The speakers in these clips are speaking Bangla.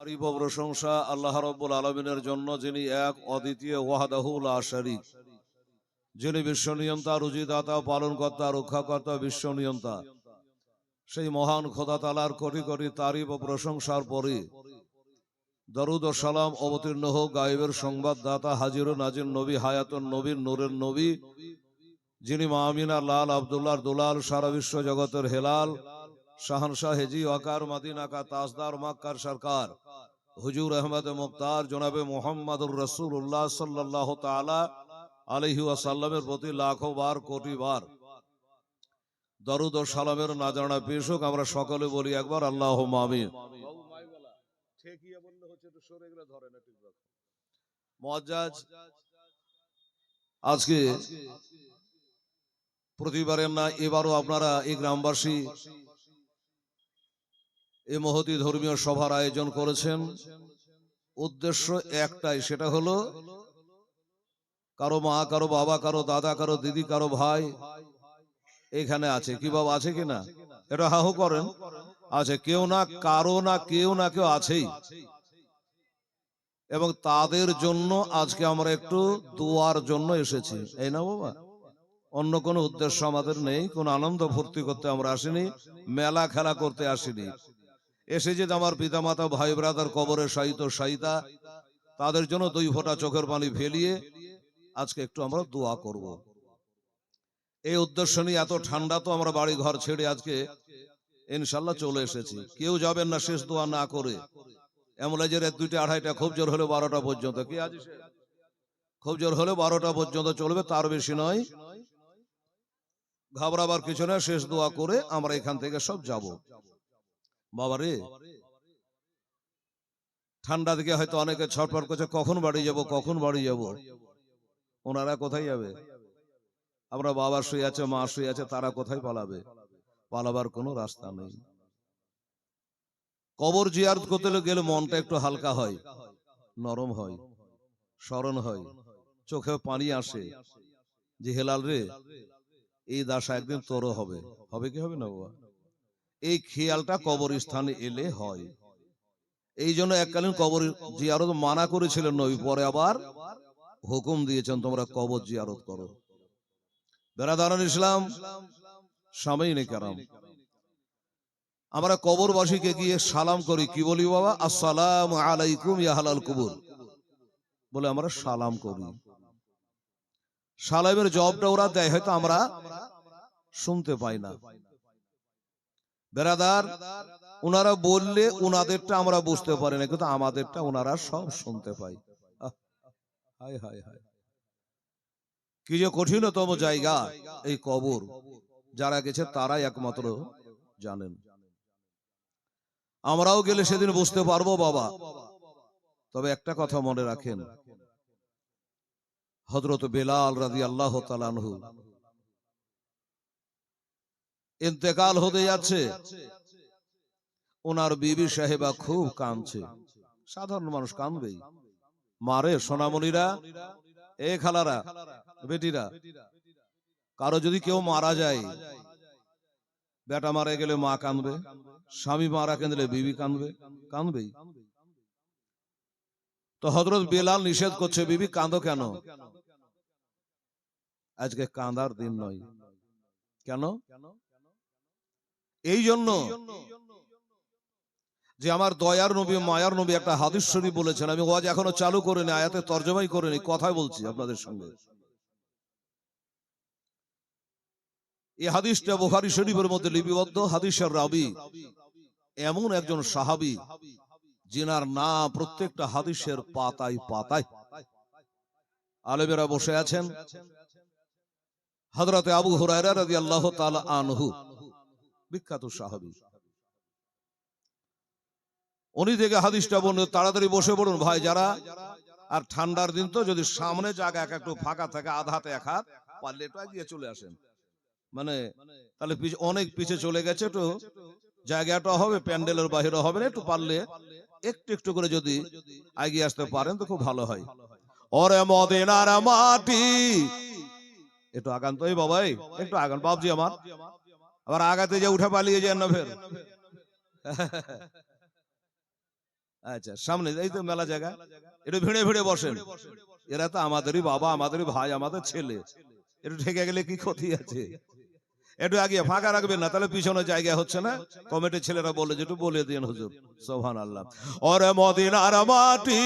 তারিফ ও প্রশংসা আল্লাহ রাব্বুল আলামিনের জন্য, যিনি এক অদ্বিতীয় ওয়াহদাহু লা শারীক, যিনি বিশ্ব নিয়ন্তা, রুজিদাতা, পালনকর্তা, রক্ষাকর্তা, বিশ্ব নিয়ন্তা। সেই মহান খোদা তাআলার কোটি কোটি তারিফ ও প্রশংসার পরে দরুদ ও সালাম অবতীর্ণ হোক গায়েবের সংবাদদাতা, হাজির ও নাজির নবী, হায়াতুন নবী, নূরের নবী, যিনি মা আমিনার লাল, আব্দুল্লাহর দুলাল, সারা বিশ্ব জগতের হেলাল, শাহানশাহ হেজি ওয়াকার, মদিনা কা তাজদার, মক্কার সরকার হুজুর আহমদ মুখতার জনাবে মুহাম্মদুর রাসূলুল্লাহ সাল্লাল্লাহু তাআলা আলাইহি ওয়াসাল্লামের প্রতি লাখো বার কোটি বার দরুদ ও সালামের নাজানা পেশ হোক। আমরা সকলে বলি একবার আল্লাহুম্মা আমিন। মুআজ্জাজ, আজকে প্রতিবারের না এবারও আপনারা এই গ্রামবাসী এই মহতী ধর্মীয় সভার আয়োজন করেছেন। উদ্দেশ্য একটাই, সেটা হলো কারো মা, কারো বাবা, কারো দাদা, কারো দিদি, কারো ভাই এখানে আছে কি বাবা, আছে কিনা? এটা হাহু করেন। আছে কেউ না কারো না কেউ না কেউ আছেই, এবং তাদের জন্য আজকে আমরা একটু দোয়ার জন্য এসেছি। এই না বাবা, অন্য কোনো উদ্দেশ্য আমাদের নেই, কোনো আনন্দ ফুর্তি করতে আমরা আসিনি, মেলা খেলা করতে আসিনি। এসেছে যে আমার পিতামাতা, ভাই ব্রাদার কবরে শায়িত শায়িতা, তাদের জন্য 2 ফোঁটা চোখের পানি ফেলিয়ে আজকে একটু আমরা দোয়া করব। এই উদ্দেশ্য নিয়ে এত ঠান্ডা তো আমরা বাড়ি ঘর ছেড়ে আজকে ইনশাল্লাহ চলে এসেছি। কেউ যাবেন না শেষ দোয়া না করে। অ্যাম্বুলেন্সের 2টা 2:30টা, খুব জোর হলে 12টা পর্যন্ত। কি আজ খুব জোর হলে 12টা পর্যন্ত চলবে, তার বেশি নয়। ঘাবড়াবার কিছু না, শেষ দোয়া করে আমরা এখান থেকে সব যাব। বাবারে, ঠান্ডা দিকে হয়তো অনেকে ছটফট করছে, কখন বাড়ি যাব, কখন বাড়ি যাব। ওনারা কোথায় যাবে? আমরা বাবা শুয়ে আছে, মা শুয়ে আছে, তারা কোথায় পালাবে? পালাবার কোনো রাস্তা নেই। কবর জিয়ারত করতে গেলে মনটা একটু হালকা হয়, নরম হয়, স্মরণ হয়, চোখে পানি আসে যে হেলাল রে, এই দাসা একদিন তোরও হবে। হবে কি হবে না বাবা? এই খেয়ালটা কবরস্থানে এলে হয়। এই জন্য এককালীন কবর জিয়ারত মানা করেছিলেন নবী, পরে আবার হুকুম দিয়েছেন তোমরা কবর জিয়ারত করো। বেরাদারান ইসলাম, সামাইনে কেরাম, আমরা কবরবাসীকে গিয়ে সালাম করি। কি বলি বাবা? আসসালামু আলাইকুম ইয়া আহলাল কুবুর বলে আমরা সালাম করি। সালামের জবাবটা ওরা দেয়, হয়তো আমরা শুনতে পাই না। বেরাদার, ওনারা বললে ওনাদেরটা আমরা বুঝতে পারি না, কিন্তু আমাদেরটা ওনারা সব শুনতে পাই। হায় হায় হায়, কি যে কঠিনতম জায়গা এই কবর। যারা গেছে তারাই একমাত্র জানেন। আমরাও গেলে সেদিন বুঝতে পারবো বাবা। তবে একটা কথা মনে রাখেন, হযরত বেলাল রাদিয়াল্লাহু তাআলা আনহু ইন্তেকাল হতে যাচ্ছে, ওনার বিবি সাহেবা খুব কাঁদছে। সাধারণ মানুষ কাঁদবেই। মারে সোনামণিরা, এ খালারা, বেটিরা, কারো যদি কেউ মারা যায়, বেটা মারা গেলে মা কাঁদবে, স্বামী মারা গেলে বিবি কাঁদবে, কাঁদবেই। তো হযরত বেলাল নিষেধ করছে, বিবি কাঁদো কেন? আজকে কাঁদার দিন নয়। কেন? এই জন্য যে আমার দয়ার নবী, মায়ার নবী একটা হাদিস শরীফ বলেছেন। আমি ওয়াজ এখনো চালু করিনি, আয়াতে তরজমাই করিনি, কথাই বলছি আপনাদের সঙ্গে। এই হাদিসটা বুখারী শরীফের মধ্যে লিপিবদ্ধ। হাদিসের রাবী এমন একজন সাহাবী, যিনার নাম প্রত্যেকটা হাদিসের পাতায় পাতায়। আলেমেরা বসে আছেন। হযরতে আবু হুরায়রা রাদিয়াল্লাহু তাআলা আনহু, বিখ্যাত সাহাবী। উনি থেকে হাদিসটা বলুন, তাড়াতাড়ি বসে পড়ুন ভাই যারা। আর ঠান্ডার দিন তো, যদি সামনে জায়গা একটু ফাঁকা থাকে, আধ হাতে এক হাত, পারলে একটু এগিয়ে চলে আসেন। মানে তাহলে অনেক পিছে চলে গেছে, একটু জায়গাটা হবে, প্যান্ডেলের বাহিরে হবে না, একটু পারলে একটু একটু করে যদি এগিয়ে আসতে পারেন তো খুব ভালো হয়। ওরে মদিনার মাটি, একটু আগান তো এই বাবাই, একটু আগান বাবজি আমার। আবার আগাতে যে উঠে পালিয়ে যান না ফের। আচ্ছা, সামনে এই তো মেলা জায়গা, একটু ভিড়ে ভিড়ে বসেন। এরা তো আমাদেরই বাবা, আমাদেরই ভাই, আমাদের ছেলে, একটু ঠেকে গেলে কি ক্ষতি আছে? একটু আগে ফাঁকা রাখবেন না, তাহলে পিছনে জায়গা হচ্ছে না। কমিটির ছেলেরা বলে যে একটু বলে দিন হুজুর। সুবহানাল্লাহ। ওরে মদিনার মাটি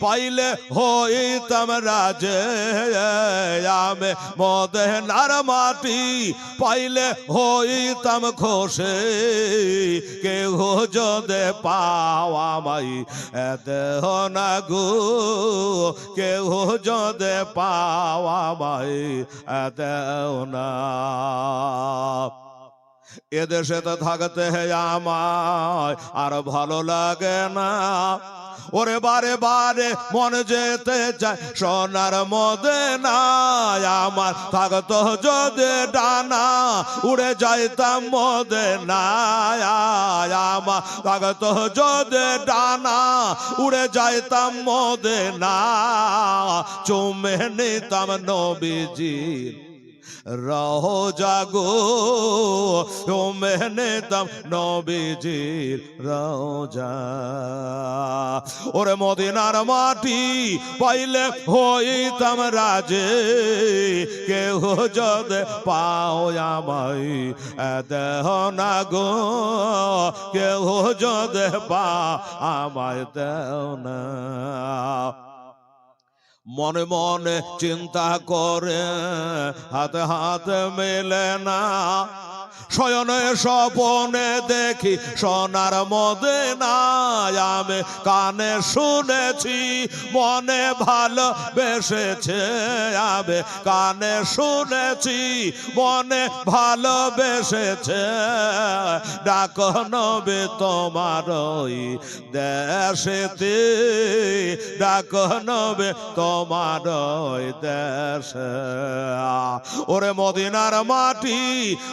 পাইলে হইতাম রাজে, আমি মদিনার মাটি পাইলে হইতাম খোশে, কেউ যদি পাওয়া মাই দেহ না গো, কেউ যদি পাওয়া মাই দেও না। এদেশে তো থাকতে আমায় আর ভালো লাগে না, ওরে বারে বারে মন যেতে চায় সোনার মদিনায়। আমার থাকতো যদি ডানা উড়ে যাইতাম মদিনায়, আমার থাকতো যদি ডানা উড়ে যাইতাম মদিনায়। চুমে নিতাম নবীজির রওজা গো, চুমে নিতাম নবীজির রওজা। ওরে মদিনার মাটি পাইলে হইতাম রাজে, কেউ যদি পাও আমায় দেহ না গো, কেউ যদি পাও আমায় দেও না। মনে মনে চিন্তা করে হাতে হাতে মেলে না, শয়নে স্বপনে দেখি সোনার মদিনায়। আমি কানে শুনেছি মনে ভালোবেসেছে, আমি কানে শুনেছি মনে ভালোবেসেছে। ডাক নবে তোমার ওই দেশেতে, ডাক নবে তোমার ওই দেশে। ওরে মদিনার মাটি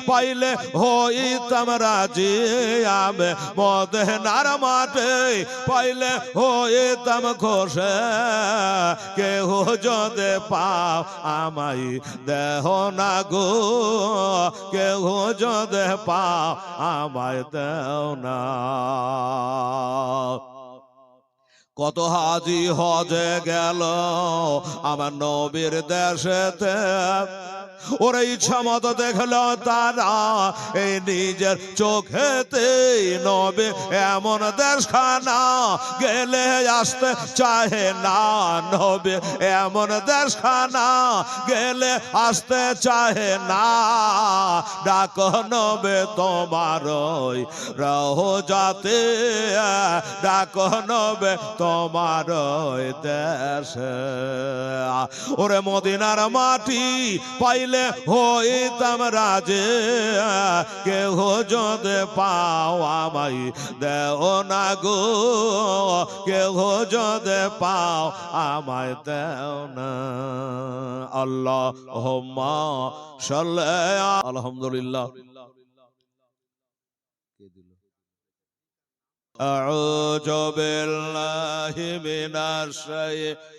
পাইলে হইতাম রাজি, আমি মদিনার মাটি পাইলে হইতাম খোশে, কেউ যদি পাও আমায় দেহ না গো, কেউ যদি পাও আমায় দেও না। কত হাজি হজে গেল আমার নবীর দেশেতে, ওরে ইচ্ছা মতো দেখলো তারা এই নিজের চোখেতে। নবে এমন দেশখানা গেলে আসতে চাহে না, নবে এমন দেশখানা গেলে আসতে চাহে না। ডাক নবে তোমার ওই রওজাতে, ডাক নবে তোমার ওই দেশে। ওরে মদিনার মাটি পাইলে হইতাম রাজে, কেউ যদি পাও আমায় দেও না গো, কেউ যদি পাও আমায় দেও না। আল্লাহুম্মা সাল্লি আলহামদুলিল্লাহ। আউযু বিল্লাহি মিনাশ শাইতানির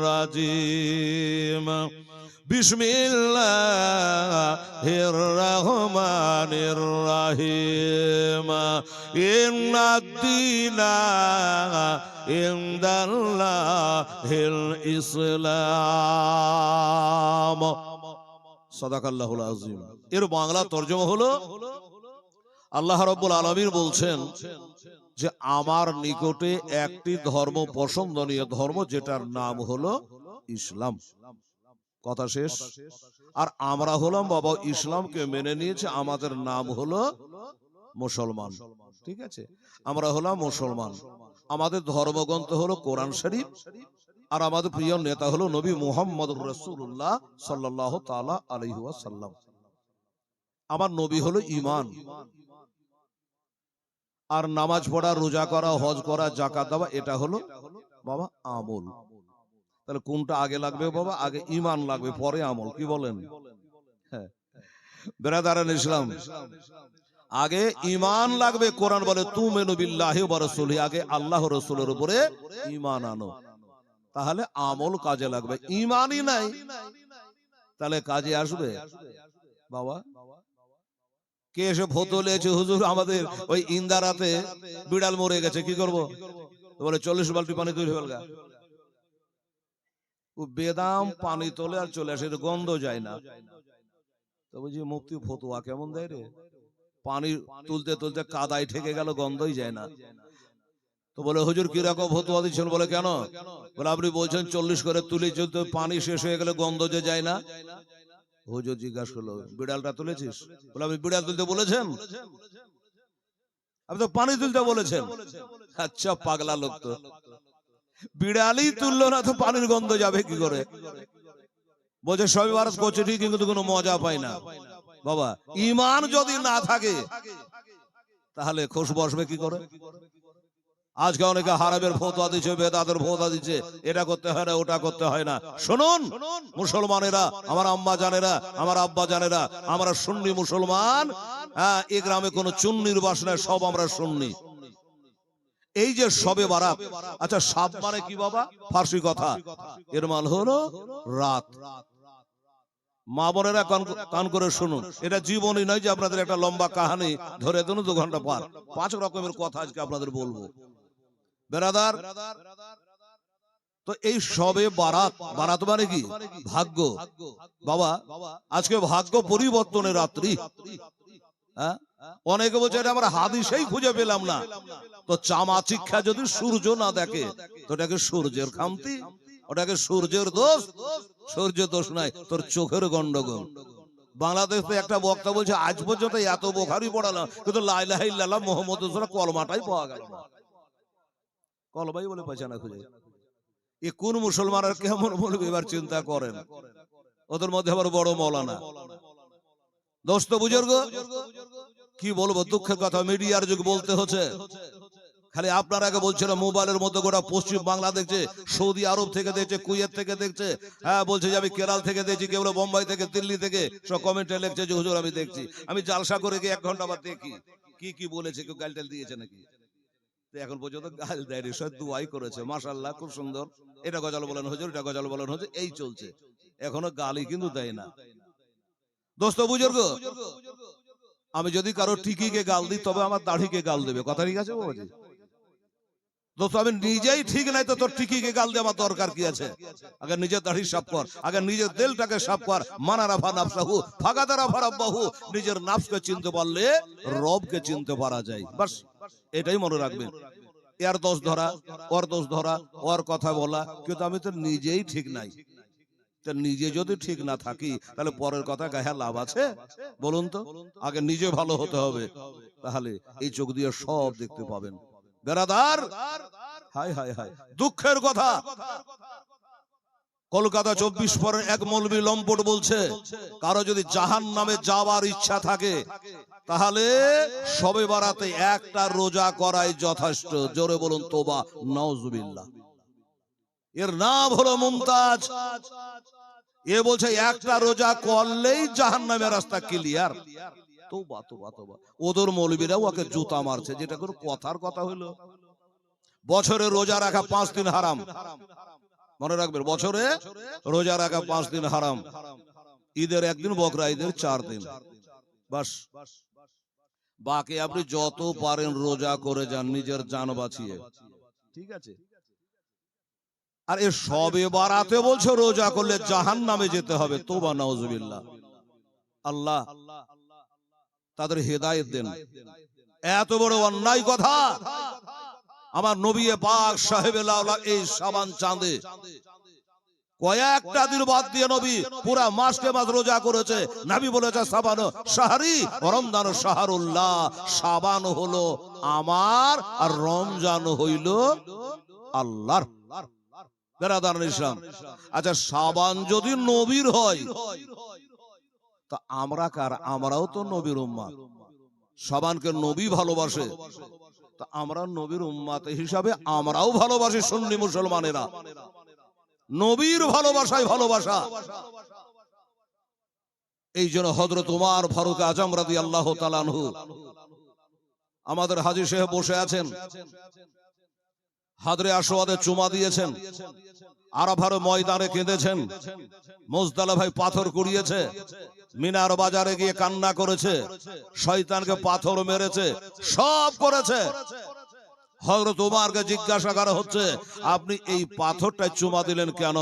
রাজিম। বিসমিল্লাহির রহমানির রহিম। ইন্নাদ-দীনা ইনদাল্লাহিল ইসলাম। সাদাকাল্লাহুল আযীম। এর বাংলা তরজমা হলো, আল্লাহ রাব্বুল আলামিন বলছেন যে আমার নিকটে একটি ধর্ম পছন্দনীয় ধর্ম, যেটার নাম হলো ইসলাম। কথা শেষ। আর আমরা হলাম বাবা ইসলামকে মেনে নিয়েছে, আমাদের নাম হলো মুসলমান। ঠিক আছে, আমরা হলাম মুসলমান। আমাদের ধর্মগ্রন্থ হলো কোরআন শরীফ, আর আমাদের প্রিয় নেতা হলো নবী মুহাম্মদুর রাসূলুল্লাহ সাল্লাল্লাহু তাআলা আলাইহি ওয়াসাল্লাম। আমার নবী হলো ঈমান, আর নামাজ পড়া, রোজা করা, হজ করা, যাকাত দেওয়া, এটা হলো বাবা আমল। তাহলে কোনটা আগে লাগবে বাবা? আগে ঈমান লাগবে, পরে আমল। কি বলেন? হ্যাঁ বেরাদারান ইসলাম, আগে ঈমান লাগবে। কোরআন বলে তুমিনু বিল্লাহি ওয়া রাসূলিহি, আগে আল্লাহ রাসূলের উপরে ঈমান আনো, তাহলে আমল কাজে লাগবে। ঈমানই নাই তাহলে কাজে আসবে বাবা? কে এসে ফটো লেছে, হুজুর আমাদের ওই ইন্দারাতে বিড়াল মরে গেছে, কি করব? বলে 40 বালতি পানি তৈরি হয়ে গেল। ও বেদাম পানি তোলে আর চলে আসে, গন্ধ যায় না। তো বুঝি মুফতি ফতোয়া কেমন দেয় রে, পানি তুলতে তুলতে কাদায় ঠেকে গেল, গন্ধই যায় না। তো বলে হুজুর কিরকম ফতোয়া দিচ্ছেন? বলে কেন? বলে আপনি বলছেন 40 করে তুলি, যদি পানি শেষ হয়ে গেলে গন্ধ যে যায় না। হুজুর জিজ্ঞাসা করলো, বিড়ালটা তুলেছিস? বলে আপনি বিড়াল তুলতে বলেছেন? আপনি তো পানি তুলতে বলেছেন। আচ্ছা পাগলা লোক, তো বিড়ালই তুললো না তো পানির গন্ধ যাবে কি করে? বলছে সবই বারাত করছে ঠিক, কিন্তু কোনো মজা পাই না। বাবা ঈমান যদি না থাকে তাহলে খুশ বসবে কি করে? আজকে অনেকে হারামের ফতোয়া দিচ্ছে, বেদাতের ফতোয়া দিচ্ছে, এটা করতে হয় না, ওটা করতে হয় না। শুনুন মুসলমানেরা, আমার আম্মা জানেরা, আমার আব্বা জানেরা, আমরা সুন্নি মুসলমান। হ্যাঁ, এই গ্রামে কোনো চুন্নির বাস নাই, সব আমরা সুন্নি। এই যে শবে বারাত, আচ্ছা সাব মানে কি বাবা? ফার্সি কথা, এর মানে হলো রাত। মা বোনেরা কান করে শুনুন, এটা জীবনী নয় যে আপনাদের একটা লম্বা কাহিনী ধরে দেন 2 ঘন্টা পার। 5 রকমের কথা আজকে আপনাদের বলবো বেরাদার। তো এই শবে বারাত, বারাত মানে কি? ভাগ্য। বাবা আজকে ভাগ্য পরিবর্তনের রাত্রি। হ্যাঁ, অনেকে বলছে এটা আমরা হাদিসেই খুঁজে পেলাম না। তো চামাচিক্ষা যদি সূর্য না দেখে তো ওটাকে সূর্যের খামতি, ওটাকে সূর্যের দোষ। সূর্যের দোষ নাই, তোর চোখের গন্ডগোল। বাংলাদেশে একটা বক্তা বলছে আজ পর্যন্ত এত বুখারী পড়ালাম, কিন্তু লা ইলাহা ইল্লাল্লাহ মুহাম্মাদুর রাসূলুল্লাহ কলমাটাই পাওয়া গেল না। কলমাই বলে পাইছে না খুঁজে। এ কোন মুসলমান আর কেমন বলবে এবার চিন্তা করেন। ওদের মধ্যে আবার বড় মৌলানা। দোস্ত বুজুর্গ, কি বলবো, দুঃখের কথা, মিডিয়ার যুগ বলতে হচ্ছে। খালি আপনার আগে বলছিল মোবাইলের মধ্যে গোটা পশ্চিম বাংলা দেখছে, সৌদি আরব থেকে দেখছে, কুয়েত থেকে দেখছে। হ্যাঁ বলছে যে আমি কেরাল থেকে দেখছি, কেউ বোম্বাই থেকে, দিল্লি থেকে, সব কমেন্টে লিখছে যে হুজুর আমি দেখছি। আমি জালসা করে গিয়ে 1 ঘন্টা বাদ দেখি কি কি বলেছে, কেউ গাল টাল দিয়েছে নাকি। এখন পর্যন্ত গাল দেয়নি, সব দুয়াই করেছে, মাশাআল্লাহ খুব সুন্দর, এটা গজল বলেন হুজুর, এটা গজল বলেন হুজুর, এই চলছে। এখনো গালি কিন্তু দেয় না। দোস্ত বুজুর্গ, আমি যদি কারো টিকিকে গাল দিই তবে আমার দাড়িকে গাল দেবে, কথা ঠিক আছে বাবাজি? দোস্ত আমি নিজেই ঠিক নাই তো তোর টিকিকে গাল দিয়ে আমার দরকার কি আছে? আগে নিজের দাড়ি সাফ কর, আগে নিজের দিলটাকে সাফ কর। মানারাফা নাফসাহু ফাগাদারাফা রাব্বাহু। নিজের নাফসকে চিনতে পারলে রবকে চিনতে পারা যায়। বাস এটাই মনে রাখবেন। এর দোষ ধরা, ওর দোষ ধরা, ওর কথা বলা, কিন্তু আমি তো নিজেই ঠিক নাই। নিজে যদি ঠিক না থাকি তাহলে পরের কথা গায়ে লাভ আছে? বলুন তো। আগে নিজে ভালো হতে হবে, তাহলে এই চোখ দিয়ে সব দেখতে পাবেন। বেরাদার, হাই হাই হাই দুঃখের কথা, কলকাতা 24 পরের এক মৌলবী লম্পট বলছে কারো যদি জাহান্নামে যাওয়ার ইচ্ছা থাকে তাহলে শবে বারাতে একটা রোজা করাই যথেষ্ট। জোরে বলুন তোবা নাউজুবিল্লাহ। এর নাম হলো মুমতাজ। এ বলছে একটা রোজা করলেই জাহান্নামের রাস্তা ক্লিয়ার। তোবা তোবা তোবা। ওদের মৌলবীরাও ওকে জুতা মারছে, যেটা কোনো কথার কথা হইলো? বছরে রোজা রাখা 5 দিন হারাম, মনে রাখবেন, বছরে রোজা রাখা 5 দিন হারাম। ঈদের 1 দিন, বকরা ঈদের 4 দিন, বাস। বাকি আপনি যত পারেন রোজা করে যান নিজের জান বাঁচিয়ে, ঠিক আছে? আর এ শবে বারাতে বলছে রোজা করলে জাহান্নামে যেতে হবে। তোবা নাউজুবিল্লাহ। আল্লাহ তাদের হেদায়েত দেন। এত বড় অন্যায় কথা। আমার নবী পাক সাহেব এই শাবান চাঁদে কয়েকটা দিন বাদ দিয়ে নবী পুরা মাসকে মাস রোজা করেছে। নবী বলেছে শাবান শাহরি রমজান শাহরুল্লাহ। শাবান হলো আমার আর রমজান হইল আল্লাহর। বেরাদার ইসলাম, আচ্ছা শাবান যদি নবীর হয় তা আমরা কার? আমরাও তো নবীর উম্মাত। শাবানকে নবী ভালোবাসে, তা আমরা নবীর উম্মাত হিসাবে আমরাও ভালোবাসি। সুন্নি মুসলমানেরা নবীর ভালোবাসায় ভালোবাসা। এই জন্য হযরত ওমর ফারুক আজম রাদিয়াল্লাহু তাআলা আনহু, আমাদের হাজী সাহেব বসে আছেন, হাদরে আসওয়াদে চুমা দিয়েছেন, আরাফার ময়দানে কেঁদেছেন, মুজদালিফায় পাথর কুড়িয়েছে, মিনার বাজারে গিয়ে কান্না করেছে, শয়তানকে পাথর মেরেছে, সব করেছে। হযরত ওমরকে জিজ্ঞাসা করা হচ্ছে, আপনি এই পাথরটায় চুমা দিলেন কেন?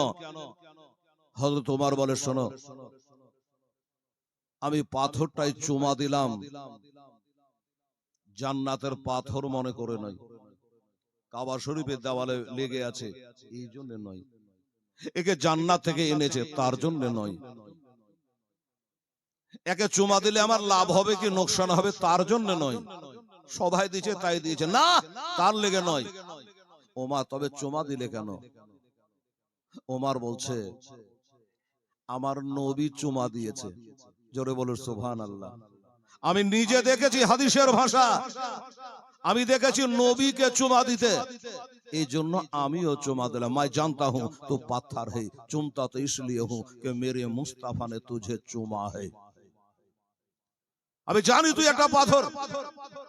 হযরত ওমর বলে, শোনো, আমি পাথরটায় চুমা দিলাম জান্নাতের পাথর মনে করে নয়, কাবা শরীফের দেওয়ালে লেগে আছে এই জন্য নয়, একে জান্নাত থেকে এনেছে তার জন্য নয়, একে চুমা দিলে আমার লাভ হবে কি নোকসান হবে তার জন্য নয়, সবাই দিয়েছে তাই দিয়েছে না, তার লেগে নয়। ওমর, তবে চুমা দিলে কেন? ওমর বলছে, আমার নবী চুমা দিয়েছে। জোরে বলো সুবহানাল্লাহ। আমি নিজে দেখেছি হাদিসের ভাষা, আমি দেখেছি নবীকে চুমা দিতে, এই জন্য আমিও চুমা দিলাম। मैं जानता हूं तो पत्थर है, चुमता तो इसलिए हूं कि मेरे मुस्तफा ने तुझे चुमा है। আমি জানি তুই একটা পাথর,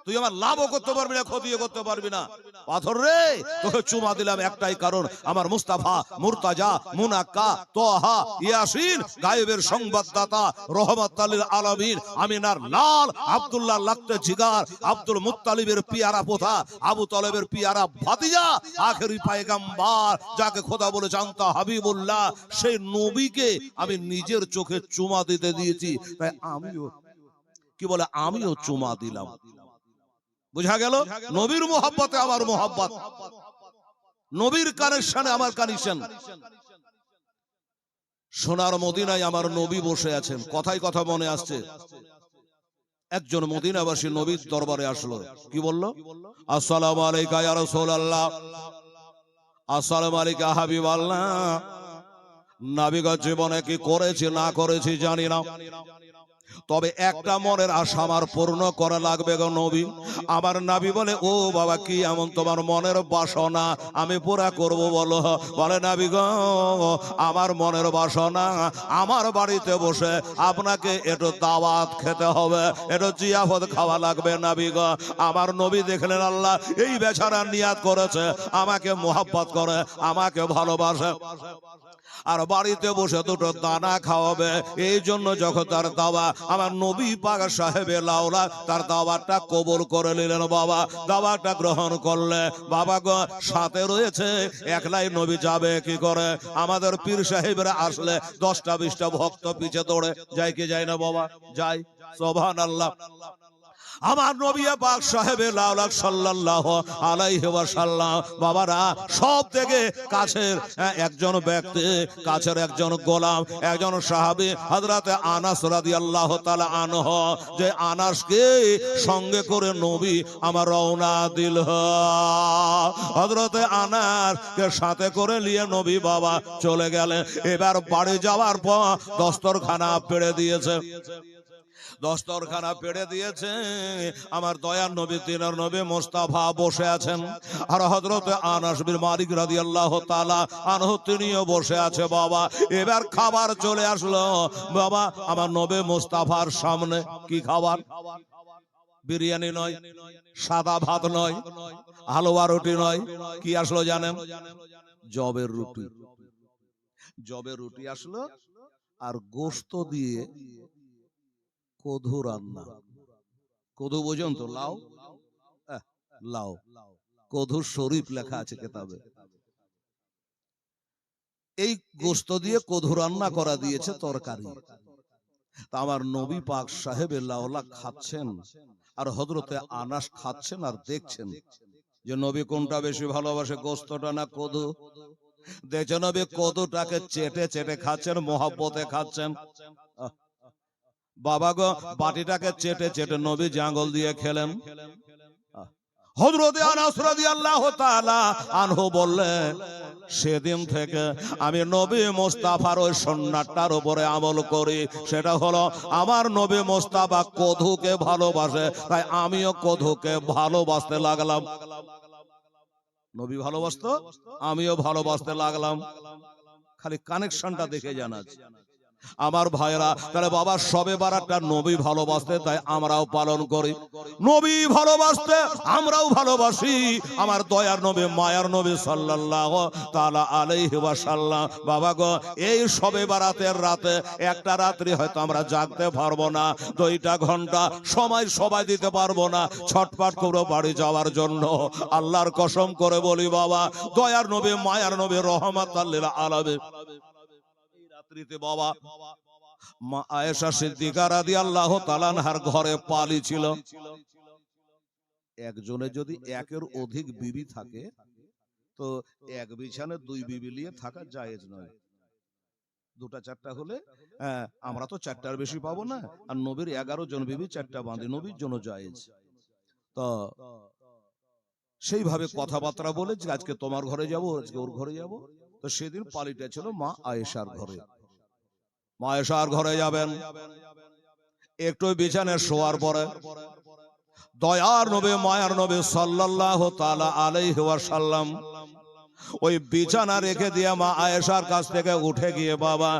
তুই আমার লাভও করতে পারবি না, ক্ষতিও করতে পারবি না। পাথর রে, তোকে চুমা দিলাম একটাই কারণ, আমার মুস্তাফা, মুরতাজা, মুনাক্কা, তোহা, ইয়াসিন, গায়েবের সংবাদদাতা, রহমাতুল লিল আলামিন, আমিনার লাল, আব্দুল্লাহ লাখতে জিগার, আব্দুল মুত্তালিবের পিয়ারা পোতা, আবু তালেবের পিয়ারা ভাতিজা, আখেরি পয়গম্বর, যাকে খোদা বলে জানতা হাবিবুল্লাহ, সেই নবীকে আমি নিজের চোখে চুমা দিতে দিয়েছি, তাই আমিও কি বলে আমিও চুমা দিলাম। বুঝা গেল? নবীর মোহাব্বতে আমার মোহাব্বত, নবীর কানেকশনে আমার কানেকশন। সোনার মদিনায় আমার নবী বসে আছেন, কথায় কথা মনে আসছে। একজন মদিনাবাসী নবীর দরবারে আসলো, কি বলল? আসসালামু আলাইকা ইয়া রাসূলুল্লাহ, আসসালামু আলাইকা হাবিবাল্লাহ। নবীগণ জীবনে কি করেছে না করেছে জানি না, তবে একটা মনের আশা আমার পূর্ণ করা লাগবে গো নবী। আমার নবী বলে, ও বাবা, কি এমন তোমার মনের বাসনা আমি পুরা করব বলো? বলে, নবী গো, আমার মনের বাসনা আমার বাড়িতে বসে আপনাকে একটু দাওয়াত খেতে হবে, একটু জিয়াফত খাওয়া লাগবে নবী গো। আমার নবী দেখলেন আল্লাহ এই বেচারা নিয়াত করেছে আমাকে মোহাব্বত করে, আমাকে ভালোবাসে, আর বাড়িতে বসে দুটো দানা খাওয়াবে, এই জন্য যখন তার দাওয়া আমার নবী পাক সাহেবে লাউলা তার দাওয়াতটা কবুল করে নিলেন। বাবা দাওয়াতটা গ্রহণ করলে, বাবা গো, সাথে রয়েছে একলাই নবী যাবে কি করে? আমাদের পীর সাহেবরা আসলে 10টা 20টা ভক্ত পিছে দৌড়ে যায় কি যায় না বাবা? যায়। সুবহানাল্লাহ। আমার নবী পাক সাহেবে লাউলা সাল্লাল্লাহু আলাইহি ওয়াসাল্লাম বাবারা সব থেকে কাছের একজন ব্যক্তি, কাছের একজন গোলাম, একজন সাহাবী হযরতে আনাস রাদিয়াল্লাহু তাআলা আনহু, যে আনাসকে সঙ্গে করে নবী আমার রওনা দিল। হযরতে আনাসকে সাথে করে নিয়ে নবী বাবা চলে গেলেন। এবার বাড়ি যাওয়ার পর দস্তরখানা পেড়ে দিয়েছে, দস্তরখানা পেড়ে দিয়েছে, আমার দয়ার নবী তিনার নবী মুস্তাফা বসে আছেন, আর হযরত আনাস বিন মালিক রাদিয়াল্লাহু তাআলা আনহু তিনিও বসে আছে। বাবা এবার খাবার চলে আসলো বাবা আমার নবী মুস্তাফার সামনে। কি খাবার? বিরিয়ানি নয়, সাদা ভাত নয়, হালুয়া রুটি নয়, কি আসলো জানেন? জবের রুটি। জবের রুটি আসলো আর গোশত দিয়ে কদু রান্না। কদু বোঝেন তো? লাউ, লাউ, কদু শরীফ লেখা আছে কেতাবে। এই গোশত দিয়ে কদু রান্না করা দিয়েছে তরকারি। তা আমার নবী পাক সাহেবে লাউলা খাচ্ছেন, আর হযরতে আনাস খাচ্ছেন আর দেখছেন যে নবী কোনটা বেশি ভালোবাসে, গোশতটা না কদু? দেখছেন নবী কদুটাকে চেটে চেটে খাচ্ছেন, মোহাব্বতে খাচ্ছেন। বাবা গো, বাটিটাকে চেটে চেটে নবী জাঙ্গল দিয়ে খেলেন। হযরত আনাস রাদিয়াল্লাহু তাআলা আনহু বললেন, সেদিন থেকে আমি নবী মুস্তাফার ওই সুন্নাতটার উপরে আমল করি, সেটা হলো আমার নবী মুস্তাফা কদুকে ভালোবাসে, তাই আমিও কদুকে ভালোবাসতে লাগলাম। নবী ভালোবাসতো, আমিও ভালোবাসতে লাগলাম। খালি কানেকশনটা দেখে জানা আছে। আমার ভাইরা, তাহলে বাবা সবে বারাতটা নবী ভালোবাসতে, তাই আমরাও পালন করি। নবী ভালোবাসতে আমরাও ভালোবাসি। আমার দয়ার নবী, মায়ার নবী সাল্লাল্লাহু তাআলা আলাইহি ওয়াসাল্লাম। বাবা গো, এই সবে বারাতের রাতে একটা রাত্রি হয়তো আমরা জাগতে পারবো না, 2টা ঘন্টা সময় সবাই দিতে পারবো না ছটপট করে বাড়ি যাওয়ার জন্য। আল্লাহর কসম করে বলি বাবা, দয়ার নবী, মায়ার নবী, রহমাতাল লিল আলামিন, রাত্রিতে বাবা মা আয়েশা সিদ্দিকা রাদিয়াল্লাহু তাআলা আনহার ঘরে পালি ছিল। একজনের যদি একের অধিক বিবি থাকে, তো এক বিছানে 2 বিবি নিয়ে থাকা জায়েজ নয়। 2টা 4টা হলে, আমরা তো 4টার বেশি পাবো না। আর নবীর 11 জন বিবি 4টা বাঁধে, নবীর জন্য জায়েজ। তো সেইভাবে কথাবার্তা বলে যে আজকে তোমার ঘরে যাব, আজকে ওর ঘরে যাব। তো সেদিন পালিটা ছিল মা আয়েশার ঘরে। মা আয়েশার ঘরে যাবেন, একটু বিছানায় শোয়ার পরে দয়ার নবী, মায়ার নবী সাল্লাল্লাহু তাআলা আলাইহি ওয়াসাল্লাম ওই বিছানা রেখে দিয়ে মা আয়েশার কাছ থেকে উঠে গিয়ে বাবা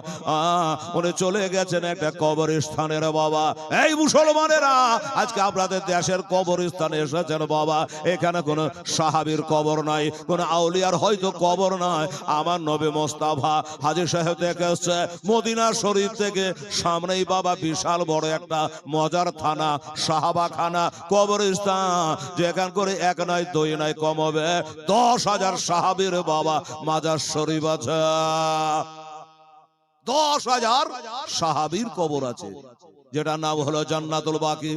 উনি চলে গেছেন একটা কবরস্থানের। বাবা, এই মুসলমানেরা, আজকে আপনাদের দেশের কবরস্থানে এসেছেন বাবা, এখানে কোন সাহাবীর কবর নাই, কোন আউলিয়ার হয়তো কবর নাই। আমার নবী মোস্তাফা হাজী সাহেব থেকে এসছে মদিনা শরীফ থেকে, সামনেই বাবা বিশাল বড় একটা মজার থানা, সাহাবাখানা, কবরস্থান, যেখান করে 1 নয় 2 নয়, কমবে 10,000 সাহাবীর বাবা মাজার শরীফ আছে। 10,000 সাহাবীর কবর আছে, যেটা নাম হলো জান্নাতুল বাকি।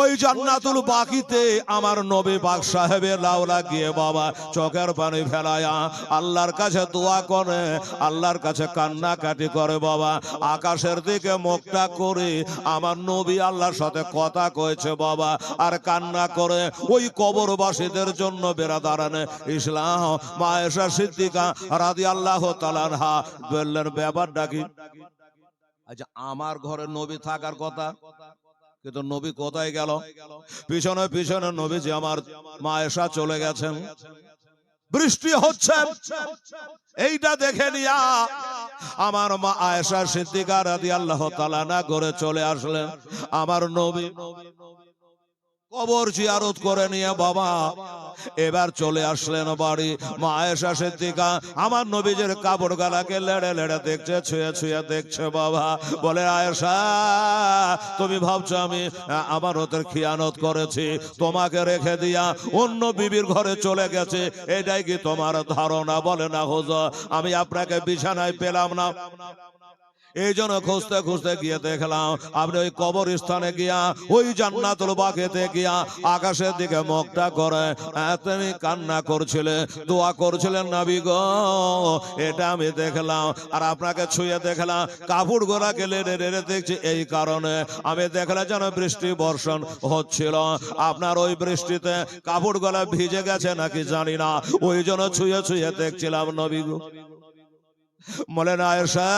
ওই জান্নাতুল বাকিতে আমার নবী পাক সাহেবের লাউলা গিয়ে বাবা চোখের পানি ফেলায়া আল্লাহর কাছে দোয়া করে, আল্লাহর কাছে কান্নাকাটি করে বাবা। আকাশের দিকে মুখটা করে আমার নবী আল্লাহর সাথে কথা কয়েছে বাবা, আর কান্না করে ওই কবরবাসীদের জন্য বেরাদারান ইসলাম মা আয়েশা সিদ্দিকা রাদিয়াল্লাহু তাআলা আনহা বললেন, ব্যাপারটা কি? আচ্ছা, আমার ঘরে নবী থাকার কথা, কিন্তু নবী কোথায় গেল? পিছনে পিছনে নবী যে আমার মা আয়েশা চলে গেছেন। বৃষ্টি হচ্ছে, এইটা দেখে নিয়া আমার মা আয়েশা সিদ্দিকা রাদিয়াল্লাহু তাআলা না করে চলে আসলেন। আমার নবী কবর জিয়ারত করে নিয়ে বাবা এবার চলে আসলেন বাড়ি। মা আয়েশা সিদ্দিকা আমার নবীজির কাপড় গালাকে লেড়ে লেড়ে দেখছে, ছুঁয়ে ছুঁয়ে দেখছে বাবা। বলে, আয়েশা, তুমি ভাবছো আমি আমার ওদের খিয়ানত করেছি, তোমাকে রেখে দিয়া অন্য বিবির ঘরে চলে গেছে, এটাই কি তোমার ধারণা? বলে, না হুজুর, আমি আপনাকে বিছানায় পেলাম না, এই জন্য খুঁজতে খুঁজতে গিয়ে দেখলাম আপনি ওই কবরস্থানে গিয়া ওই জান্নাতুল বাকিতে গিয়া আকাশের দিকে মুখটা করে তুমি কান্না করছিলে, দোয়া করছিলেন নবী গো, এটা আমি দেখলাম। আর আপনাকে ছুঁয়ে দেখলাম কাপড় গোলাকে লেড়ে লেড়ে দেখছি, এই কারণে আমি দেখলাম যেন বৃষ্টি বর্ষণ হচ্ছিল। আপনার ওই বৃষ্টিতে কাপড় গোলা ভিজে গেছে নাকি জানি না, ওই জন্য ছুঁয়ে ছুঁয়ে দেখছিলাম নবী গো। বলেন, আয়েশা,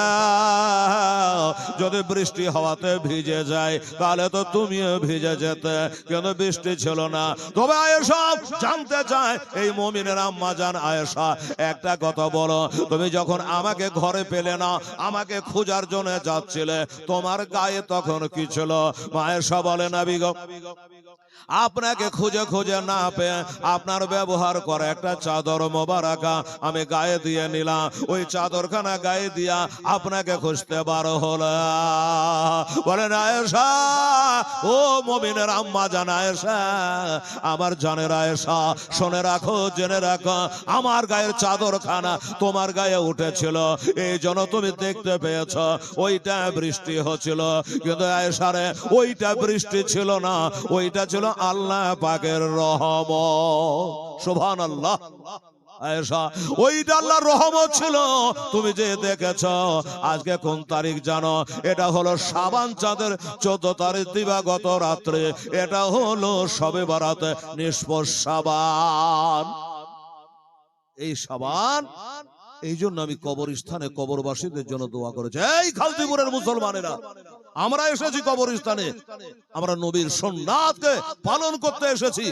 যদি বৃষ্টি হওয়াতে ভিজে যায় তাহলে তো তুমিও ভিজে যেতে, কিন্তু বৃষ্টি ছিল না। তবে আয়েশা জানতে চায়, এই মুমিনের আম্মা জান আয়েশা, একটা কথা বলো, তুমি যখন আমাকে ঘরে পেলে না, আমাকে খোঁজার জন্য যাচ্ছিলে, তোমার গায়ে তখন কি ছিল? আয়েশা বলে, নবী গো, আপনাকে খুঁজে খুঁজে না পেয়ে আপনার ব্যবহার করে একটা চাদর মোবারকা আমি গায়ে দিয়ে নিলাম, ওই চাদরখানা গায়ে দিয়া আপনাকে খুঁজতে বার হলো। বলেন, আয়েশা, ও মুমিনের আম্মা জান আয়েশা, আমার জানের আয়েশা, শুনে রাখো, জেনে রাখো, আমার গায়ের চাদরখানা তোমার গায়ে উঠেছিল, এই জন্য তুমি দেখতে পেয়েছ ওইটা বৃষ্টি হচ্ছিল। কিন্তু আয়েশা রে, ওইটা বৃষ্টি ছিল না, ওইটা ছিল আল্লাহ পাকের রহমত। সুবহানাল্লাহ। আয়েশা, ওইটা আল্লাহর রহমত ছিল। তুমি যে দেখেছ, আজকে কোন তারিখ জানো? এটা হলো শাবান চাঁদের 14 তারিখ দিবাগত রাত্রে, এটা হলো শবে বারাতে নিষ্প শাবান। এই শাবান এই জন্য আমি কবরস্থানে কবরবাসীদের জন্য দোয়া করেছি। এই খালদিপুরের মুসলমানেরা, আমরা এসেছি কবরস্থানে, আমরা নবীর সুন্নাতকে পালন করতে এসেছি।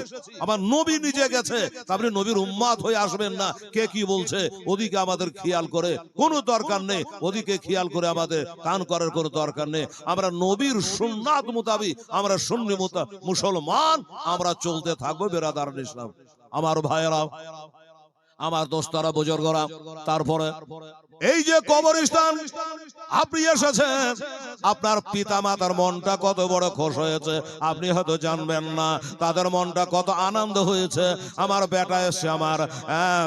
আমার নবী নিজে গেছে, আপনি নবীর উম্মাত হয়ে আসবেন না। কে কি বলছে ওদিকে আমাদের খেয়াল করে কোনো দরকার নেই, ওদিকে খেয়াল করে আমাদের কান করার কোনো দরকার নেই। আমরা নবীর সুন্নাত মোতাবিক, আমরা সুন্নি মুসলমান, আমরা চলতে থাকবো। বেরাদার ইসলাম, আমার ভাইয়েরা, আমার দোস্তারা, বুজুর্গরা, তারপরে এই যে কবরস্থান আপনি এসেছেন, আপনার পিতা মাতার মনটা কত বড় খুশ হয়েছে আপনি হয়তো জানবেন না। তাদের মনটা কত আনন্দ হয়েছে। আমার বেটা এসছে, আমার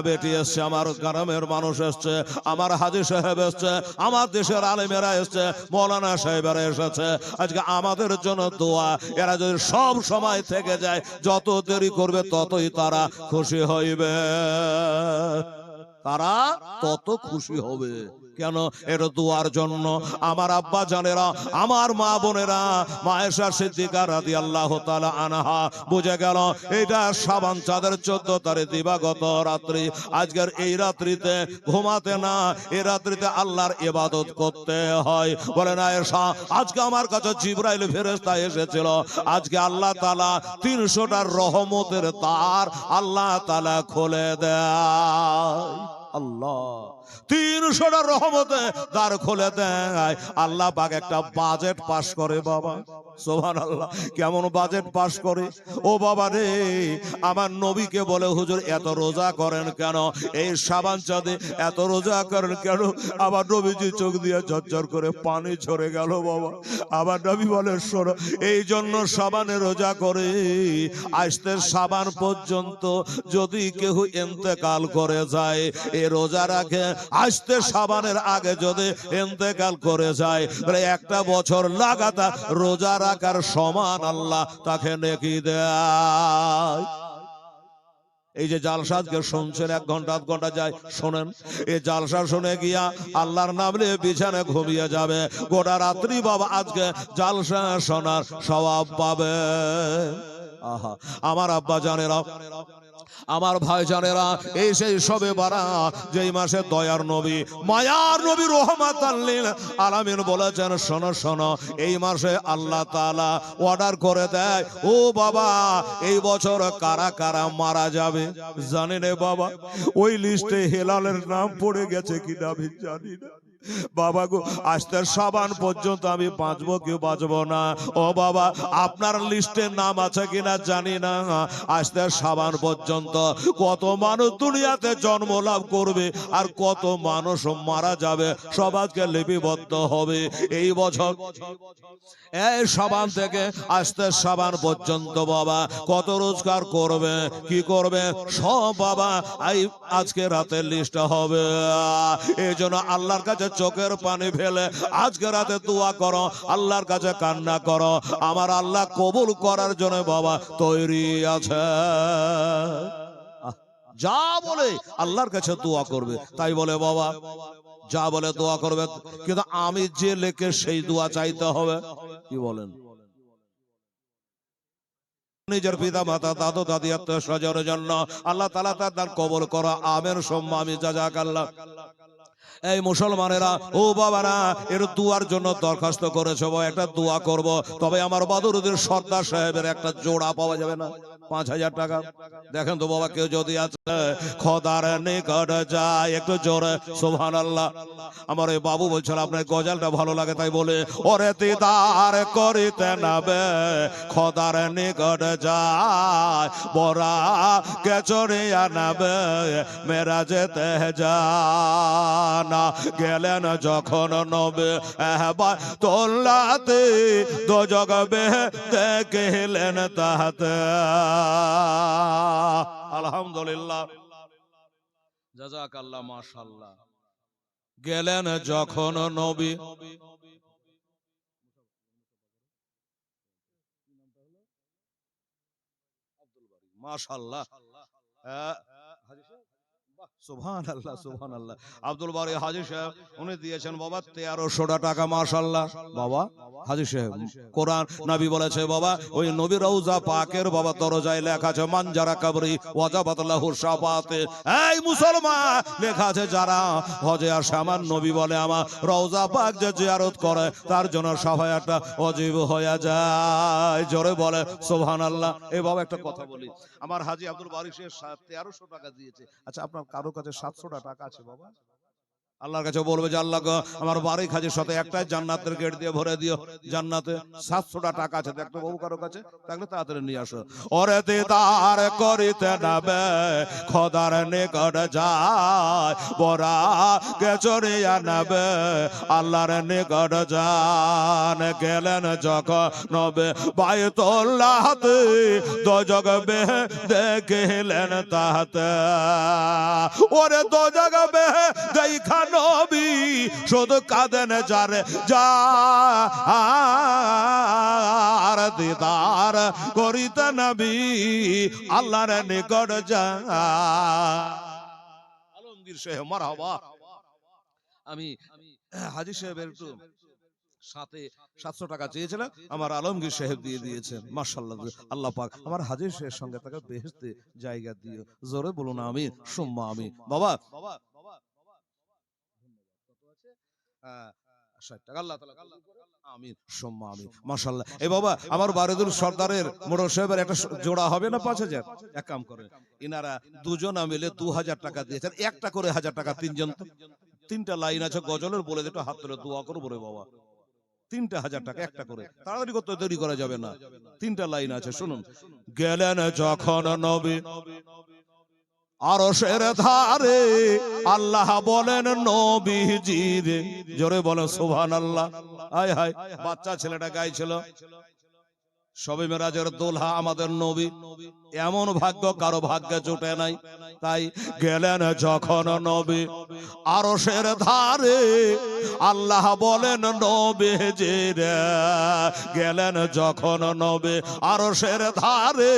বেটি এসছে, আমার গ্রামের মানুষ এসছে, আমার হাজী সাহেব এসছে, আমার দেশের আলেমেরা এসছে, মৌলানা সাহেবেরা এসেছে। আজকে আমাদের জন্য দোয়া। এরা যদি সব সময় থেকে যায়, যত দেরি করবে ততই তারা খুশি হইবে, তারা তত খুশি হবে। কেন? এর দোয়ার জন্য। আমার আব্বা জানেরা, আমার মা বোনেরা, মায়েশা সিদ্দিকা রাদিয়াল্লাহু তাআলা আনহা, বুঝে গেল এটা শাবান চাঁদের 14 তারিখ দিবাগত রাত্রি। আজকের এই রাত্রিতে ঘুমাতে না, এই রাত্রিতে আল্লাহর ইবাদত করতে হয়। বলেন আয়েশা, আজকে আমার কাছে জিবরাইল ফেরেশতা এসেছিল। আজকে আল্লাহ তাআলা 300টা রহমতের তার আল্লাহ তাআলা খুলে দেয়। আল্লাহ 300টা রহমতে দ্বার খুলে দেয়। আল্লাহ পাক একটা বাজেট পাস করে বাবা, সুবহানাল্লাহ। কেমন বাজেট পাস করে? ও বাবা রে, আমার নবীকে বলে হুজুর এত রোজা করেন কেন? এই শাবান চাঁদে এত রোজা করেন কেন? আমার নবীজি চোখ দিয়ে ঝরঝর করে পানি ঝরে গেল বাবা। আমার নবী বলে শোনো, এই জন্য শাবানে রোজা করে, আসতে শাবান পর্যন্ত যদি কেউ ইন্তেকাল করে যায়, এই রোজা রাখে, আসতে শাবানের আগে যদি ইন্তেকাল করে যায়, তাহলে একটা বছর লাগাতার রোজা রাখার সমান আল্লাহ তাকে নেকি দেয়। এই যে জালসাকে শুনছেন, 1 ঘন্টা 8 ঘন্টা যায় শোনেন, এই জালসা শুনে গিয়া আল্লাহর নাম নিয়ে বিছানে ঘুমিয়ে যাবে, গোটা রাত্রি বাবা আজকে জালসা শোনার সওয়াব পাবে। আহা, আমার আব্বা জানেরা, আমার ভাই জানেরা, এই সেই সবে বারাত, যেই মাসে দয়ার নবী, মায়ার নবী রহমাতাল লিল আলামিন বলেছেন, শোনো শোনো, এই মাসে আল্লাহ তাআলা অর্ডার করে দেয়, ও বাবা এই বছর কারা কারা মারা যাবে জানেন বাবা? ওই লিস্টে হেলালের নাম পড়ে গেছে কিনা আমি জানি না বাবা গো। আসতে শাবান পর্যন্ত আমি বাঁচবো কি বাঁচবো না, ও বাবা আপনার লিস্টে নাম আছে কিনা জানি না। আসতে শাবান পর্যন্ত কত মানুষ দুনিয়াতে জন্ম লাভ করবে আর কত মানুষ মারা যাবে, সব আজকে লিপিবদ্ধ হবে। এই বছর এই শাবান থেকে আসতে শাবান পর্যন্ত বাবা কত রোজগার করবে, কি করবে, সব বাবা আজকে রাতে লিস্ট হবে। এই জন্য আল্লাহর কাছে চোখের পানি ফেলে আজকে রাতে দোয়া করো, আল্লাহর কাছে কান্না করো, আমার আল্লাহ কবুল করার জন্য বাবা তৈরি আছে। যা বলে আল্লাহর কাছে দোয়া করবে, তাই বলে বাবা যা বলে দোয়া করবে, কিন্তু আমি যে লেখে সেই দোয়া চাইতে হবে। কি বলেন? নিজের পিতা মাতা দাদু দাদি আত্মীয় স্বজনের জন্য আল্লাহ তাআলা তার দান কবুল করো, আমিন সুম্মা আমিন, জাযাকাল্লাহ। এই মুসলমানেরা, ও বাবারা, এর দুয়ার জন্য দরখাস্ত করেছো, একটা দোয়া করব, তবে আমার বদরুদ্দিন সর্দার সাহেবের একটা জোড়া পাওয়া যাবে না? 5000 টাকা দেখেন তো বাবা, কেউ যদি আছে খোদার নিকট যায়, একটু জোরে সুবহানাল্লাহ। আমার এই বাবু বলছিল আপনার গজলটা ভালো লাগে, তাই বলে ওরে দিদার করিতে নাবে খোদার নিকট যায়, বরা কে চড়িয়া নাবে মেরাজেতে জানা, গেলেন যখন নবে এহবার তোল্লাতে দোজগ বেহ দেখিলেন তাহাতে। আলহামদুলিল্লাহ, জাযাকাল্লাহ, মাশাআল্লাহ। গেলেন যখন নবী, মাশাআল্লাহ, সুবহানাল্লাহ সুবহানাল্লাহ। আব্দুল বারী হাজী সাহেব উনি দিয়েছেন বাবা 1300 টাকা। মাশাআল্লাহ বাবা হাজী সাহেব, কোরআন নবী বলেছে বাবা ওই নবী রওজা পাকের বাবা দরজায় লেখা আছে মানজারা কবরি ওয়াজাবাত লাহু শাফাতে। এই মুসলমান, লেখা আছে যারা হজে আসে আমার নবী বলে আমার রওজা পাক যে জিয়ারত করে তার জন্য শাফায়াতটা ওয়াজিব হয়ে যায়। জোরে বলে সুবহানাল্লাহ। এই বাবা একটা কথা বলি, আমার হাজী আব্দুল বারী সাহেব 1300 টাকা দিয়েছে। আচ্ছা আপনার কারো কাছে 700 টাকা আছে বাবা? আল্লাহর কাছে বলবে যে আল্লাহ গো আমার বাড়ি খাজির সাথে একটাই জান্নাতের গেট দিয়ে ভরে দিও, জান্নাতে 700 টাকা আছে দেখতো বাবু কারো কাছে? থাকলে তাড়াতাড়ি নিয়ে আসো। ওরে দিদার করিতে নাবে খোদার নিকট যায়, বরা কে চড়িয়া নেবে আল্লাহর নিকট যান। গেলেন যখন নবে বাইতুল্লাহতে দোজখ বে দেখিলেন তাহাতে, ওরে দোজখ বে দেখা নবী শুধু কাঁদেন যারে যার দিদার করিতে নবী আল্লাহর নিকট যায়। আলমগীর সাহেব মারহাবা। আমি হাজী সাহেবের একটু সাথে 700 টাকা চেয়েছিলাম, আমার আলমগীর সাহেব দিয়ে দিয়েছেন। মাশাআল্লাহ আল্লাহ পাক আমার হাজী সাহেবের সঙ্গে তাকে বেহেশতে জায়গা দিও। জোরে বলুন আমিন সুম্মা আমিন। বাবা 60 টাকা আল্লাহ তাআলা আমিন সুম্মা আমিন। মাশাআল্লাহ। এই বাবা আমার বারেদুল সরদারের মোড়ল সাহেবের একটা জোড়া হবে না 5000? এক কাম করে ইনারা দুজনা মিলে 2000 টাকা দিয়েছেন, একটা করে 1000 টাকা তিনজন। তিনটা লাইন আছে গজলের, বলে একটু হাত তুলে দোয়া করো বলে বাবা। 3000 টাকা একটা করে, তাড়াতাড়ি করতে দেরি করা যাবে না। 3টা লাইন আছে শুনুন। গেলেন যখন নবী আরশের ধারে আল্লাহ বলেন নবীজির, জোরে বলো সুবহানাল্লাহ। হায় হায়, বাচ্চা ছেলেটা গাইছিল শবে মেরাজের দোলহা আমাদের নবী। এমন ভাগ্য কারো ভাগ্যে জুটে নাই। তাই গেলেন যখন নবী আরশের ধারে আল্লাহ বলেন নবীজির, গেলেন যখন নবী আরশের ধারে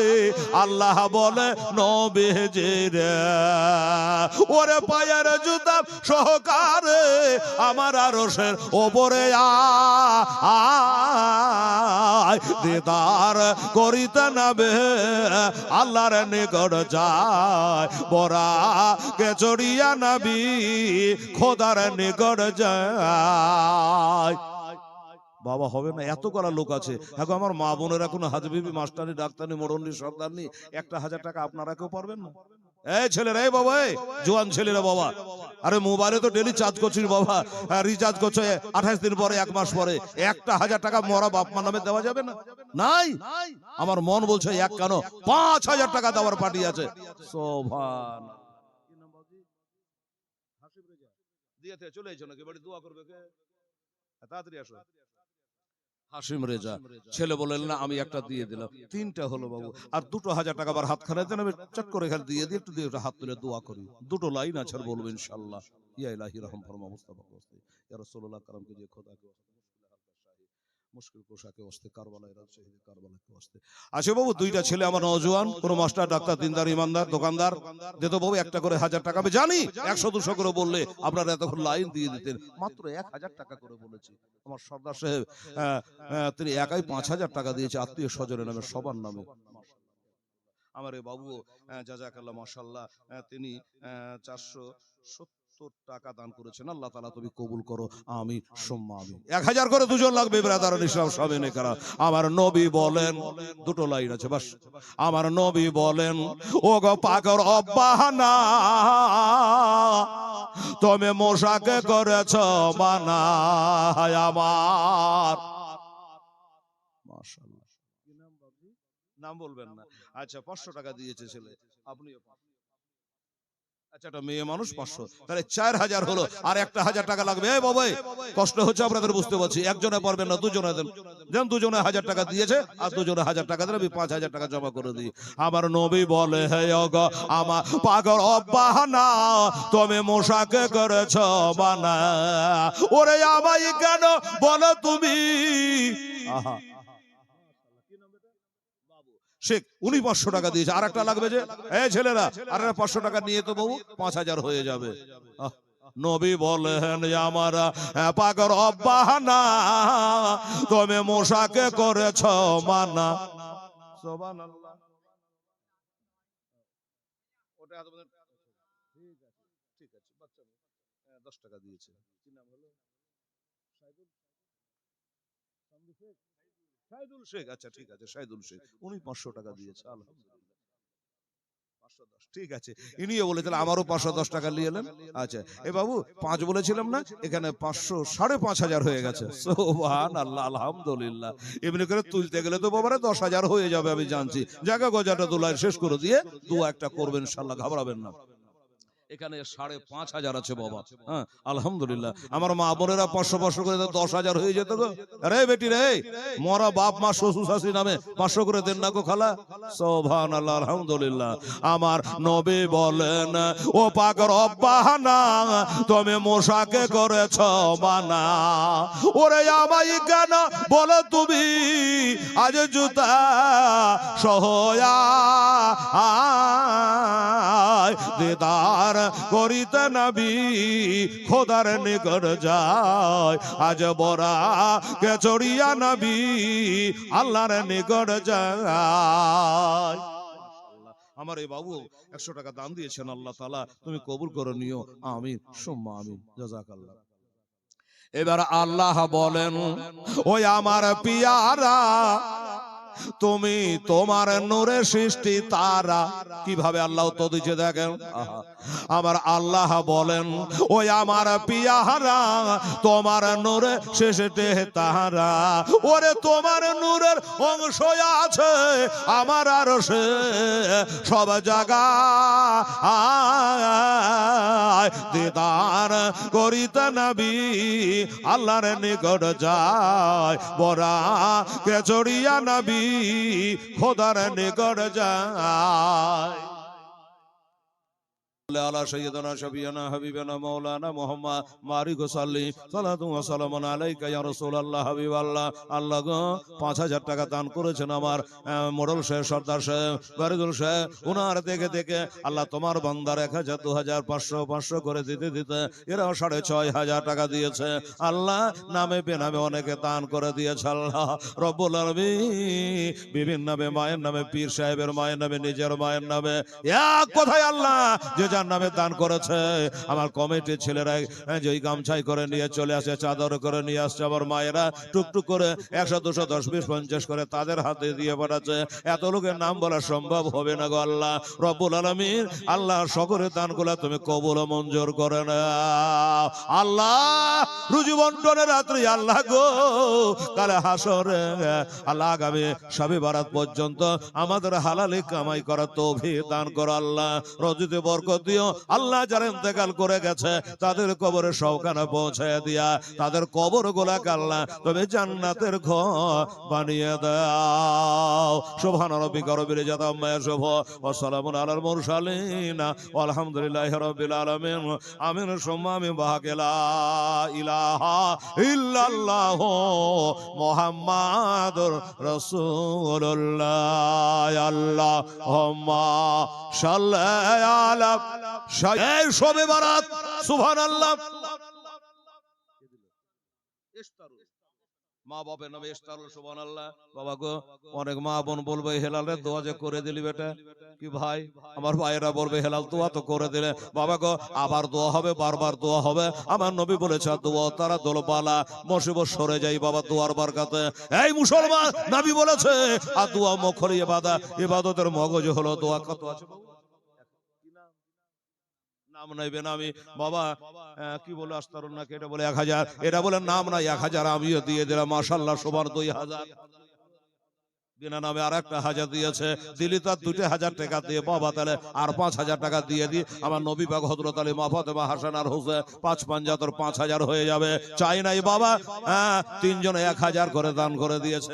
আল্লাহ বলে নবীজির, ওরে পায়ের জুতা সহকারে আমার আরশের ওপরে আয়, দিদার করিতে নাবে আল্লাহর নিকট যায়, বরা কে চড়িয়া নবী খোদার নিকট যায়। বাবা হবে না, এত করা লোক আছে। এখন আমার মা বোনেরা কোনো হাজবিবি মাস্টারি ডাক্তারি মোড়নি সর্দারনি, একটা 1000 টাকা আপনারা কেউ পারবেন না? এই ছেলেরা, এই বাবা, এই জোয়ান ছেলেরা বাবা, আরে মোবাইলে তো ডেলি চার্জ করছিস বাবা, রিচার্জ করছো 28 দিন পরে 1 মাস পরে, একটা 1000 টাকা মরা বাপ মার নামে দেওয়া যাবে না? নাই, আমার মন বলছে এক কেন 5000 টাকা দেওয়ার পার্টি আছে। সোভান দিয়েতে চলে এসো নাকি বাড়ি দোয়া করবে কে? তাড়াতাড়ি আসো। হাসিম রেজা ছেলে বললেন না আমি একটা দিয়ে দিলাম, 3টা হলো বাবু। আর 2000 টাকা আবার হাত খানে দেন, আমি চট করে এখানে দিয়ে একটু দিয়ে হাত তুলে দোয়া করি। 2টো লাইন আছে আর বলবো ইনশাআল্লাহ। ইয়া ইলাহি রহম ফরমা মুস্তাফা ওয়াস্তে ইয়া রাসূলুল্লাহ কারাম কে যে খোদা কে মুশকিল কোশাকে ওয়াস্তে কারবালায় রাত শহীদ কারবালা কে ওয়াস্তে। আছে বাবু 2টা ছেলে আমার নওজোয়ান, কোন মাস্টার ডাক্তার দিনদার ইমানদার দোকানদার, দিত বাবু একটা করে 1000 টাকা। আমি জানি 100-200 করে বললে আপনারা এতক্ষণ লাইন দিয়ে দিতেন, মাত্র 1000 টাকা করে বলেছি। আমার সর্দার সাহেব তিনি একাই 5000 টাকা দিয়েছে আত্মীয় স্বজনের নামে, সবার নামে। আমার এই বাবু জাযাকাল্লাহ মাশাআল্লাহ, তিনি 470 টাকা দান করেছেন। আল্লাহ তাআলা তুমি কবুল করো আমিন সুম্মা আমিন। 1000 করে দুজন লাগবে ব্রাদার ইসলাম সবেনে করা। আমার নবী বলেন, 2টো লাইন আছে বাস। আমার নবী বলেন ও গো পাকের রব্বানা তুমি মোশাকে করেছ মানা আমার। মাশাআল্লাহ, কি নাম বাবু? নাম বলবেন না। আচ্ছা 500 টাকা দিয়েছে ছেলে, আপনিও পান। আচ্ছা একটা মেয়ে মানুষ 500, তাহলে 4000 হলো। আর একটা 1000 টাকা লাগবে। এই বাবা কষ্ট হচ্ছে আপনাদের, বুঝতে পারছি। একজনে পারবেন না, দুজনে দেন। দেন, দুজনে 1000 টাকা দিয়েছে আর দুজনে 1000 টাকা দিলে আমি 5000 টাকা জমা করে দিই। আমার নবী বলে হে ওগো আমার পাগল রব্বানা তুমি মোশাকে করেছ মানা, ওরে আমায় কেন বলো তুমি। আহা শেখ উনি 500 টাকা দিয়েছে। আর একটা লাগবে যে, এই ছেলেরা আর 500 টাকা নিয়ে তো বাবু 5000 হয়ে যাবে। নবী বলেন আমার পাক রব্বানা তুমি মশাকে করেছ মানা। সুবহানাল্লাহ। ওটা আপনাদের ঠিক আছে, ঠিক আছে, বাচ্চা 10 টাকা দিয়েছে। কি নাম হলো? শাহিদুল শেখ। আচ্ছা ঠিক আছে, শাহিদুল শেখ উনি 500 টাকা দিয়েছে। আলহামদুলিল্লাহ, 510। ঠিক আছে, ইনিও বলে তাহলে আমারও 510 টাকা নিয়ে এলেন। আচ্ছা এ বাবু 5 বলেছিলাম না, এখানে 500 5,500 হয়ে গেছে। সুবহানাল্লাহ, আলহামদুলিল্লাহ। এমনি করে তুলতে গেলে তো বাবারে 10,000 হয়ে যাবে, আমি জানছি। জায়গা গজাটা তোলায় শেষ করে দিয়ে দোয়া একটা করবেন ইনশাআল্লাহ, ঘাবড়াবেন না। এখানে 5,500 আছে বাবা। হ্যাঁ আলহামদুলিল্লাহ। আমার মা বোনেরা 500 করে 10,000 হয়ে যেত গো। আরে বেটি রে, মরা বাপ মা শ্বশুর শাশুড়ি নামে 500 করে দেন না গো খালা। সুবহানাল্লাহ, আলহামদুলিল্লাহ। আমার নবী বলেন ও পাক রব্বানা তুমি মশাকে করেছ মানা। ওরে আমায় কেন বলো তুমি আজ জুতা সহয়া দিদার করিতে নবী খোদার নিকট যায়। আজ বরা কে চড়িয়া নবী আল্লাহর নিকট যায়। আমার এই বাবু 100 টাকা দান দিয়েছেন, আল্লাহ তাআলা তুমি কবুল করে নিও। আমিন সুম্মা আমিন। জাযাকাল্লাহ। এবার আল্লাহ বলেন ওই আমার পিয়ারা তুমি তোমার নূরে সৃষ্টি তারা। কিভাবে আল্লাহ তো দিচ্ছে দেখেন। আমার আল্লাহ বলেন ওই আমার পিয়ারা তোমার নূরে সৃষ্টি তারা। ওরে তোমার নূরের অংশ আছে আমার আরশে সব জায়গায় দিদার করিতে নবী আল্লাহর নিকট যায়। বরা কে চড়িয়া নবী খোদার নিকট যায়। আলা সাইয়্যিদানা শাফিয়ানা হাবিবানা মাওলানা মুহাম্মদ মারি গো সাল্লি সালাতু ওয়া সালামুন আলাইকা ইয়া রাসূলুল্লাহ হাবিবাল্লাহ। আল্লাহ গো 5,000 টাকা দান করেছেন আমার মোড়ল সাহেব, সর্দার সাহেব, বারিদুল সাহেব। ওনার দেখে দেখে আল্লাহ তোমার বান্দার 1,000 2,000 500 করে দিতে দিতে এরা 6,500 টাকা দিয়েছে। আল্লাহ নামে বেনামে অনেকে দান করে দিয়েছে। আল্লাহ রব্বুল আলামিন বিভিন্ন নামে, মায়ের নামে, পীর সাহেবের মায়ের নামে, নিজের মায়ের নামে, এক কথায় আল্লাহ যে যার নামে দান করেছে। আমার কমিটির ছেলেরা যে গামছাই করে নিয়ে চলে আসে, চাদর করে নিয়ে আসছে। আমার মায়েরা টুকটুক করে 100 200 10 20 50 করে তাদের হাতে দিয়ে পাঠাচ্ছে। এত লোকের নাম বলা সম্ভব হবে না গো আল্লাহ রব্বুল আলামিন। আল্লাহ সকলের দানগুলা তুমি কবুল ও মঞ্জুর করে নাও। আল্লাহ রুজি বন্টনের রাত্রি আল্লাহ গো কালে হাসরে আল্লাহ আগামী শবে বারাত পর্যন্ত আমাদের হালালি কামাই করার তৌফিক দান করো আল্লাহ। রজিতে বরকত দিও আল্লাহ। যারা ইন্তেকাল করে গেছে তাদের কবরে সওখানে পৌঁছায় দিয়া তাদের কবর গোলাকে আল্লাহ তবে জান্নাতের ঘর বানিয়ে দাও। সুবহান রাব্বিকা রাব্বিল ইজ্জাতি আম্মা ইয়াসিফুন ওয়া সালামুন আলাল মুরসালিন আলহামদুলিল্লাহি রাব্বিল আলামিন। আমিন সুম্মা আমিন। বাহাকেলা ইলাহা ইল্লাল্লাহ মুহাম্মাদুর রাসূলুল্লাহ। আল্লাহুম্মা সাল্লি আলা এই শবে বারাত। সুবহানাল্লাহ। মা বাপের নামে ইস্তারুল। সুবহানাল্লাহ। বাবা গো অনেক মা বোন বলবে হেলালের দোয়া যে করে দিলি বেটা। কি ভাই আমার ভাইয়েরা বলবে হেলাল দোয়া তো করে দিলে। বাবা গো আবার দোয়া হবে, বারবার দোয়া হবে। আমার নবী বলেছে দোয়া তারা দোলবালা মুসিবত সরে যায় বাবা দোয়ার বরকতে। এই মুসলমান নবী বলেছে আর দোয়া মুখরি ইবাদত, ইবাদতের মগজ হলো দোয়া। কত আছে নাম নাই বেনামি বাবা কি বলে আস্তারুন নাকি এটা বলে 1000, এটা বলে নাম নাই 1000 আমিও দিয়ে দিলাম মাশাআল্লাহ। সবার 2000 বিনা নামে আর একটা 1000 দিয়েছে। দিলি তার 2,000 টাকা দিয়ে বাবা তাহলে আর 5,000 টাকা দিয়ে দি। আমার নবী পাক হযরত আলী মা ফাতেমা হাসান আর হোসেন 5 5 5,000 হয়ে যাবে। চাই নাই বাবা। তিনজনে 1,000 করে দান করে দিয়েছে।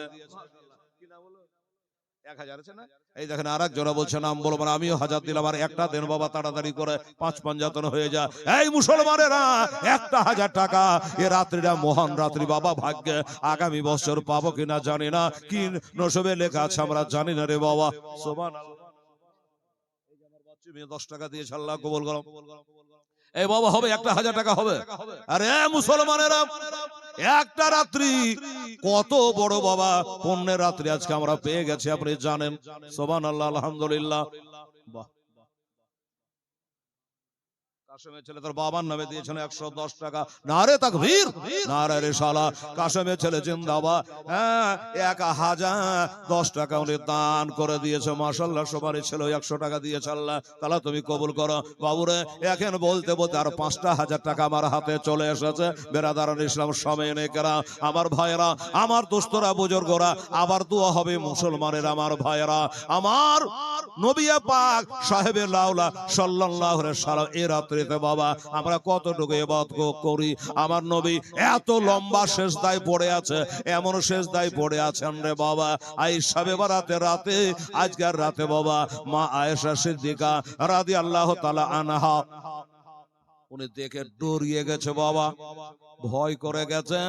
1000 আছে না? এই দেখেন আরেকজনা বলছে নাম বলবো না, আমিও 1000 দিলাম, আর একটা দেন বাবা তাড়াতাড়ি করে, 5 পাঞ্জাতন হয়ে যায়। এই মুসলমানেরা, একটা 1000 টাকা এ রাত্রিটা মহান রাত্রি বাবা, ভাগ্যে আগামী বছর পাবো কিনা জানি না, কি নসবে লেখা আছে আমরা জানি না রে বাবা। সুবহানাল্লাহ। এই যে আমার বাচ্চা মেয়ে 10 টাকা দিয়েছে, আল্লাহ কবুল করো। এই বাবা হবে, একটা 1000 টাকা হবে। আরে মুসলমানেরা, একটা রাত্রি কত বড় বাবা পুণ্যের রাত্রি আজকে আমরা পেয়ে গেছি, আপনি জানেন। সুবহানাল্লাহ, আলহামদুলিল্লাহ। বাহ, কাশেমের ছেলে তার বাবার নামে দিয়েছেন 110 টাকা। নারে তাকবীর, নারে রিসালাত। কাশেমের ছেলে জিন্দাবাদ। হ্যাঁ, 1010 টাকা উনি দান করে দিয়েছে, মাশাআল্লাহ। সবারই ছেলে 100 টাকা দিয়েছে, আল্লাহ তাআলা তুমি কবুল করো। বাবুরে এখন বলতে বলতে আর 5টা 1000 টাকা আমার হাতে চলে এসেছে। বেরাদারান ইসলাম সাময়িকেরা, আমার ভাইয়েরা, আমার দোস্তরা, বুজুর্গরা, আবার দোয়া হবে মুসলমানের আমার ভাইয়েরা। আমার নবী পাক সাহেবে লাউলা সাল্লাল্লাহু আলাইহি সাল্লাম এই রাত্রিতে বাবা আমরা কতটুকু ইবাদত করি। আমার নবী এত লম্বা সেজদায় পড়ে আছে, এমন সেজদায় পড়ে আছেন রে বাবা। আয়েশা বেবারাতের রাতে, আজকের রাতে বাবা মা আয়েশা সিদ্দিকা রাদিয়াল্লাহু তাআলা আনহা উনি দেখে ডরিয়ে গেছে বাবা, ভয় করে গেছে।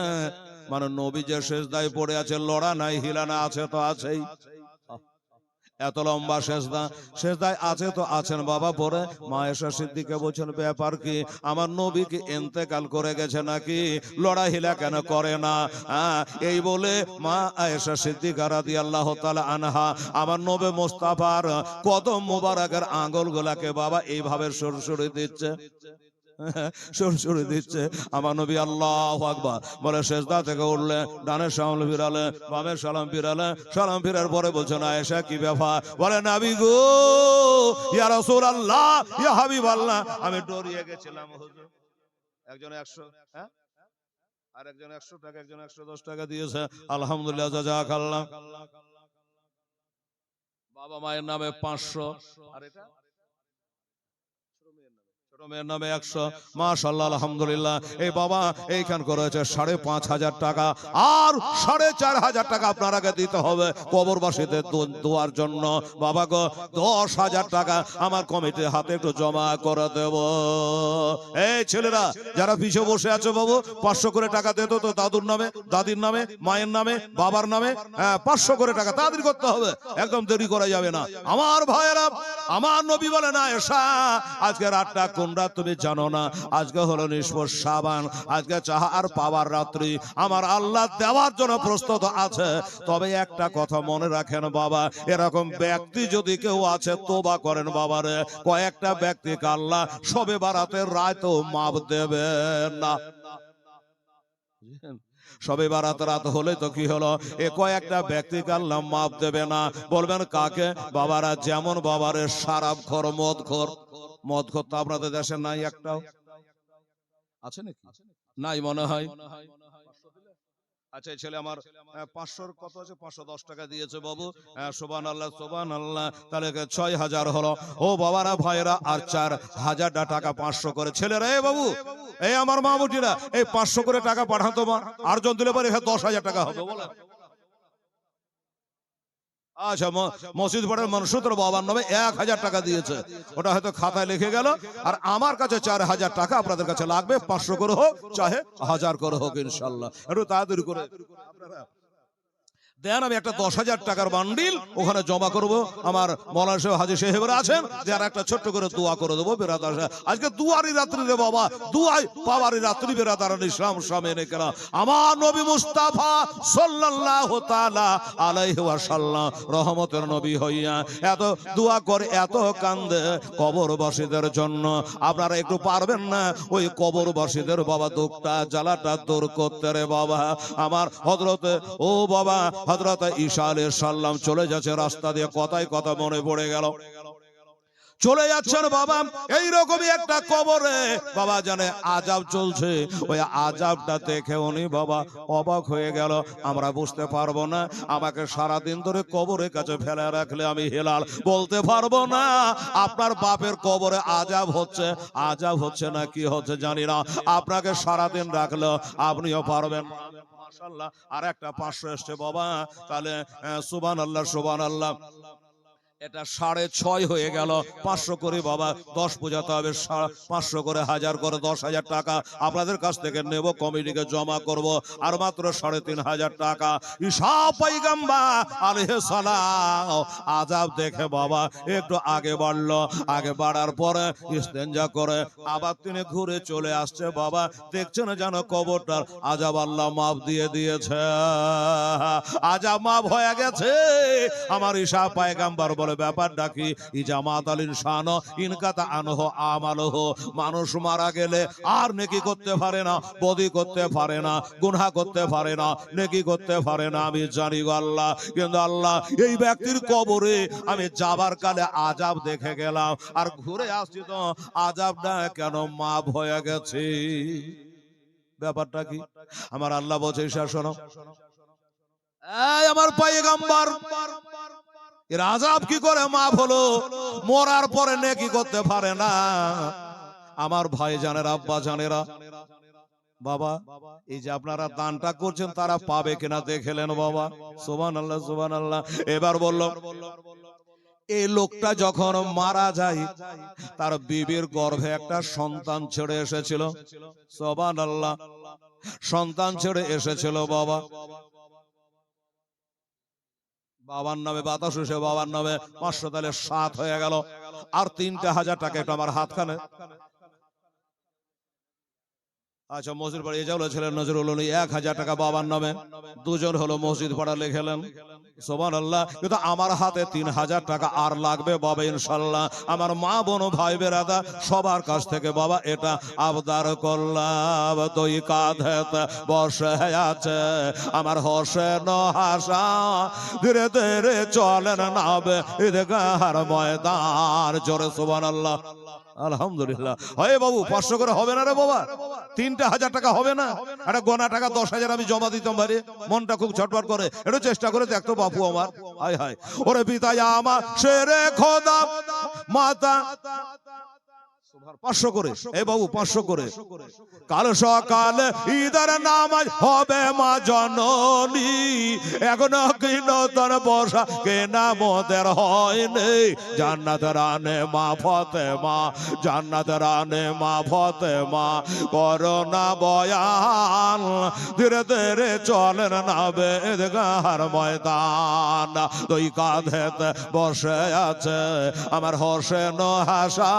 মানে নবী যে সেজদায় পড়ে আছে, লড়া নাই, হিলানা আছে তো আছেই। এত লম্বা সেজদায় আছে তো আছেন বাবা। পরে মা আয়েশা সিদ্দিকা বলছেন, ব্যাপার কি, আমার নবী কি ইন্তেকাল করে গেছে নাকি, লড়াহিলা কেন করে না? এই বলে মা আয়েশা সিদ্দিকা রাদিয়াল্লাহু তাআলা আনহা আমার নবী মুস্তাফার কদম মোবারকের আঙ্গুলগুলাকে বাবা এইভাবে সরসরে দিচ্ছে, সরসরে দিচ্ছে। আমার নবী আল্লাহু আকবার বলে সেজদা থেকে উঠলে, ডানে সালাম ফিরালে, বামে সালাম ফিরালে, সালাম ফিরার পরে বলছেন, আয়েশা কি ব্যাপার? বলে নবী গো, ইয়া রাসূলুল্লাহ, ইয়া হাবিবাল্লাহ, আমি ডরিয়ে গেছিলাম হুজুর। একজন 100, হ্যাঁ, আর একজন 100 টাকা, একজন 110 টাকা দিয়েছে, আলহামদুলিল্লাহ, জাযাকাল্লাহ। বাবা মায়ের নামে 500, আর এটা মেয়ের নামে 100, মাশাআল্লাহ, আলহামদুলিল্লাহ। এই বাবা এইখান করেছে 5,500 টাকা, আর 4,500 টাকা আপনারাকে দিতে হবে কবরবাসীদের দোয়ার জন্য। বাবা গো, 10,000 টাকা আমার কমিটির হাতে একটু জমা করে দেব। এই ছেলেরা যারা পিছে বসে আছে বাবু, 500 করে টাকা দিত তো দাদুর নামে, দাদির নামে, মায়ের নামে, বাবার নামে, 500 করে টাকা তাদের করতে হবে, একদম দেরি করা যাবে না। আমার ভাইয়েরা, আমার নবী বলে না, এসা আজকে রাতটা কোন রাত তুমি জানো না, আজকে হলো নিষ্পষ শাবান, আজকে চাহা আর পাওয়ার রাত্রি আমার আল্লাহ দেওয়ার জন্য প্রস্তুত আছে। তবে একটা কথা মনে রাখেন বাবা, এরকম ব্যক্তি যদি কেউ আছে তোবা করেন বাবারে, কয়েকটা ব্যক্তিকে আল্লাহ শবে বারাতের রাতও মাপ দেবে না। সবে বারাত রাত হলে তো কি হলো, এ কয়েকটা ব্যক্তিকে আল্লাহ মাপ দেবে না। বলবেন কাকে? বাবারা, যেমন বাবারে শরাবখোর, মদখোর। মদখোর তো আপনাদের দেশে নাই, একটাও আছে নাকি? নাই মনে হয়। আচ্ছা, ছেলে আমার 500 কত আছে, 510 টাকা দিয়েছে বাবু। সুবহানাল্লাহ, সুবহানাল্লাহ। তাহলে 6,000 হলো। ও বাবারা, ভাইরা, আর 4,000 টাকা 500 করে ছেলেরা। এই বাবু, এই আমার মা বুটিরা, এই 500 করে টাকা পাঠান তো মা, আর জন দিলে পরে 10,000 টাকা হবে বলে। আচ্ছা, মসজিদ পাড়ার মনসুর বাবার নামে 1,000 টাকা দিয়েছে, ওটা হয়তো খাতায় লিখে গেল। আর আমার কাছে 4,000 টাকা আপনাদের কাছে লাগবে, 500 করে হোক চাহে 1000 করে হোক, ইনশাল্লাহ একটু তাড়াতাড়ি করে দেন। আমি একটা 10,000 টাকার বান্ডিল ওখানে জমা করব। আমার মৌলানা সাহেব, হাজী সাহেবরা আছেন, যারা একটা ছোট্ট করে দোয়া করে দেবো। বেরাদার আজকে দুয়ারি রাত্রি রে বাবা, দুয়াই পাওয়ারি রাত্রি। বেরাদারান ইসলাম সাময়িকেরা, আমার নবী মুস্তাফা সাল্লাল্লাহু তাআলা আলাইহি ওয়াসাল্লাম রহমতের নবী হইয়া এত দোয়া করে, এত কান্দে কবরবাসীদের জন্য। আপনারা একটু পারবেন না ওই কবরবাসীদের বাবা দুঃখটা, জ্বালাটা দূর করতে রে বাবা? আমার হযরতে, ও বাবা, হযরত ঈসা আলাইহিস সালাম চলে যাচ্ছে রাস্তা দিয়ে, কথায় কথা মনে পড়ে গেল। চলে যাচ্ছেন বাবা, এইরকমই একটা কবরে বাবা জানে আযাব চলছে। ওই আযাবটা দেখে উনি বাবা অবাক হয়ে গেল। আমরা বুঝতে পারবো না, আমাকে সারাদিন ধরে কবরের কাছে ফেলে রাখলে আমি হেলাল বলতে পারবো না। আপনার বাপের কবরে আযাব হচ্ছে না কি হচ্ছে জানি না, আপনাকে সারাদিন রাখলো আপনিও পারবেন। মাশাআল্লাহ, আর একটা 500 এসছে বাবা। তাহলে সুবহানাল্লাহ, সুবহানাল্লাহ। এটা 6.5 হয়ে গেল। 500 করে বাবা 10 বোঝাতে হবে, 500 করে 1000 করে 10,000 টাকা আপনাদের কাছ থেকে নেব, কমিটিকে জমা করব, আর মাত্র 3,500 টাকা। ঈসা পয়গম্বর আলাইহিস সালাম আযাব দেখে বাবা একটু আগে বাড়লো, আগে বাড়ার পরে ইস্তেঞ্জা করে আবার তিনি ঘুরে চলে আসছে। বাবা দেখছেন যেন কবরটার আযাব আল্লাহ মাফ দিয়ে দিয়েছে, আযাব মাফ হয়ে গেছে। আমার ঈসা পয়গম্বর বলে ব্যাপারটা কি? ইজামাত আল ইনসান ইনকাতা আনহু আমালহু, মানুষ মারা গেলে আর নেকি করতে পারে না, বদি করতে পারে না, গুনাহ করতে পারে না, নেকি করতে পারে না। আমি জানি গো আল্লাহ, কিন্তু আল্লাহ এই ব্যক্তির কবরে আমি যাবার কালে আযাব দেখে গেলাম, আর ঘুরে আসছি তো আযাবটা কেন মাফ হয়ে গেছে? ব্যাপারটা কি? আমার আল্লাহ বলছে ঈসা শোনো, এই আমার পয়গম্বর, এর আযাব কি করে মাফ হলো? মরার পরে নেকি করতে পারে না। আমার ভাই জানেরা, আব্বা জানেরা, বাবা এই যে আপনারা দানটা করছেন তারা পাবে কিনা দেখেলেন বাবা? সুবহানাল্লাহ সুবহানাল্লাহ। এবার বলল, এই লোকটা যখন মারা যায় তার বিবির গর্ভে একটা সন্তান ছেড়ে এসেছিল। সুবহানাল্লাহ, সন্তান ছেড়ে এসেছিল বাবা। বাবার নামে বাতাস এসে বাবার নামে 500, তাহলে 7 হয়ে গেল। আর 3,000 টাকা একটু আমার হাতখানে। আচ্ছা, মসজিদ পাড়া এজাউল ছিলেন নজরুল, 1,000 টাকা বাবার নামে, দুজন হলো মসজিদ পাড়া লিখেলেন। সুবহানাল্লাহ। কিন্তু আমার হাতে 3,000 টাকা আর লাগবে বাবা ইনশাল্লাহ। আমার মা বোন ভাই বেরাদা সবার কাছ থেকে বাবা এটা আবদার করলাম। দুই কাঁধেতে বসে আছে আমার হোসেন হাসা, ধীরে ধীরে চলেন নাবে ঈদগাহর ময়দান। জোরে সুবহানাল্লাহ আলহামদুলিল্লাহ। হয় বাবু 500 করে হবে না রে বাবা? 3,000 টাকা হবে না? একটা গোনা টাকা 10,000 আমি জমা দিতাম বাড়ি, মনটা খুব ছটফট করে, একটু চেষ্টা করে দেখতো বাপু আমার। হায় হায়, ওরে পিতা আমার শেরে খোদা মাতা 500 করে, এ বাবু 500 করে। কাল সকালে ঈদের নামাজ হবে মা জননী, এখনো কি নতুন বসা কেনা মোদের হয়নি। জান্নাত রানে মা ফাতেমা, জান্নাত রানে মা ফাতেমা, করোনা বয়ান, ধীরে ধীরে চলেন নাবে ঈদগাহর ময়দান। দুই কাঁধেতে বসে আছে আমার হোসেন হাসা,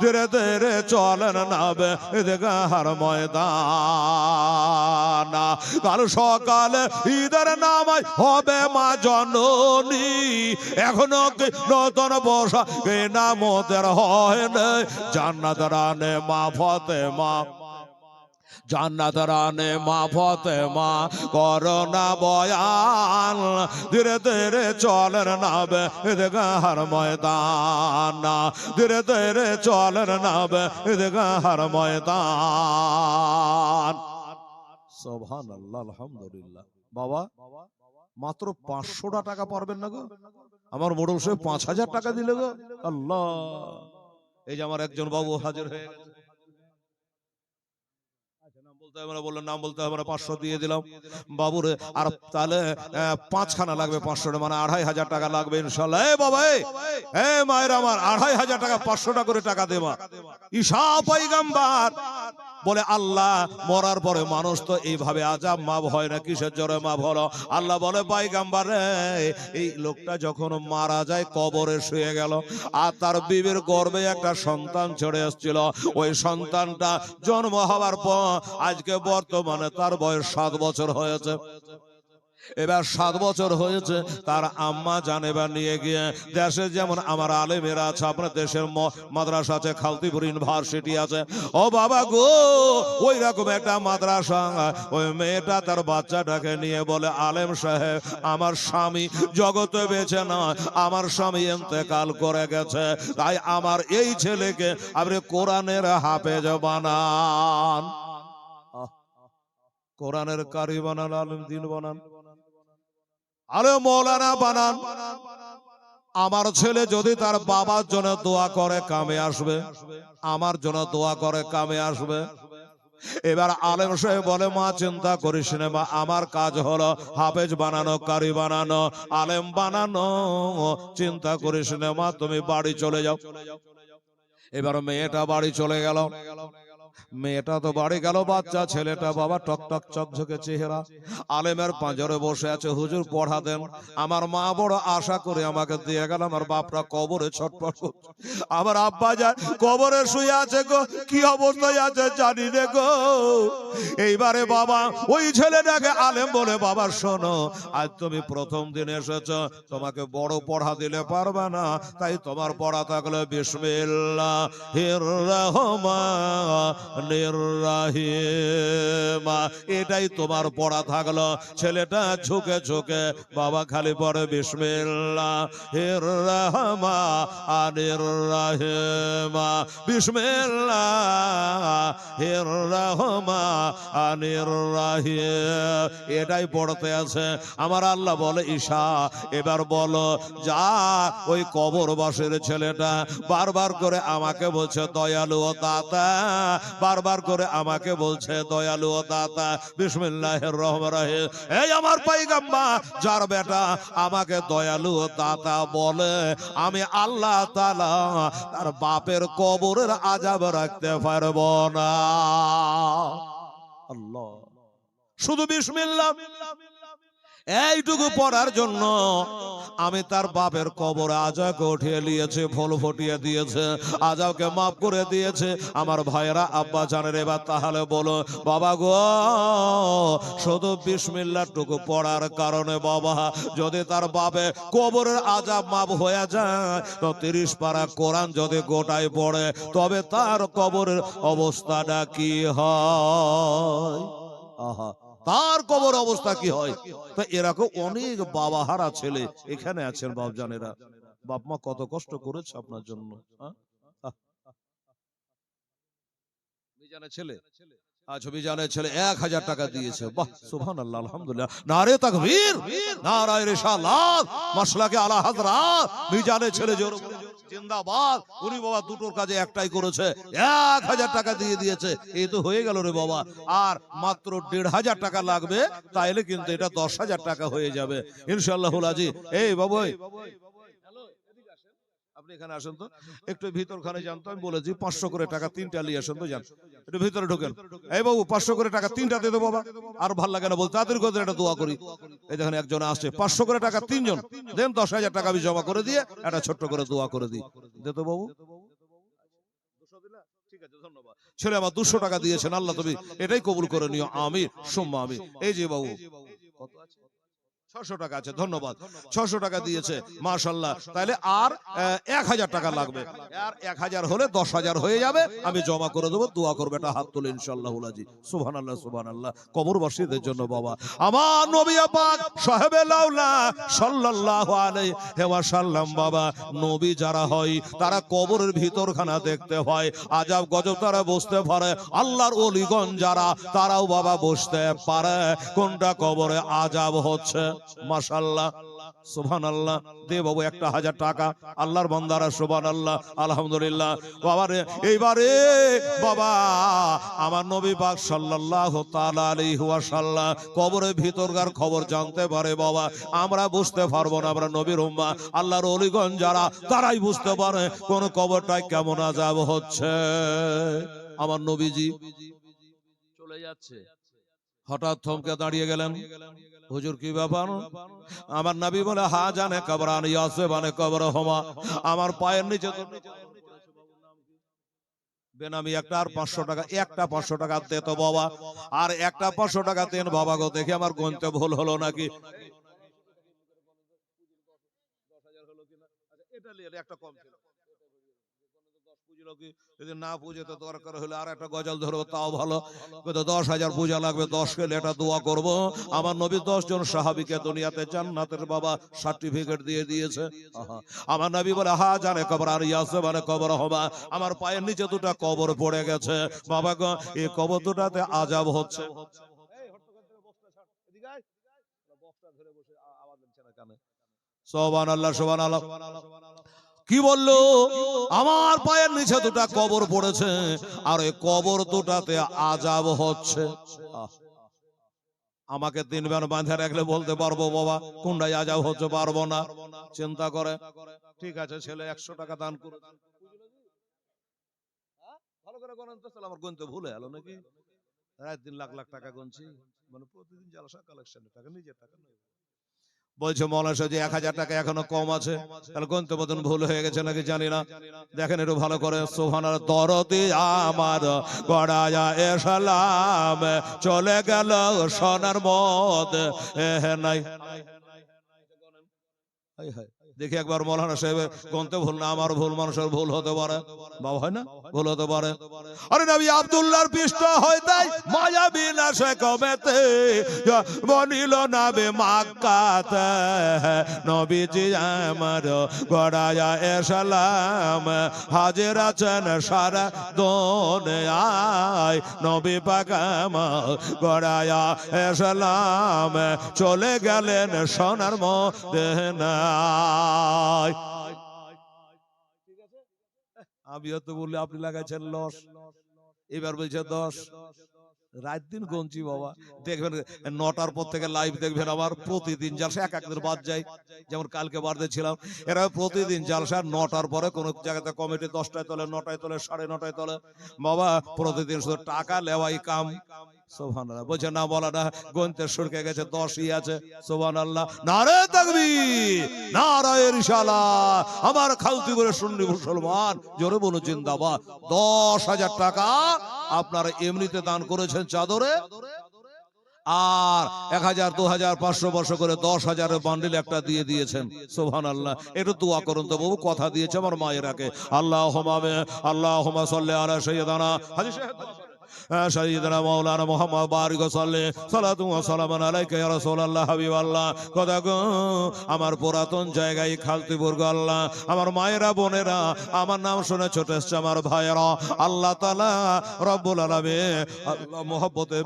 ধীরে ধীরে চলেন নাবে ঈদগাহর ময়দান। কাল সকালে ঈদের নামাজ হবে মা জননী, এখনো কি নতুন বসা কেনা মোদের হয় না। জান্নাত রানে মা ফাতেমা, জান্নাত রানে মা ফাতেমা, করোনা বয়ান, ধীরে ধীরে চলেন নাবে ঈদগাহর ময়দান, ধীরে ধীরে চলেন নাবে ঈদগাহর ময়দান। সুবহানাল্লাহ আলহামদুলিল্লাহ। বাবা মাত্র 500 টাকা পারবেন না গো? আমার মোড়ল সাহেব 5,000 টাকা দিলে গো। আল্লাহ, এই যে আমার একজন বাবু হাজির হয়ে গেছে। বললেন নাম বলতে হবে না, 500 দিয়ে দিলাম বাবুরে। আর তাহলে 5খানা লাগবে 500, মানে 2,500 টাকা লাগবে ইনশাল্লাহ। এ বাবা, এ মায়ের আমার 2,500 টাকা 500 টাকা করে টাকা দেবা। ঈসা পয়গম্বর বলে আল্লাহ মরার পরে মানুষ তো এইভাবে আযাব মাফ হয় না, কিসের জোরে মাফ হলো? আল্লাহ বলে পয়গম্বর রে, এই লোকটা যখন মারা যায় কবরে শুয়ে গেল, আর তার বিবির গর্ভে একটা সন্তান ছেড়ে এসেছিল। ওই সন্তানটা জন্ম হওয়ার পর আজকে বর্তমানে তার বয়স 7 বছর হয়েছে। এবার 7 বছর হয়েছে, তার আম্মা জানেবা নিয়ে গিয়ে দেশে যেমন আমার আলেমেরা আছে, আপনার দেশের মাদ্রাসা আছে, খালতিপুর ইউনিভার্সিটি আছে, ও বাবা গো ওই রকম একটা মাদ্রাসা। ওই মেয়েটা তার বাচ্চাটাকে নিয়ে বলে, আলেম সাহেব আমার স্বামী জগতে বেঁচে নয়, আমার স্বামী ইন্তেকাল করে গেছে, তাই আমার এই ছেলেকে আপনি কোরআনের হাফেজ বানান। কোরআনের কারি বানান, আলেম দিন বানান, আলে মৌলানা বানান। আমার ছেলে যদি তার বাবার জন্য দোয়া করে কামে আসবে, আমার জন্য দোয়া করে কামে আসবে। এবার আলেম সাহেব বলে, মা চিন্তা করিস না মা, আমার কাজ হলো হাফেজ বানানো, কারি বানানো, আলেম বানানো, চিন্তা করিস না মা, তুমি বাড়ি চলে যাও। এবার মেয়েটা বাড়ি চলে গেল। মেয়েটা তো বাড়ি গেল, বাচ্চা ছেলেটা বাবা টকটক চকঝকে চেহারা, আলেমের পাঁজরে বসে আছে। হুজুর পড়া দেন। আমার মা বড় আশা করে আমাকে দিয়ে গেল, আমার বাপরা কবরে ছটফট করছে। আমার আব্বা যা কবরে শুয়ে আছে গো, কি অবস্থায় আছে জানি রে গো। এইবারে বাবা ওই ছেলেটাকে আলেম বলে, বাবা শোনো, আজ তুমি প্রথম দিন এসেছো, তোমাকে বড় পড়া দিলে পারবে না, তাই তোমার পড়া থাকলে বিসমিল্লাহির রহমানির রহিম, এটাই তোমার পড়া থাকলো। ছেলেটা ঝুঁকে ঝুঁকে বাবা খালি পড়ে বিসমিল্লাহির রহমানির রহিম, বিসমিল্লাহির রহমানির রহিম, এটাই পড়তে আছে। আমার আল্লাহ বলে, ঈশা এবার বলো, যা ওই কবরবাসীর ছেলেটা বারবার করে আমাকে বলছে দয়ালু ও দাতা, বারবার করে আমাকে বলছে দয়ালু ও দাতা, বিসমিল্লাহির রহমানির রহিম। এই আমার পয়গম্বর, যার বেটা আমাকে দয়ালু ও দাতা বলে, আমি আল্লাহ তাআলা তার বাপের কবরের আযাব রাখতে পারবো না। আল্লাহ, শুধু বিসমিল্লাহ এইটুকু পড়ার জন্য আমি তার বাপের কবরে আযাবকে উঠিয়ে নিয়েছে, ফল ফুটিয়ে দিয়েছে, আযাবকে মাফ করে দিয়েছে। আমার ভাইরা আব্বা জানের, এবার তাহলে বলো বাবা গো, শুধু বিসমিল্লাহ টুকু পড়ার কারণে বাবা যদি তার বাপে কবরের আযাব মাফ হয়ে যায়, তো 30 পারা কোরআন যদি গোটায় পড়ে, তবে তার কবরের অবস্থাটা কি হয়? আহা, তার কবর অবস্থা কি হয়? তো এরকম অনেক বাবা হারা ছেলে এখানে আছেন বাপজানেরা। বাপ মা কত কষ্ট করেছে আপনার জন্য। ছেলে ছবিজানের ছেলে 1000 টাকা দিয়েছে। বাহ, সুবহানাল্লাহ, আলহামদুলিল্লাহ, নারে তাকবীর, নারায়ে রিসালাত, মাসলাকে আলা হযরত, মিজানের ছেলে জোর জিন্দাবাদ। উনি বাবা দুটোর কাজে একটাই করেছে, 1000 টাকা দিয়ে দিয়েছে। এই তো হয়ে গেল রে বাবা। আর মাত্র 1500 টাকা লাগবে, তাইলে কিন্তু এটা 10,000 টাকা হয়ে যাবে ইনশাআল্লাহুল আজিজ। এই বাবু, আপনি এখানে আসেন তো, একটু ভিতরখানে যান তো। আমি বলেছি 500 করে টাকা 3টা নিয়ে আসেন তো, যান একটু ভিতরে ঢোকেন। এই বাবু 500 করে টাকা 3টা দিয়ে দেবো বাবা। আর ভাল লাগে না বলতে, তাদের কথা একটা দোয়া করি। এই দেখেন একজন আসছে, 500 করে টাকা 3 জন দেন, 10,000 টাকা আমি জমা করে দিয়ে একটা ছোট্ট করে দোয়া করে দিই। দে তো বাবু, ঠিক আছে, ধন্যবাদ। ছেলে আমার 200 টাকা দিয়েছেন, আল্লাহ তুমি এটাই কবুল করে নিও, আমিন সুম্মা আমিন। এই যে বাবু, কত আছে? 600 টাকা আছে, ধন্যবাদ। 600 টাকা দিয়েছে, মাশাআল্লাহ। তাহলে আর 1000 টাকা লাগবে। আর 1000 হলে 10,000 হয়ে যাবে, আমি জমা করে দেবো। দোয়া করবে, এটা হাত তুলে ইনশাআল্লাহুল আজিজ। সুবহানাল্লাহ, সুবহানাল্লাহ। কবরবাসীদের জন্য বাবা, আমার নবী পাক সাহেবে লাউলা সাল্লাল্লাহু আলাইহি ওয়াসাল্লাম বাবা, নবী যারা হয় তারা কবরের ভিতরখানা দেখতে হয়, আযাব গজব তারা বুঝতে পারে। আল্লাহর ওলিগণ যারা, তারাও বাবা বুঝতে পারে কোনটা কবরে আযাব হচ্ছে। মাশাআল্লাহ, সুবহানাল্লাহ। দে বাবু 1000 টাকা, আল্লাহর বান্দারা সুবহানাল্লাহ, আলহামদুলিল্লাহ। বাবারে এইবারে বাবা আমার নবী পাক সাল্লাল্লাহু তাআলা আলাইহি ওয়াসাল্লাম কবরের ভিতরকার খবর জানতে পারে বাবা। আমরা বুঝতে পারবো না, আমরা নবীর উম্মাহ, আল্লাহর ওলিগণ যারা, তারাই বুঝতে পারে কোন কবরটায় কেমন আযাব হচ্ছে। আমার নবীজি চলে যাচ্ছে, হঠাৎ থমকে দাঁড়িয়ে গেলেন। হুজুর কি ব্যাপার? আমার নবী বলে, হা জানে কবরান ইয়াসবানে কবরহুমা, আমার পায়ের নিচে তো বেনামি একটা আর 500 টাকা, একটা 500 টাকা দে তো বাবা, আর একটা 500 টাকা দেন বাবা গো, দেখি আমার গণতে ভুল হলো নাকি। 10,000 হলো কিনা? আচ্ছা এটা নিয়ে একটা কম ছিল, যদি না পুজো তো দরকার হলে আর একটা গজল ধরবো, তাও ভালো। 10,000 পূজা লাগবে, 10 কে এটা দোয়া করব। আমার নবী 10 জন সাহাবীকে দুনিয়াতে জান্নাতের বাবা সার্টিফিকেট দিয়ে দিয়েছে। আমার নবী বলে, হা জানে কবর আর ইয়াসবানে কবর হবা, আমার পায়ের নিচে দুটো কবর পড়ে গেছে বাবা গো, এই কবর দুটাতে আযাব হচ্ছে। সুবহানাল্লাহ, সুবহানাল্লাহ। কি বললো? আমার পায়ের নিচে দুটা কবর পড়েছে, আর ওই কবর দুটাতে আযাব হচ্ছে। আমাকে 3 বার বাঁধা রাখলে বলতে পারবো বাবা কোনটাই আযাব হচ্ছে, পারবো না। চিন্তা করে, ঠিক আছে ছেলে 100 টাকা দান করে, ভালো করে গণন তো, আমার গুনতে ভুলে গেল নাকি? রাত দিন লাখ লাখ টাকা গুনছি, মানে প্রতিদিন জালসা কালেকশনের টাকা, নিজের টাকা নয়। বলছে মৌলানা সাহেব যে 1000 টাকা এখনো কম আছে, তাহলে গণতে মতন ভুল হয়ে গেছে নাকি জানি না। দেখেন একটু ভালো করে, সুবহানাল্লাহ। দরদি আমার গড়ায়া এসালাম, চলে গেল সোনার মদ নাই। দেখি একবার মৌলানা সাহেব গন্তে ভুল না, আমার ভুল, মানুষের ভুল হতে পারে, বাবা হয় না, ভুল হতে পারে। আরে নবী আব্দুল্লাহর পৃষ্ঠ হইতে মায়া বিনাশে কমেতে বনিল নাবে মাক্কাতে, নবীজি আমার গড়ায়া এসালাম, হাজির আছেন সারা দুনিয়ায়, নবী পাক আমার গড়ায়া এসালাম, চলে গেলেন সোনার মদিনা। আমিও তো বললে আপনি লাগাইছেন লস, এবার বলছে 10। রাত দিন গঞ্জি বাবা, দেখবেন 9টার পর থেকে লাইভ দেখবেন আমার প্রতিদিন জালসা, এক একদিন বাদ যায়, যেমন কালকে বাদে ছিলাম, এরা প্রতিদিন জালসা 9টার পরে কোন জায়গাতে কমিটি 10টায় তোলে, 9টায় তোলে, 9:30 তোলে, বাবা প্রতিদিন শুধু টাকা লেওয়াই কাম। সুবহানাল্লাহ। বলছে না বলা না, গন্তে সরকে গেছে, 10ই আছে। সুবহানাল্লাহ। নারে তাকবীর, নারে রিসালাত। আমার খালতি করে শুননি মুসলমান, জোরে বলুন জিন্দাবাদ। 10,000 টাকা আপনারা এমনিতে দান করেছেন চাদরে, আর 1000, 2000, 500, 500 করে 10,000 বান্ডিল একটা দিয়ে দিয়েছেন। সুবহানাল্লাহ। একটু দোয়া করুন তো বাবু, কথা দিয়েছে আমার মায়েরাকে। আল্লাহুম্মা সাল্লি আলা সাইয়্যিদানা হাজী সাহেব সাইয়্যিদানা মাওলানা মুহাম্মদ বারিক সাল্লি সালাতু ওয়া সালামুন আলাইকা ইয়া রাসূলুল্লাহ হাবিবাল্লাহ। কথা গো আমার পুরাতন জায়গায় খালতিপুর গো আল্লাহ, আমার মায়েরা বোনেরা আমার নাম শুনে ছোট এসছে, আমার ভাইয়েরা, আল্লাহ তাআলা রব্বুল আলামিন আল্লাহ মহব্বতে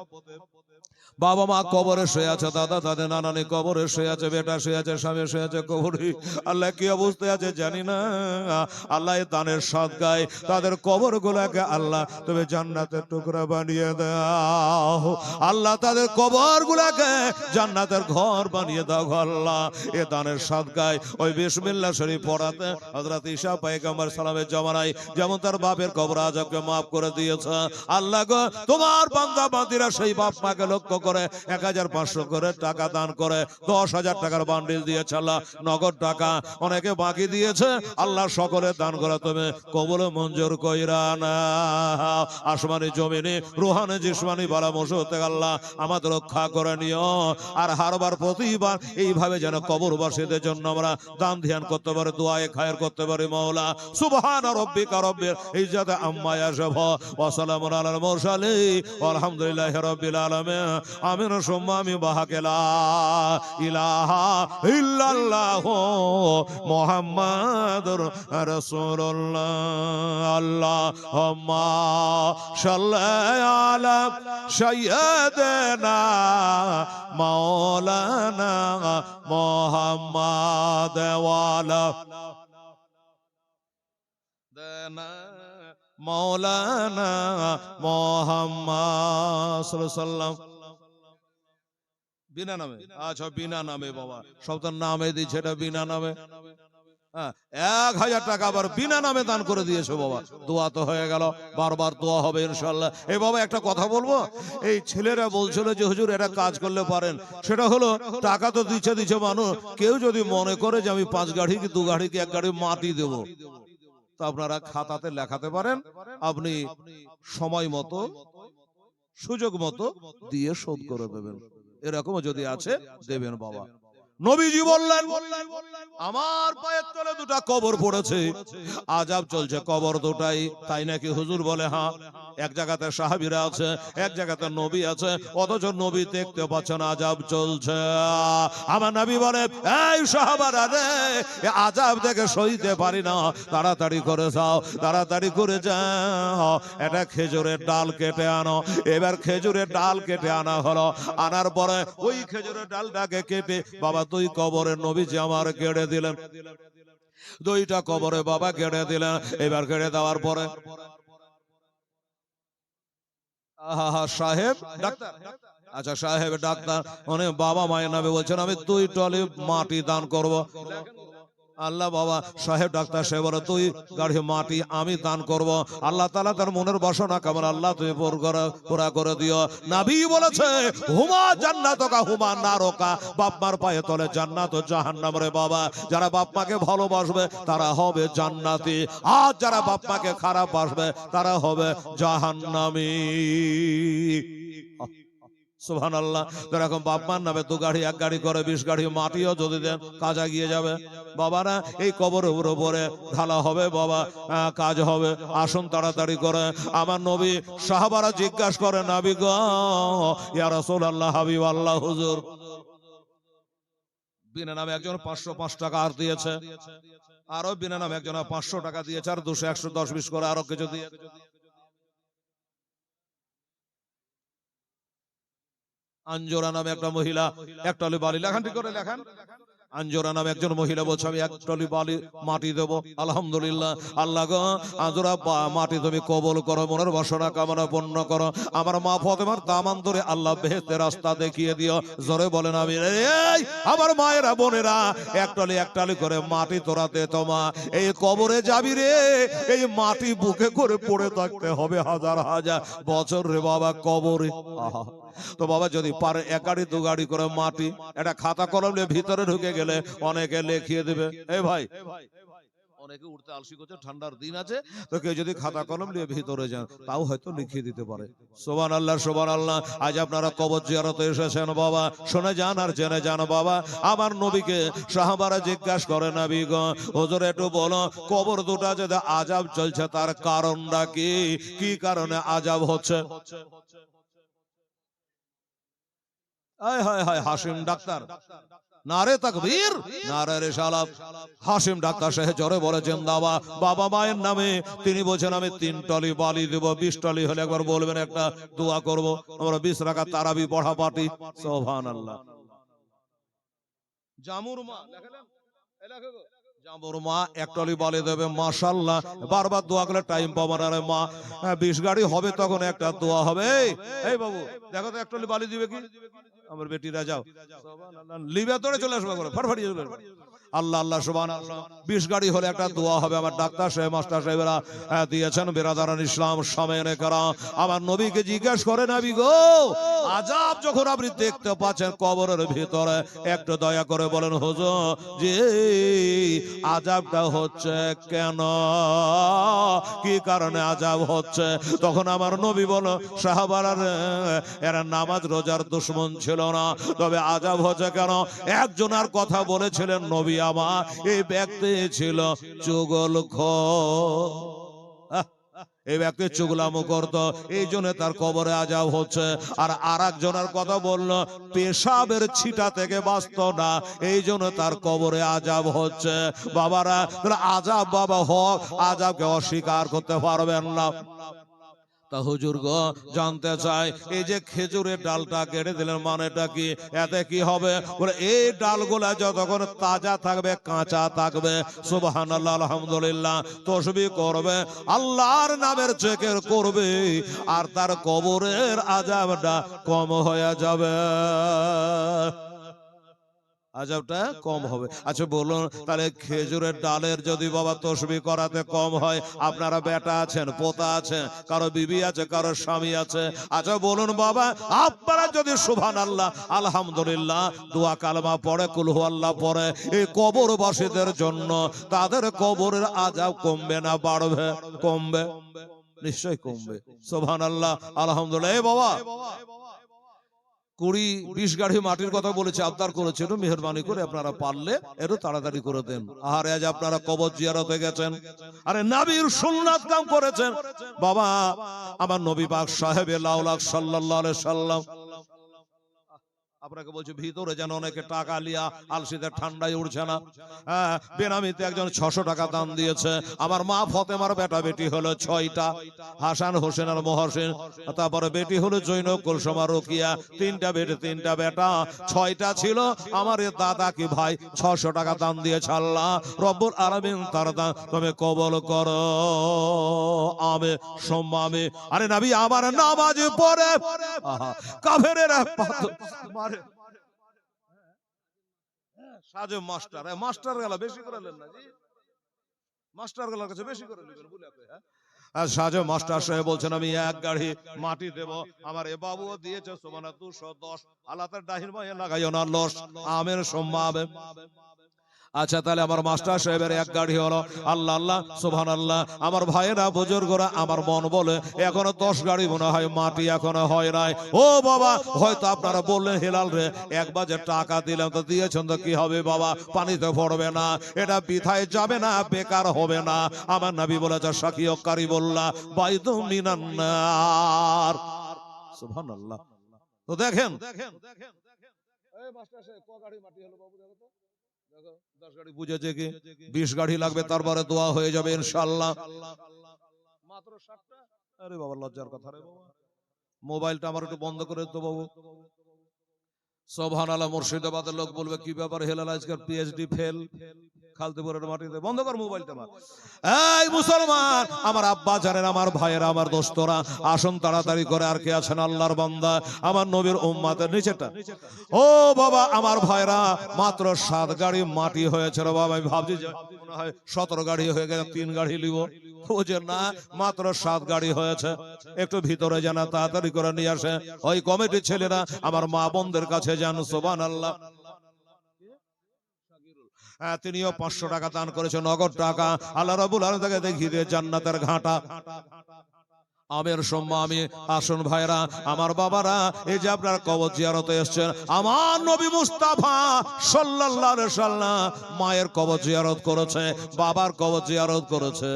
বাবা মা কবরে শুয়ে আছে, দাদা দাদা নানানি কবরে শুয়ে আছে, বেটা শুয়ে আছে, স্বামী শুয়ে আছে কবরে, আল্লাহ কি অবস্থায় আছে জানি না। আল্লাহ দানের সদকায় তাদের কবর গুলাকে আল্লাহ তুমি জান্নাতের টুকরা বানিয়ে দাও, আল্লাহ তাদের কবর গুলাকে জান্নাতের ঘর বানিয়ে দাও আল্লাহ। এ দানের সদকায় ওই বিসমিল্লাহ শরীফ পড়াতে হযরত ঈসা পয়গম্বর সালামের জামানায় যেমন তার বাপের কবর আযাবকে maaf করে দিয়েছে, আল্লাহ গো তোমার বান্দা বান্দীরা সেই বাপ মাকে লক্ষ্য করে 1500 করে টাকা দান করে 10,000 টাকার বান্ডিল দিয়েছে আল্লাহ, নগদ টাকা, অনেকে বাকি দিয়েছে, আল্লাহ সকলে দান করে তুমি কবুল মঞ্জুর কইরা না। আসমানি জমিনে রুহানি জিসমানি বালা মুসিবত থেকে আল্লাহ আমাদের রক্ষা করে নিও, আর হারবার প্রতিবার এইভাবে যেন কবরবাসীদের জন্য আমরা দান ধ্যান করতে পারি, দোয়ায়ে খায়ের করতে পারি মওলা। সুবহান রাব্বিকা রাব্বিল ইজ্জাতি আম্মা ইয়াসিফুন ওয়া সালামুন আলাল মুরসালিন আলহামদুলিল্লাহি রাব্বিল আলামিন। আমিন সুম্মা আমিন। বাহাকে লা ইলাহা ইল্লাল্লাহু মুহাম্মাদুর রাসূলুল্লাহ। আল্লাহুম্মা সাল্লি আলা সাইয়্যিদিনা মাওলানা মুহাম্মাদ ওয়া আলা মাওলানা মুহাম্মাদ সাল্লাল্লাহু আলাইহি ওয়াসাল্লাম। বিনা নামে, আচ্ছা বিনা নামে বাবা, সব তো নামে দিচ্ছে, এটা বিনা নামে। 1000 টাকা আবার বিনা নামে দান করে দিয়েছো বাবা, দোয়া তো হয়ে গেল, বারবার দোয়া হবে ইনশাআল্লাহ। এই বাবা একটা কথা বলবো, এই ছেলেরা বলছিল যে হুজুর এটা কাজ করলে পারেন, সেটা হলো টাকা তো দিচ্ছে মানুষ, কেউ যদি মনে করে যে আমি 5 গাড়ি কি 2 গাড়ি কি 1 গাড়ি মাটি দেবো, তো আপনারা খাতাতে লেখাতে পারেন, আপনি সময় মতো সুযোগ মতো দিয়ে শোধ করে দেবেন, এরকম যদি আছে দেবেন বাবা। নবীজি বললেন আমার পায়ের তলে দুটা কবর পড়েছে, আযাব চলছে কবর দুটাই, তাই নাকি হুজুর? বলে হ্যাঁ। এক জায়গাতে সাহাবীরা আছে, এক জায়গাতে নবী আছে, অথচ নবী দেখতে পাচ্ছেন আযাব চলছে। আমার নবী বলে এই সাহাবারা রে, আযাব দেখে সইতে পারি না, তাড়াতাড়ি করে যাও, তাড়াতাড়ি করে যাও, এটা খেজুরের ডাল কেটে আনো। এবার খেজুরের ডাল কেটে আনা হলো, আনার পরে ওই খেজুরের ডালটাকে কেটে বাবা তুই কবরের নবীজি আমার কেড়ে দিলেন। দুইটা কবরে বাবা কেটে দিলেন। এবার কেটে দেওয়ার পরে সাহেব ডাক্তার, আচ্ছা সাহেব ডাক্তার মানে বাবা মায়ের নামে বলছেন আমি 2 টলি মাটি দান করব। আল্লাহ বাবা সাহেব ডাক্তার সে বলে 2 গাড়ি মাটি আমি দান করব। আল্লাহ তাআলা তার মনের বাসনা কেমন আল্লাহ তুমি পুরা করে দিও। নবী বলেছে হুমা জান্নাতুকা হুমা নারুকা, বাপ মার পায়ে তলে জান্নাত ও জাহান্নাম রে বাবা। যারা বাপ মাকে ভালোবাসবে তারা হবে জান্নাতি, আর যারা বাপ মাকে খারাপ বাসবে তারা হবে জাহান্নামী। সুবহানাল্লাহ। তো এরকম বাপ মার নামে 2 গাড়ি 1 গাড়ি করে 20 গাড়ি মাটিও যদি দেন কাজ এগিয়ে যাবে। বাবারা এই কবরের উপরে ঢালা হবে বাবা, কাজ হবে। আসুন তাড়াতাড়ি করে। আমার নবী সাহাবারা জিজ্ঞাসা করে নবী গো ইয়া রাসূলুল্লাহ হাবিব আল্লাহ হুজুর, বিনা নামে একজন 505 টাকা আর দিয়েছে, আরো বিনা নামে একজন 500 টাকা দিয়েছে, আর 200 110 20 করে আরো কিছু দিয়ে আঞ্জোরা নামে একটা মহিলা এক টলি বালি লেখান, ঠিক করে লেখান। আঞ্জোরা নামে একজন মহিলা বলছে আমি 1 টলি বালি মাটি দেব। আলহামদুলিল্লাহ। আল্লাহ গো আঞ্জোরা মাটি তুমি কবুল করো, মনের বাসনা কামনা পূর্ণ করো। আমার মা ফাতেমার দামান ধরে আল্লাহ বেহেশতের রাস্তা দেখিয়ে দিও। জোরে বলেন আমিন। এই আমার মায়েরা বোনেরা 1 টলি করে মাটি তোরাতে তোমা এই কবরে যাবি রে, এই মাটি বুকে করে পড়ে থাকতে হবে হাজার হাজার বছর রে বাবা কবরে। আহা, তো বাবা যদি পারে 1 গাড়ি 2 গাড়ি করে মাটি একটা খাতা কলম নিয়ে ভিতরে ঢুকে গেলে অনেকে লিখিয়ে দেবে। এই ভাই অনেকে উঠতে আলসি করছে, ঠান্ডার দিন আছে, তো কেউ যদি খাতা কলম নিয়ে ভিতরে যান তাও হয়তো লিখিয়ে দিতে পারে। সুবহানাল্লাহ সুবহানাল্লাহ। আজ আপনারা কবর জিয়ারতে এসেছেন বাবা, শুনে যান আর জেনে যান বাবা। আমার নবীকে সাহাবারা জিজ্ঞাসা করে নবী গো হুজুর একটু বলো কবর দুটা যে আযাব চলছে তার কারণটা কি, কি কারণে আযাব হচ্ছে? হাশিম ডাক্তার নারে তাকবীর নারে রিসালাত। হাশিম ডাক্তার সাহেব জোরে বলে জিন্দাবাদ। বাবা মায়ের নামে তিনি বলেন আমি 3 টলি বালি দেব। 20 টলি হলে একবার বলবেন একটা দোয়া করব। আমরা 20 রাকাত তারাবি পড়া পাটি। সুবহানাল্লাহ। জামুর মা লেখলেন, এই লেখো গো জামুর মা 1 টলি বালি দেবে। মাশাআল্লাহ। বারবার দোয়া করলে টাইম পাবো না রে মা। 20 গাড়ি হবে তখন একটা দোয়া হবে। এই বাবু দেখো তো 1 টলি বালি দিবে কি আমার বেটিরা, যাও লিবে তোরে চলে আসবে করে ফটফটিয়ে চলে আসবে। আল্লাহ আল্লাহ সুবহানাল্লাহ। 20 গাড়ি হলে একটা দোয়া হবে। আমার ডাক্তার সাহেব মাস্টার সাহেবরা দিয়েছেন। বিরাদারান ইসলাম সামনে করা আমার নবীকে জিজ্ঞাসা করে নবী গো আযাব যখন আপনি দেখতে পাচ্ছেন কবরের ভিতরে একটু দয়া করে বলেন হুজুর যে আযাবটা হচ্ছে কেন, কি কারণে আযাব হচ্ছে? তখন আমার নবী বলো সাহাবারা এরা নামাজ রোজার দুশমন ছিল না, তবে আযাব হচ্ছে কেন? একজনের কথা বলেছিলেন নবী আমার, এই ব্যক্তি ছিল চুগলখোর। এই ব্যক্তি চুগলামো করতো, এই জন্য তার কবরে আযাব হচ্ছে। আর আরেকজনের কথা বললো পেশাবের ছিটা থেকে বাঁচত না, এই জন্য তার কবরে আযাব হচ্ছে। বাবারা আযাব বাবা হক, আযাবকে অস্বীকার করতে পারবেন না। তা হুজুর গো জানতে চাই এই যে খেজুরের ডালটা কেটে দিলেন মানেটা কি, এতে কি হবে? বলে এই ডালগুলা যতক্ষণ তাজা থাকবে কাঁচা থাকবে সুবহানাল্লাহ আলহামদুলিল্লাহ তাসবিহ করবে, আল্লাহর নামের জিকির করবে, আর তার কবরের আযাবটা কম হয়ে যাবে, আযাবটা কম হবে। আচ্ছা বলুন তাহলে খেজুরের ডালের যদি বাবা তাসবিহ করাতে কম হয়, আপনারা বেটা আছেন, পোতা আছে, কারো বিবি আছে, কারো স্বামী আছে, আচ্ছা বলুন বাবা আপনারা যদি সুবহানাল্লাহ আলহামদুলিল্লাহ দোয়া কালমা পড়ে কুল হুয়াল্লাহ পড়ে, এই কবরবাসীদের জন্য তাদের কবরের আযাব কমবে না বাড়বে? কমবে, নিশ্চয়ই কমবে। সুবহানাল্লাহ আলহামদুলিল্লাহ। এই বাবা 20-20 গাড়ি মাটির কথা বলেছে, আবদার করেছে, একটু মেহেরবানি করে আপনারা পারলে একটু তাড়াতাড়ি করে দেন। আরে আজ আপনারা কবর জিয়ারতে গেছেন, আরে নবীর সুন্নাত কাম করেছেন বাবা। আমার নবী পাক সাহেবে লাউলাক সাল্লাল্লাহু আলাইহি সাল্লাম আপনাকে বলছি ভিতরে যেন অনেকে টাকা লিয়া আলসিদের ঠান্ডায় উঠছে না। হ্যাঁ, বেনামিতে একজন 600 টাকা দান দিয়েছে। আমার মা ফতেমার বেটা বেটি হলো 6টা, হাসান হোসেন আর মহসিন। তারপরে বেটি হলো জৈনব কুলসুমা রোকিয়া। 3টা বেটি 3টা বেটা, 6টা ছিল। আমার এ দাদা কি ভাই 600 টাকা দান দিয়েছে। আল্লাহ রব্বুল আলামিন তার দান তুমি কবুল করো, আমিন সুম্মা আমিন। আরে নবী আমার নামাজ পড়ে কাফেরেরা মারে। সাজে মাস্টার, মাস্টার গেল বেশি করে নেন না জি, মাস্টার গেলার কাছে বেশি করে নেবেন বলে আর সাজে মাস্টার সাহেব বলছেন আমি 1 গাড়ি মাটি দেব। আমার এ বাবুও দিয়েছে সমান 210। আল্লাহ তার ডাহিন ভাই লাগাইও না লস, আমিন সুম্মা আমিন। আচ্ছা তাহলে আমার মাস্টার সাহেবের 1 গাড়ি হলো। আল্লাহ আল্লাহ সুবহানাল্লাহ। আমার ভাইয়েরা বুজুর্গরা আমার মন বলে এখনো 10 গাড়ি মনে হয় মাটি এখনো হয় নাই। ও বাবা হয়তো আপনারা বললেন হেলাল রে একবার যে টাকা দিলাম তো দিয়েছেন তো কি হবে বাবা, পানিতে পড়বে না, এটা বৃথায় যাবে না, বেকার হবে না। আমার নবী বলেছে সাকিয়ক কারিবুল্লাহ বাইদু মিনান নার। সুবহানাল্লাহ। তো দেখেন এই মাস্টার সাহেব ক গাড়ি মাটি হলো বাবু দেখো তো, 10 গাড়ি বুঝেছে কি 20 গাড়ি লাগবে, তারপরে দোয়া হয়ে যাবে ইনশাআল্লাহ। মাত্র 60টা। আরে বাবা লজ্জার কথা রে বাবা, মোবাইলটা আমার একটু বন্ধ করে দিতে বাবু। সুবহানাল্লাহ। মুর্শিদাবাদের লোক বলবে কি ব্যাপার হেলাল আজকের পিএইচডি ফেল, খালতেপুরের মাটিতে। বন্ধ কর মোবাইলটা আমার। এই মুসলমান আমার আব্বা জানেন, আমার ভাইয়েরা, আমার দোস্তরা আসুন তাড়াতাড়ি করে। আর কে আছেন আল্লাহর বান্দা আমার নবীর উম্মতের নিচেটা। ও বাবা আমার ভাইরা মাত্র 7 গাড়ি মাটি হয়েছে রে বাবা। আমি ভাবছি যে মনে হয় 17 গাড়ি হয়ে গেছে, 3 গাড়ি লিব। ও যে না মাত্র 7 গাড়ি হয়েছে। একটু ভিতরে যান তাড়াতাড়ি করে নিয়ে আসে ওই কমিটির ছেলেরা। আমার মা বোনদের কাছে যান। সুবহানাল্লাহ। তিনিও 500 টাকা দান করেছে, নগদ টাকা। আল্লাহ রাব্বুল আলামিন তাকে দেখিয়ে দিয়ে জান্নাতের ঘাটা। আমির সুম্মা আমিন। আসুন ভাইরা আমার বাবারা, এই যে আপনার কবর জিয়ারতে এসেছেন, আমার নবী মুস্তাফা সাল্লাল্লাহু আলাইহি সাল্লাম মায়ের কবর জিয়ারত করেছে, বাবার কবর জিয়ারত করেছে।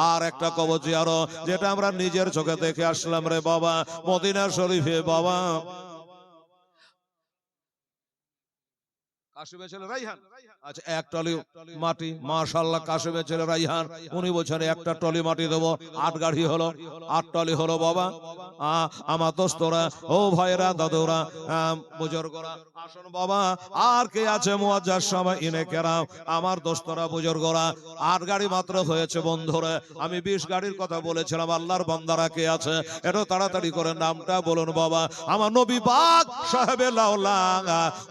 আর একটা কবর জিয়ারত যেটা আমরা নিজের চোখে দেখে আসলাম রে বাবা, মদিনা শরীফে বাবা কাশিমের ছেলে রাইহান। আচ্ছা 1 টলি মাটি মাশাআল্লাহ কাশিমের ছেলে রাইহান উনি বলছেন 1টা টলি মাটি দেবো। 8 গাড়ি হলো, 8 টলি হলো বাবা। আমার দোস্তরা ও ভাইরা দাদুরা বুজুর্গরা আসুন বাবা। আর কে আছে মুয়াজ্জাজ সাহেব ইনে কেরাম আমার দোস্তরা বুজুর্গরা। 8 গাড়ি মাত্র হয়েছে বন্ধুরা। আমি 20 গাড়ির কথা বলেছিলাম। আল্লাহর বান্দারা কে আছে একটু তাড়াতাড়ি করে নামটা বলুন বাবা। আমার নবী পাক সাহেবে লাউলা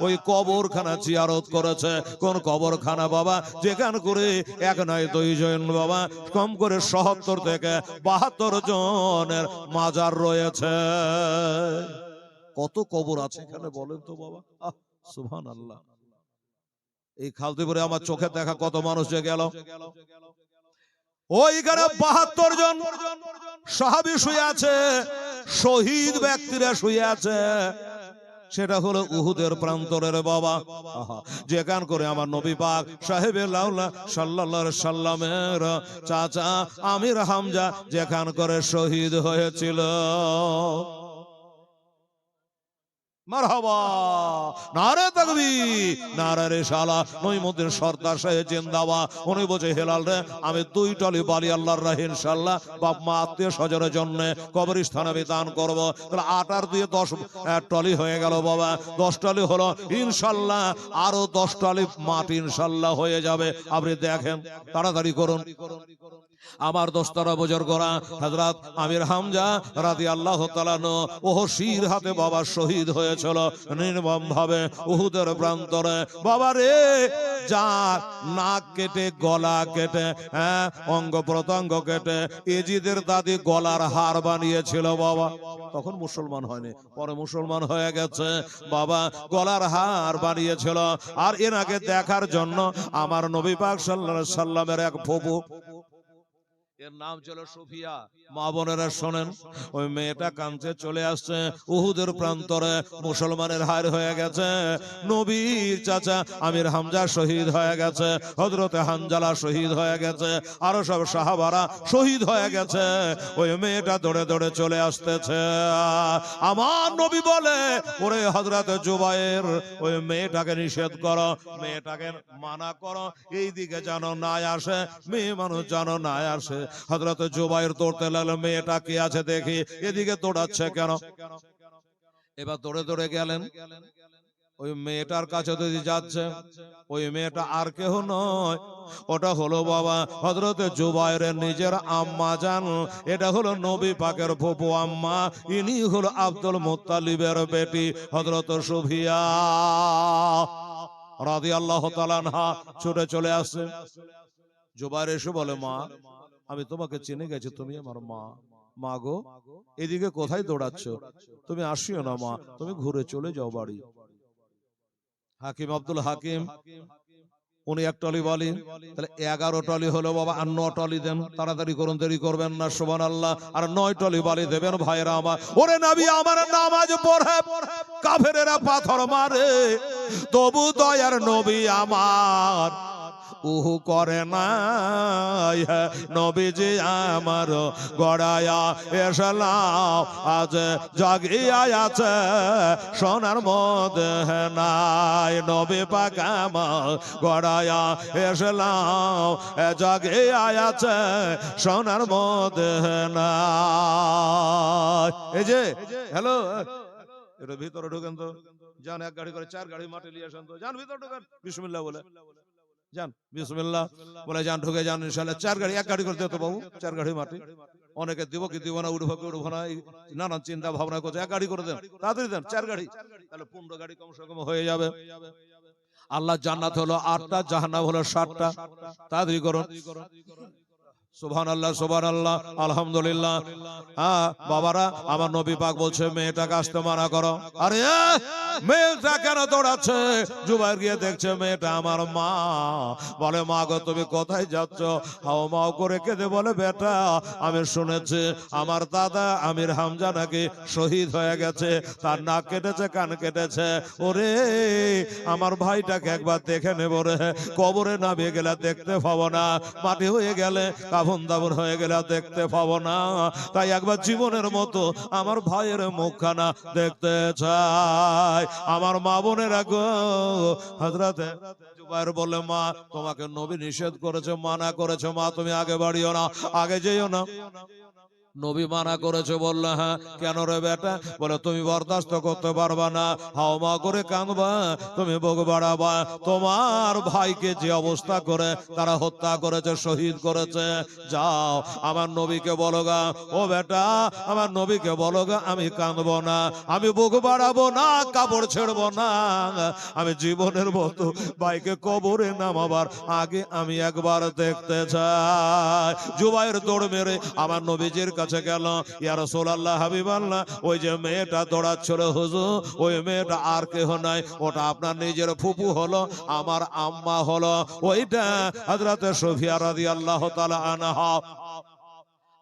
ওই কবরখানা জিয়ারত করেছে। কোন কবরখানা বাবা? যেখান করে 1 নয় 2 জন বাবা, কম করে 70 থেকে 72 জনের মাজার রয়েছে। কত কবর আছে এখানে বলেন তো বাবা। সুবহানাল্লাহ। এই খালদিপুরে আমার চোখে দেখা কত মানুষ যে গেল। ওইখানে 72 জন সাহাবী শুয়ে আছে, শহীদ ব্যক্তিরা শুয়ে আছে। সেটা হলো উহুদের প্রান্তরের বাবা, যেখান করে আমার নবী পাক সাহেবে লাউলা সাল্লাল্লাহু আলাইহি সাল্লামের চাচা আমির হামজা যেখান করে শহীদ হয়েছিল। মারহাবা, নারে তাকবীর, নারে রিসালাত। নঈমুদ্দিন সরদার সাহেব জিন্দাবাদ। উনি বলছে হেলাল রে আমি 2 টলি বালি আল্লাহর রাহে ইনশাআল্লাহ বাপ মা আত্মীয় স্বজনের জন্য কবরস্থানে আমি দান করব। তাহলে 8 আর 2 10 টলি হয়ে গেল বাবা। 10 টলি হলো ইনশাআল্লাহ, আরো 10 টলি মাটি ইনশাআল্লাহ হয়ে যাবে। আপনি দেখেন তাড়াতাড়ি করুন। আমার দোস্তরা বুজুর্গরা হযরত আমির হামজা রাদিয়াল্লাহু তাআলা ওহশির হাতে বাবা শহীদ হয়েছিল নির্মম ভাবে উহুদের প্রান্তরে। বাবা রে যার নাক কেটে গলা কেটে অঙ্গ প্রত্যঙ্গ কেটে এজিদের দাদি গলার হার বানিয়েছিল বাবা। তখন মুসলমান হয়নি, পরে মুসলমান হয়ে গেছে বাবা। গলার হার বানিয়েছিল। আর এনাকে দেখার জন্য আমার নবী পাক সাল্লাল্লাহু আলাইহি সাল্লামের এক ফুফু এর নাম ছিল সুফিয়া। মা বোনেরা শোনেন, ওই মেয়েটা কাঁদতে চলে আসছে উহুদের প্রান্তরে। মুসলমানের হার হয়ে গেছে, নবীর চাচা আমির হামজা শহীদ হয়ে গেছে, হযরতে হানজালা শহীদ হয়ে গেছে, আরো সব সাহাবারা শহীদ হয়ে গেছে। ওই মেয়েটা দৌড়ে দৌড়ে চলে আসতেছে। আমার নবী বলে, ওরে হযরতে জুবায়ের, ওই মেয়েটাকে নিষেধ করো, মেয়েটাকে মানা করো, এই দিকে যেন না আসে, মেয়ে মানুষ যেন না আসে। হযরত জুবায়ের দৌড়তে লাগলো, মেয়েটা কে আছে দেখি, এদিকে দৌড়াচ্ছে কেন? এবার দৌড়ে দৌড়ে গেলেন, ওই মেয়েটার কাছে যদি যাচ্ছে, ওই মেয়েটা আর কেহ নয়, ওটা হলো বাবা হযরতে জুবায়েরের নিজের আম্মা জান। এটা হলো নবী পাকের ফুফু আম্মা, ইনি হলো আব্দুল মুত্তালিবের বেটি হযরত সুফিয়া রাদিয়াল্লাহু তাআলা আনহা। ছুটে চলে আসছে। জুবায়ের এসে বলে, মা আমি তোমাকে চিনে গেছি, তুমি আমার মা। মা গো, এদিকে কোথায় দৌড়াচ্ছ? তুমি আসিও না মা, তুমি ঘুরে চলে যাও বাড়ি। হাকিম আব্দুল হাকিম উনি এক টলি বলি, তাহলে 11 টলি হলো বাবা, আর 9 টলি দেন, তাড়াতাড়ি করুন, দেরি করবেন না, সুবহানাল্লাহ। আর 9 টলি বালি দেবেন ভাইরা আমার। ওরে নবী আমার নামাজ পড়ে কাফেরেরা পাথর মারে, তবু দয়ার নবী আমার উহু করে না। নবীজি আমার গড়ায়া এসলাম, আজ জাগিয়া আছে সোনার মধ্যে নাই। নবী পাক আমার গড়ায়া এসলাম, জাগিয়া আছে সোনার মধ্যে নাই। এই যে হ্যালো, এটা ভিতরে ঢুকেন তো, যান এক গাড়ি করে 4 গাড়ি মাটি নিয়ে আসেন তো, যান ভিতরে ঢুকেন বিসমিল্লাহ বলে, যান বিসমিল্লাহ বলে, যান ঢুকে যান ইনশাআল্লাহ। 4 গাড়ি, এক গাড়ি করে দিতে বাবু, 4 গাড়ি মাটি। অনেকে দিব কি দিব না, উঠবো কি উঠবো না, নানান চিন্তা ভাবনা করছে, এক গাড়ি করে দেন, তাড়াতাড়ি দেন 4 গাড়ি, তাহলে 15 গাড়ি কমসে কম হয়ে যাবে। আল্লাহ জান্নাত হলো 8টা, জাহান্নাম হলো 7টা, তাড়াতাড়ি করুন। সুবহানাল্লাহ সুবহানাল্লাহ আলহামদুলিল্লাহ। হ্যাঁ বাবারা, আমার নবী পাক বলছে মেয়েটাকে আসতে মানা করো। আরে মেয়েটা কেন দৌড়াচ্ছে? জুবায়ের গিয়ে দেখছে মেয়েটা আমার মা। বলে, মা গো তুমি কোথায় যাচ্ছ? হাও মাও করে কেঁদে বলে, বেটা আমি শুনেছি আমার দাদা আমির হামজা নাকি শহীদ হয়ে গেছে, তার নাক কেটেছে, কান কেটেছে। ওরে আমার ভাইটাকে একবার দেখে নেব রে, কবরে নামিয়ে গেলে দেখতে পাবো না, মাটি হয়ে গেলে কাফন দাফন হয়ে গেলে দেখতে পাবো না, তাই একবার জীবনের মতো আমার ভাইয়ের মুখখানা দেখতে চাই। আমার মা বোনেরা গো, হযরতে জুবায়ের বলে, মা তোমাকে নবী নিষেধ করেছে, মানা করেছে, মা তুমি আগে বাড়িও না, আগে যেও না। নবী মানা করেছে, বললো হ্যাঁ। কেন রে বেটা? বলে, তুমি বরদাস্ত করতে পারবা না, হাও মা করে কাঁদবা, তুমি বুক বাড়াবা। তোমার ভাইকে যে অবস্থা করে তারা হত্যা করেছে, শহীদ করেছে, যাও আমার নবীকে বলো গা, ও বেটা আমার নবীকে বলো গা, আমি কাঁদবো না, আমি বুক বাড়াবো না, কাপড় ছেড়বো না, আমি জীবনের মতো ভাইকে কবরে নামাবার আগে আমি একবার দেখতে চাই। জুবায়ের দৌড় মেরে আমার নবীজির কাছে গেল, ইয়া রাসূলুল্লাহ হাবিবাল্লাহ, ওই যে মেয়েটা দৌড়াচ্ছিল হুজুর, ওই মেয়েটা আর কেহ নাই, ওটা আপনার নিজের ফুফু হলো, আমার আম্মা হলো, ওইটা হযরত সুফিয়া রাদিয়াল্লাহু তাআলা আনহা।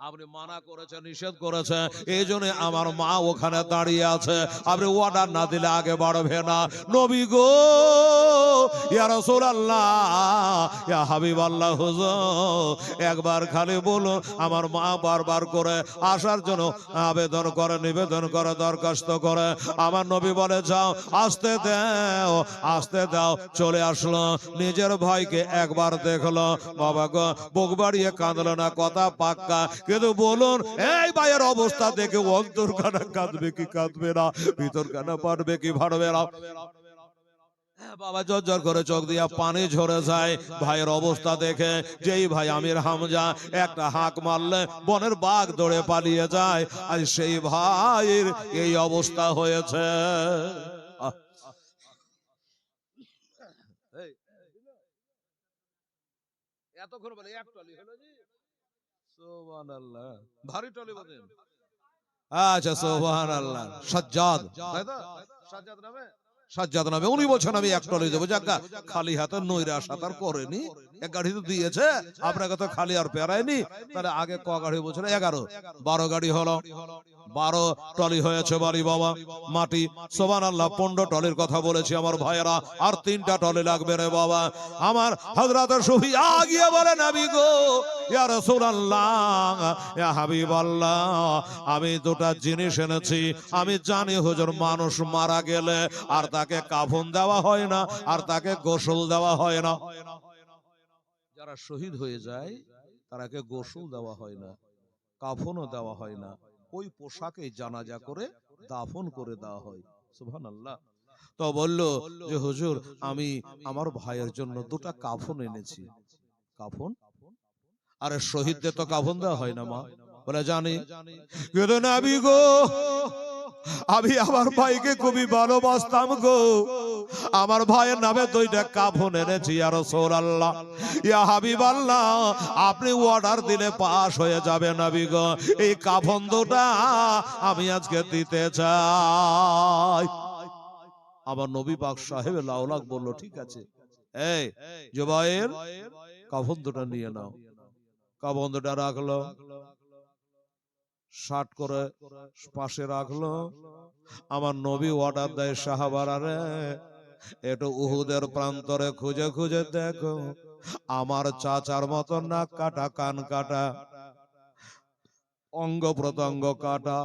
আপনি মানা করেছেন, নিষেধ করেছেন, এই জন্য আমার মা ওখানে দাঁড়িয়ে আছে, আপনি অর্ডার না দিলে আগে বাড়বে না। নবী গো, ইয়া রাসূলুল্লাহ, ইয়া হাবিবাল্লাহ হুজুর, একবার খালি বলুন, আমার মা বারবার করে আসার জন্য আবেদন করে, নিবেদন করে, দরখাস্ত করে। আমার নবী বলে, যাও, আসতে দাও, আসতে দাও। চলে আসলো, নিজের ভাইকে একবার দেখলো, বাবা গো বুক বাড়িয়ে কাঁদলো না, কথা পাক্কা, কিন্তু বলুন এই ভাইয়ের অবস্থা দেখে অন্তর কানা কাঁদবে কি কাঁদবে না, ভিতর কানা পারবে কি পারবে না? বাবা জর্জর করে চোখ দিয়া পানি ঝরে যায় ভাইয়ের অবস্থা দেখে। যেই ভাই আমির হামজা একটা হাঁক মারলে বনের বাঘ দৌড়ে পালিয়ে যায়, আর সেই ভাইয়ের এই অবস্থা হয়েছে। এতক্ষণ বলে এক টলি হলো জি, সুবহানাল্লাহ, ভারী টলি বলেন। আচ্ছা সুবহানাল্লাহ, সাজ্জাদ, তাই তো? সাজ্জাদ নামে সাজ্জাদ নামে, উনি বলছেন আমি এক টলি দেবো। যাক খালি হাতে নৈরাশ আর করেনি, এক গাড়ি তো দিয়েছে, আপনাকে তো খালি আর পেরায়নি। তাহলে আগে ক গাড়ি বলছেন? 11, 12 গাড়ি হলো, 12 টলি হয়েছে বাড়ি বাবা মাটি। সুবহানাল্লাহ, 15 টলির কথা বলেছি আমার ভাইয়েরা, আর 3টা টলি লাগবে রে বাবা। আমার হযরত সুফিয়া গিয়ে বলে, নবী গো, ইয়া রাসূলুল্লাহ, ইয়া হাবিবাল্লাহ, আমি দুটা জিনিস এনেছি। আমি জানি হুজুর, মানুষ মারা গেলে আর তাকে কাফন দেওয়া হয় না, আর তাকে গোসল দেওয়া হয় না। যারা শহীদ হয়ে যায় তারাকে গোসল দেওয়া হয় না, কাফনও দেওয়া হয় না, ওই পোশাকে জানাজা করে দাফন করে দেওয়া হয়। সুবহানাল্লাহ। তো বলল যে হুজুর, আমি আমার ভাইয়ের জন্য দুটা কাফন এনেছি। কাফন? আরে শহীদদের তো কাফন দেওয়া হয় না মা। বলে জানি, কিন্তু নবী গো, আমি আমার ভাইকে খুবই ভালোবাসতাম গো, আমার ভাইয়ের নামে 2টা কাফন এনেছি। ইয়া রাসূলুল্লাহ, ইয়া হাবিবাল্লাহ, আপনি অর্ডার দিলে পাস হয়ে যাবে নবী গো, এই কাফন দুটা আমি আজকে দিতে চাই। আমার নবী পাক সাহেব লাউলাক বলল, ঠিক আছে, এই জুবায়ের, কাফন দুটা নিয়ে নাও। কাফন দুটা রাখলো, শার্ট করে পাশে রাখলো। আমার নবী অর্ডার দেয়, সাহাবারা রে, একটু উহুদের প্রান্তরে খুঁজে খুঁজে দেখো, আমার চাচার মতো নাক কাটা, কান কাটা, অঙ্গ প্রত্যঙ্গ কাটা,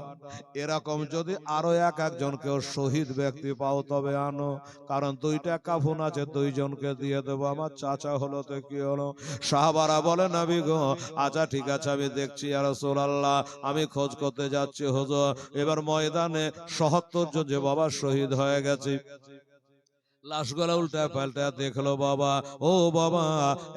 এরকম যদি আরো একজন কেউ শহীদ ব্যক্তি পাও তবে আনো, কারণ 2টা কাফন আছে, 2 জনকে দিয়ে দেবো। আমার চাচা হলো তো কি হলো? সাহাবারা বলে, নবী গো, আচ্ছা ঠিক আছে, আমি দেখছি ইয়া রাসূলুল্লাহ, আমি খোঁজ করতে যাচ্ছি হুজুর। এবার ময়দানে ৭৭ জন যে বাবা শহীদ হয়ে গেছে, লাশগুলা উল্টা পাল্টা দেখলো বাবা, ও বাবা,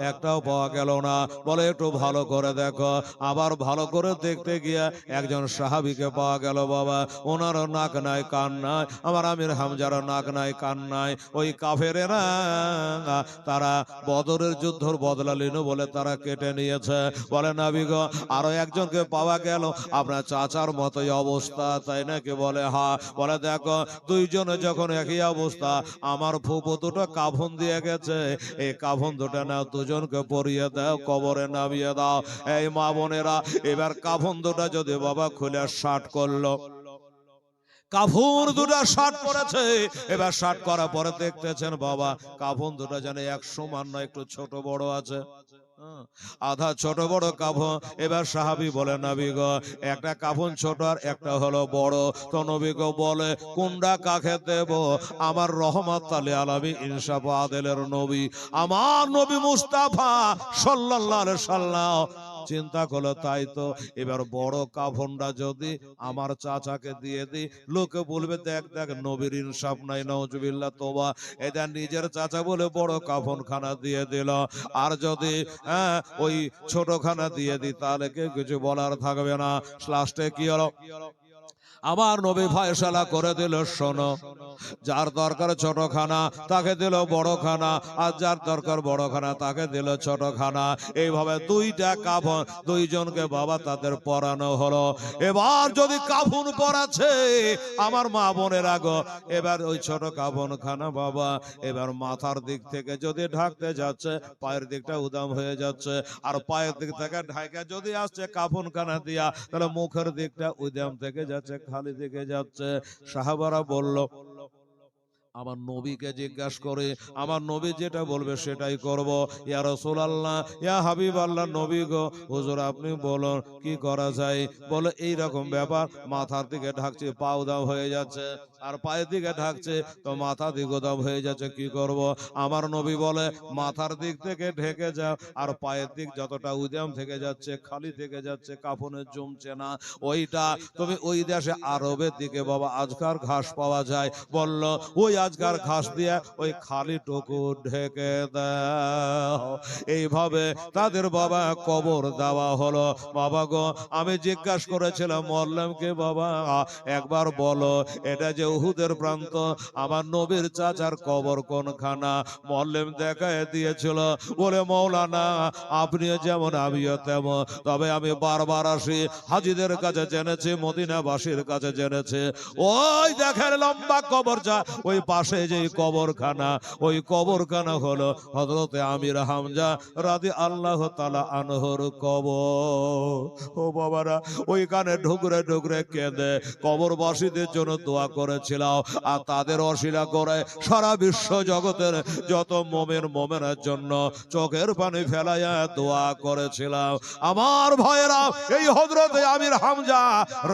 একটাও পাওয়া গেল না। বলে একটু ভালো করে দেখো। আবার ভালো করে দেখতে গিয়ে একজন সাহাবীকে পাওয়া গেল বাবা, ওনারও নাক নাই, কান নাই। আমার আমির হামজারও নাক নাই, কান নাই। ওই কাফেরেরা তারা বদরের যুদ্ধর বদলা নিল বলে তারা কেটে নিয়েছে। বলে নবী গো, আরো একজনকে পাওয়া গেল, আপনার চাচার মতোই অবস্থা, তাই নাকি? বলে হ্যাঁ। বলে দেখো, 2 জনে যখন একই অবস্থা, আমার ফুফু দুটো কাফন দিয়ে গেছে, এই কাফন দুটো নাও, 2 জনকে পরিয়ে দাও, কবরে নামিয়ে দাও। এই মা বোনেরা, এবার কাফন দুটো যদি বাবা খুলে শার্ট করলো, কাফন দুটো শার্ট করেছে, এবার শার্ট করার পরে দেখতেছেন বাবা, কাফন দুটো যেন এক সমান নয়, একটু ছোট বড় আছে, আধা ছোট বড় কাফন। এবার সাহাবী বলে, নবী গো, একটা কাফন ছোট আর একটা হলো বড়। তো নবী গো বলে, কোনটা কাকে দেব? আমার রহমাত লিল আলামিন, ইনসাফ আদেলের নবী, আমার নবী মুস্তাফা সাল্লাল্লাহু আলাইহি সাল্লাম চিন্তা করলো, তাই তো, এবার বড় কাফনটা যদি আমার চাচাকে দিয়ে দিই, লোকে বলবে দেখ দেখ, নবীর ইনসাফ নাই, নাউজুবিল্লাহ, তোবা। এটা নিজের চাচা বলে বড় কাফন খানা দিয়ে দিল। আর যদি ওই ছোটখানা দিয়ে দিই, তাহলে কেউ কিছু বলার থাকবে না। লাস্টে কি হলো? আমার নবী ফয়সালা করে দিল, শোনো, যার দরকার ছোটখানা তাকে দিল বড়খানা, আর যার দরকার বড়খানা তাকে দিল ছোটখানা। এইভাবে 2টা কাফন 2 জনকে বাবা তাদের পরানো হলো। এবার যদি কাফন পরাছে আমার মা বোনের আগো, এবার ওই ছোট কাফন খানা বাবা এবার মাথার দিক থেকে যদি ঢাকতে যাচ্ছে, পায়ের দিকটা উদাম হয়ে যাচ্ছে, আর পায়ের দিক থেকে ঢাকা যদি আসছে কাফন খানা দিয়া, তাহলে মুখের দিকটা উদাম থেকে যাচ্ছে, খালি দিকে যাচ্ছে। সাহাবারা বলল, আমার নবীকে জিজ্ঞাসা করে, আমার নবী যেটা বলবে সেটাই করব। ইয়া রাসূলুল্লাহ, ইয়া হাবিবাল্লাহ, নবী গো, হুজুর আপনি বলুন কি করা যায়? বলে এই রকম ব্যাপার, মাথার দিকে ঢাকছে, পা উদাম হয়ে যাচ্ছে, আর পায়ের দিকে ঢাকছে তো মাথা দিক উদাম হয়ে যাচ্ছে, কি করব? আমার নবী বলে, মাথার দিক থেকে ঢেকে যাও, আর পায়ের দিক যতটা উদাম থেকে যাচ্ছে, খালি থেকে যাচ্ছে, কাফনে জমছে না, ওইটা তুমি ওই দেশে আরবের দিকে বাবা আজকার ঘাস পাওয়া যায়, বলল ওই আজকার ঘাস দিয়ে ওই খালি টুকু ঢেকে দাও। এইভাবে তাদের বাবা কবর দেওয়া হলো। বাবা গো, আমি জিজ্ঞাসা করেছিলাম মোল্লেমকে, বাবা একবার বলো, এটা যে উহুদের প্রান্ত, আমার নবীর চাচার কবর কোনখানা? মোল্লেম দেখায় দিয়েছিল, বলে মৌলানা আপনিও যেমন আমিও তেমন, তবে আমি বারবার আসি, হাজিদের কাছে জেনেছি, মদিনাবাসীর কাছে জেনেছি, ওই দেখেন লম্বা কবর, যা ওই পাশে যে কবরখানা, ওই কবরখানা হলো হযরতে আমির হামজা রাদিয়াল্লাহু তাআলা আনহুর কবর। ও বাবারা, ওইখানে ঢুকরে ঢুকরে কেঁদে কবরবাসীদের জন্য দোয়া করেছিলাম, আর তাদের অশিলা করে সারা বিশ্ব জগতের যত মোমেন মোমেনের জন্য চোখের পানি ফেলাইয়া দোয়া করেছিলাম। আমার ভাইয়েরা, এই হযরতে আমির হামজা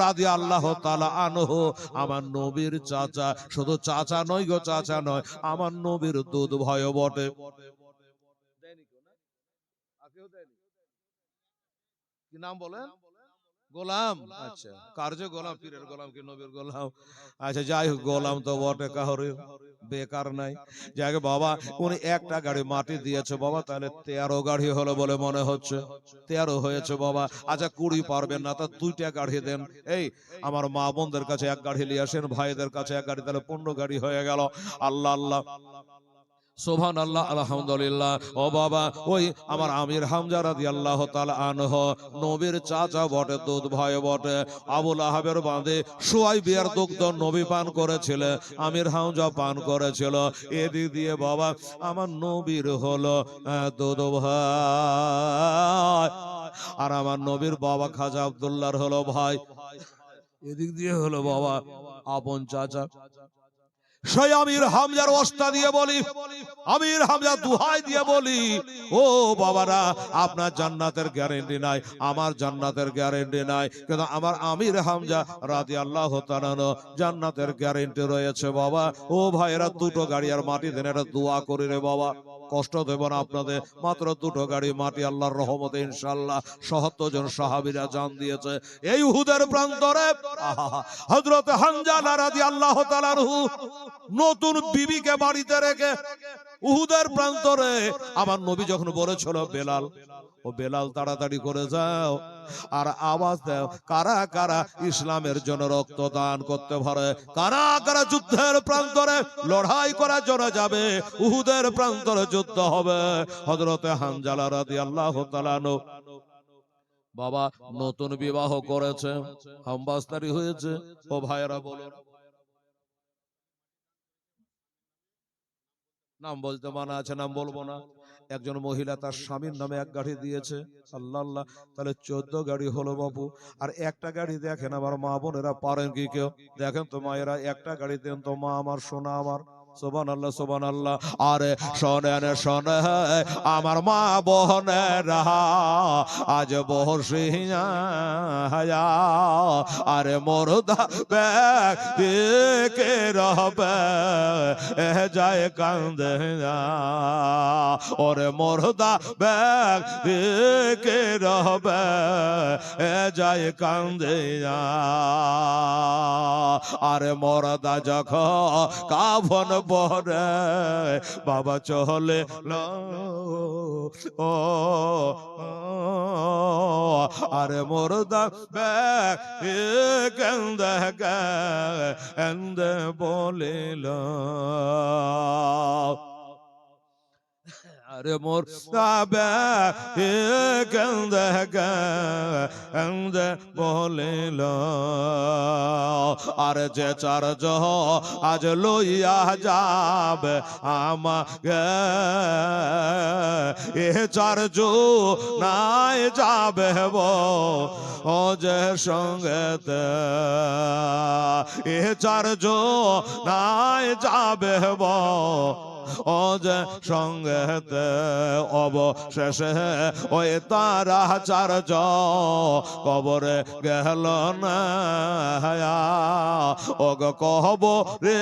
রাদিয়াল্লাহু তাআলা আনহু আমার নবীর চাচা, শুধু চাচা নয় গো, চাচা নয়, আমার নবীর দুধ ভয় বটে। কি নাম বলেন? গোলাম। আচ্ছা, কার যে গোলাম? পীরের গোলাম কি নবীর গোলাম? আচ্ছা, যাই হোক, গোলাম তো বটে, কাহরে বেকার নাই। যাকে বাবা, উনি একটা গাড়ি মাটি দিয়েছে বাবা, তাহলে 13 গাড়ি হলো বলে মনে হচ্ছে। 13 হয়েছে বাবা। আচ্ছা, 20 পারবেন না, তা 2টা গাড়ি দেন। এই আমার মা বোনদের কাছে 1 গাড়ি নিয়ে আসেন, ভাইদের কাছে 1 গাড়ি, তাহলে 15 গাড়ি হয়ে গেল। আল্লাহ আল্লাহ, সুবহানাল্লাহ, আলহামদুলিল্লাহ। ও বাবা, ওই আমার আমির হামজা রাদিয়াল্লাহু তাআলা আনহু নবীর চাচা বটে, দুধ ভাই বটে। আবু লাহাবের বাঁধে সুয়াইবের দুগ্ধ নবী পান করেছিল, আমির হামজা পান করেছিল। এদিক দিয়ে বাবা আমার নবীর হলো দুধ ভাই, আর আমার নবীর বাবা খাজা আব্দুল্লাহর হলো ভাই। এদিক দিয়ে হলো বাবা আপন চাচা। সেই আমির হামজার ওস্তাদ দিয়ে বলি, আমির হামজা দুহাই দিয়ে বলি, ও বাবারা, আপনার জান্নাতের গ্যারান্টি নাই, আমার জান্নাতের গ্যারান্টি নাই, কিন্তু আমার আমির হামজা রাদিয়াল্লাহু তাআলা জান্নাতের গ্যারান্টি রয়েছে বাবা। ও ভাইয়েরা, 2টো গাড়ি আর মাটি দেন, এটা দোয়া করি রে বাবা, কষ্ট দেব না আপনাদের। মাত্র 2টো গাড়ি মাটি, আল্লাহর রহমতে ইনশাআল্লাহ ৭০ জন সাহাবীরা জান দিয়েছে এই উহুদের প্রান্তরে। হযরত হানজালা রাদিয়াল্লাহু তাআলা আনহু নতুন বিবিকে বাড়িতে রেখে উহুদের প্রান্তরে আমার নবী যখন বলেছিল বেলাল, ও বেলাল তাড়াতাড়ি করে যাও আর আওয়াজ দাও, কারা কারা ইসলামের জন্য রক্ত দান করতে পারে, কারা কারা যুদ্ধের প্রান্তরে লড়াই করার জন্য যাবে, উহুদের প্রান্তরে যুদ্ধ হবে। হযরতে হানজালা রাদিয়াল্লাহু তাআলা আনহু বাবা নতুন বিবাহ করেছে, হামবাস্তারি হয়েছে। ও ভাইয়েরা বলুন, নাম বলতে মানা আছে, নাম বলবো না। একজন মহিলা তার স্বামীর নামে 1 গাড়ি দিয়েছে। আল্লাহ আল্লাহ, তাহলে 14 গাড়ি হলো বাবু। আর একটা গাড়ি দেখেন আমার মা বোনেরা, পারেন কি কেউ? দেখেন তো মায়েরা, একটা গাড়ি দেন তো মা আমার, সোনা আমার। সুবহানাল্লাহ, সুবহানাল্লাহ। আরে শোনেন শোনে আমার মা বোনেরা, আজ বসিয়া আরে মোরদা ব্যক্তিকে রবে যায় কান্দে না, ওরে মোরদা ব্যক্তিকে রবে যায় কান্দে না। আরে মোরদা যখন কাফন পরে বাবা চলে ও আরে মোরদা কান্দে কান্দে বলিল, আরে মোর কান্দে কান্দে বলিল, আরে যে 4 জন আজ লইয়া যাবে আমাকে, এ 4 জন নাই যাবে ও যে সঙ্গেতে, এ 4 জন নাই যাবে ও যে সঙ্গেতে, অবশেষে ওই তারা 4 জন কবরে গেল না, ও গো কবরে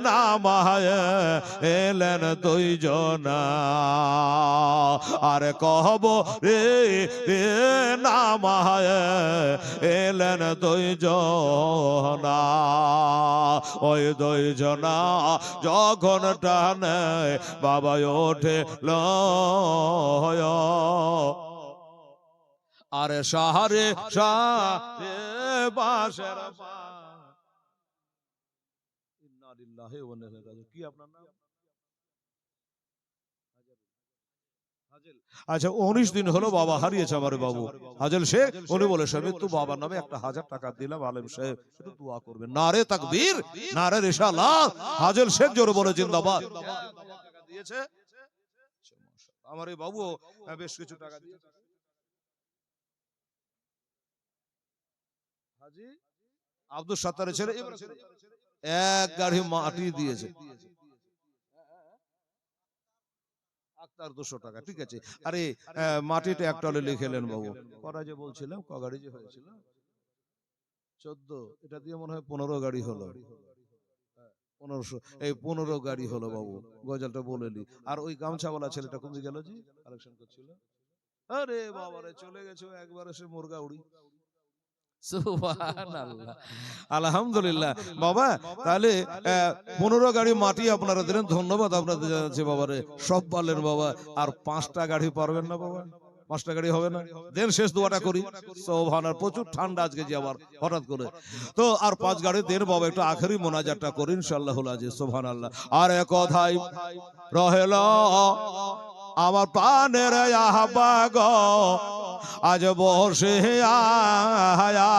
নামায় এলেন 2 জনা, আরে কবরে নামায় এলেন 2 জনা, ওই 2 জনা যখন টানে বাবা ওঠে লয়, আরে সাহারে সাহারে বাসের কি আপনার নাম? আচ্ছা 19 দিন হলো বাবা হারিয়েছে আমার বাবু হাজেল শেখ। উনি বলে সাহেব তো বাবার নামে 1000 টাকা দিলাম, আলেম সাহেব একটু দোয়া করবেন। নারে তাকবীর, নারে রিসালাত। হাজেল শেখ জোরে বলে জিন্দাবাদ। টাকা দিয়েছে আমার এই বাবু, বেশ কিছু টাকা দিয়েছে। হাজি আব্দুল সাত্তারের ছেলে এক গাড়ি মাটি দিয়েছে। আক্তার 200 টাকা, ঠিক আছে। আরে মাটিটা একটা লিখেলেন বাবু। করা যে বলছিলাম ক গাড়ি যে হয়েছিল 14, এটা দিয়ে মনে হয় 15 গাড়ি হলো। 1500, এই 15 গাড়ি হলো বাবু। গজলটা বলেলি। আর ওই গামছাওয়ালা ছেলেটা কোন দিকে গেল জি? কালেকশন করছিল। আরে বাবারে চলে গেছে একবার এসে মুরগা উড়ি। সুবহানাল্লাহ, আলহামদুলিল্লাহ। বাবা তাহলে 15 গাড়ি মাটি আপনারা দিলেন, ধন্যবাদ আপনাদের জানাচ্ছি বাবারে। সব পারলেন বাবা। আর 5টা গাড়ি পারবেন না বাবা? 5টা গাড়ি হবে না? দেন শেষ দোয়াটা করি। সুবহানাল্লাহ, প্রচুর ঠান্ডা আজকে যে আবার হঠাৎ করে। তো আর 5 গাড়ি দেন বাবা, একটু আখেরি মোনাজাতটা করি ইনশাআল্লাহুল আজিজ। সুবহানাল্লাহ। আর এক কথাই রহেল আমার প্রাণের আহ্বাগ আজ বসে আয়া,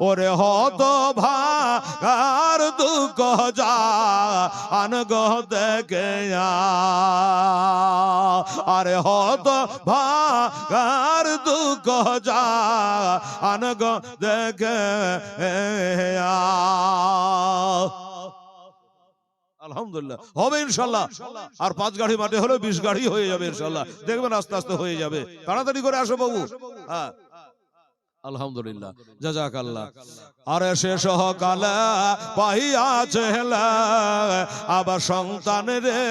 ওরে হত ভাগার দুঃখ যা আনগ দেখে, আরে হত ভাগার দুঃখ যা আনগ দেখে। আলহামদুলিল্লাহ হবে ইনশাল্লাহ। আর 5 গাড়ি মাঠে হলো 20 গাড়ি হয়ে যাবে ইনশাল্লাহ। দেখবেন আস্তে আস্তে হয়ে যাবে। তাড়াতাড়ি করে আসো বাবু। হ্যাঁ আলহামদুলিল্লাহ, জাযাকাল্লাহ। আরে শেষ কালে পাইয়াছে আবার সন্তান রে,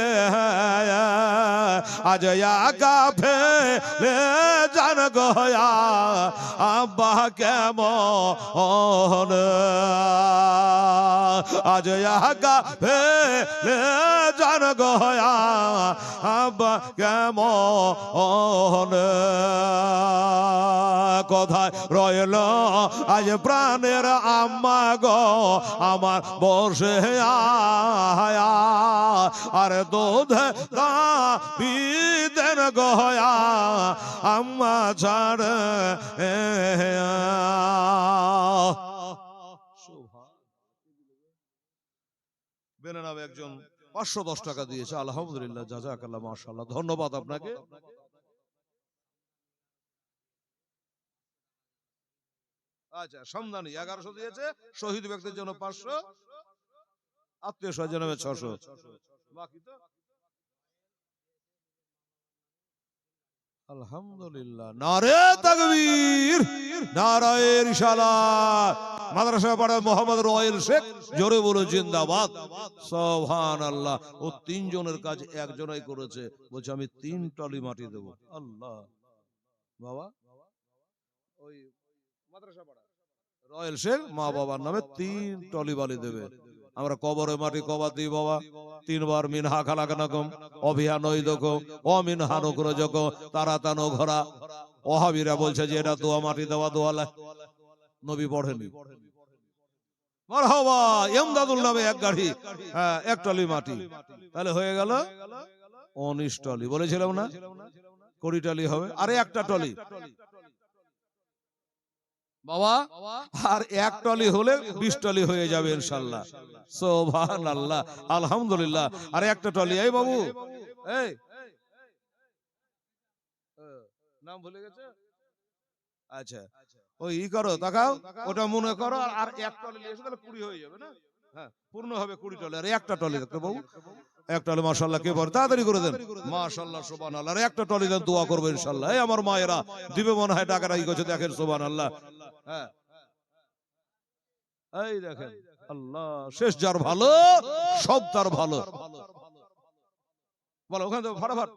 আজ একা ফেলে জান গয়া আব্বা কেমন, আজ একা ফেলে জান গয়া আব্বা কেমন, কোথায় রইল আজ প্রাণের আম্মা গো আমার বসে আয়া, আর দুধ বিদেন গয়া আম্মা ছাড়। বেনানাব একজন 510 টাকা দিয়েছে। আলহামদুলিল্লাহ, জাযাকাল্লাহ, মাশাআল্লাহ, ধন্যবাদ আপনাকে। আচ্ছা সমদানি 1100 দিয়েছে, শহীদ ব্যক্তির জন্য 500, আত্মীয় স্বজনের 600, বাকি তো আলহামদুলিল্লাহ। নারে তাকবীর, নারায়ে রিসালাত। মাদ্রাসা পাড়া মোহাম্মদ রয়েল শেখ জোরে বলো জিন্দাবাদ। সুবহানাল্লাহ। ও 3 জনের কাজ একজনই করেছে, বলছে আমি 3 টলি মাটি দেব। আল্লাহ বাবা, ওই মাদ্রাসা পাড়া রয়েল শেখ মা বাবার নামে 3 টলি বালি দেবে। আমরা কবরে মাটি কবার দিই বাবা? 3 বার মিনহা খালাকনাকুম অভিয়ান ওই দেখো অমিনহান করে যখন তারা তানো ঘোরা। ওহাবিরা বলছে যে এটা দোয়া মাটি দেওয়া দোয়ালা, নবী পড়েনি। মারহাবা, ইমদাদুল নামে 1 গাড়ি, 1 টলি মাটি, তাহলে হয়ে গেল 19 টলি। বলেছিলাম না 20 টলি হবে, আরে 1টা টলি বাবা, আর 1 টলি হলে 20 টলি হয়ে যাবে ইনশাআল্লাহ। সুবহানাল্লাহ, আলহামদুলিল্লাহ। আর 1টা টলি, এই বাবু, এই নাম ভুলে গেছে। আচ্ছা ওই ই করো, তাকাও, ওটা মনে করো। আর 1 টলি এসে তাহলে 20 হয়ে যাবে না? হ্যাঁ পূর্ণ হবে 20 টলি। আর 1টা টলি দেখতে বাবু, 1 টলি মাশাআল্লাহ। কে বলে তাড়াতাড়ি করে দেন, মাশাআল্লাহ সুবহানাল্লাহ। আর 1টা টলি দেন, দোয়া করবে ইনশাআল্লাহ। এই আমার মায়েরা দিবে মনে হয় টাকাটা ই করছে, দেখেন সুবহানাল্লাহ। হ্যাঁ এই দেখেন, আল্লাহ শেষ যার ভালো সব তার ভালো। বলো ওখানে ফটাফট।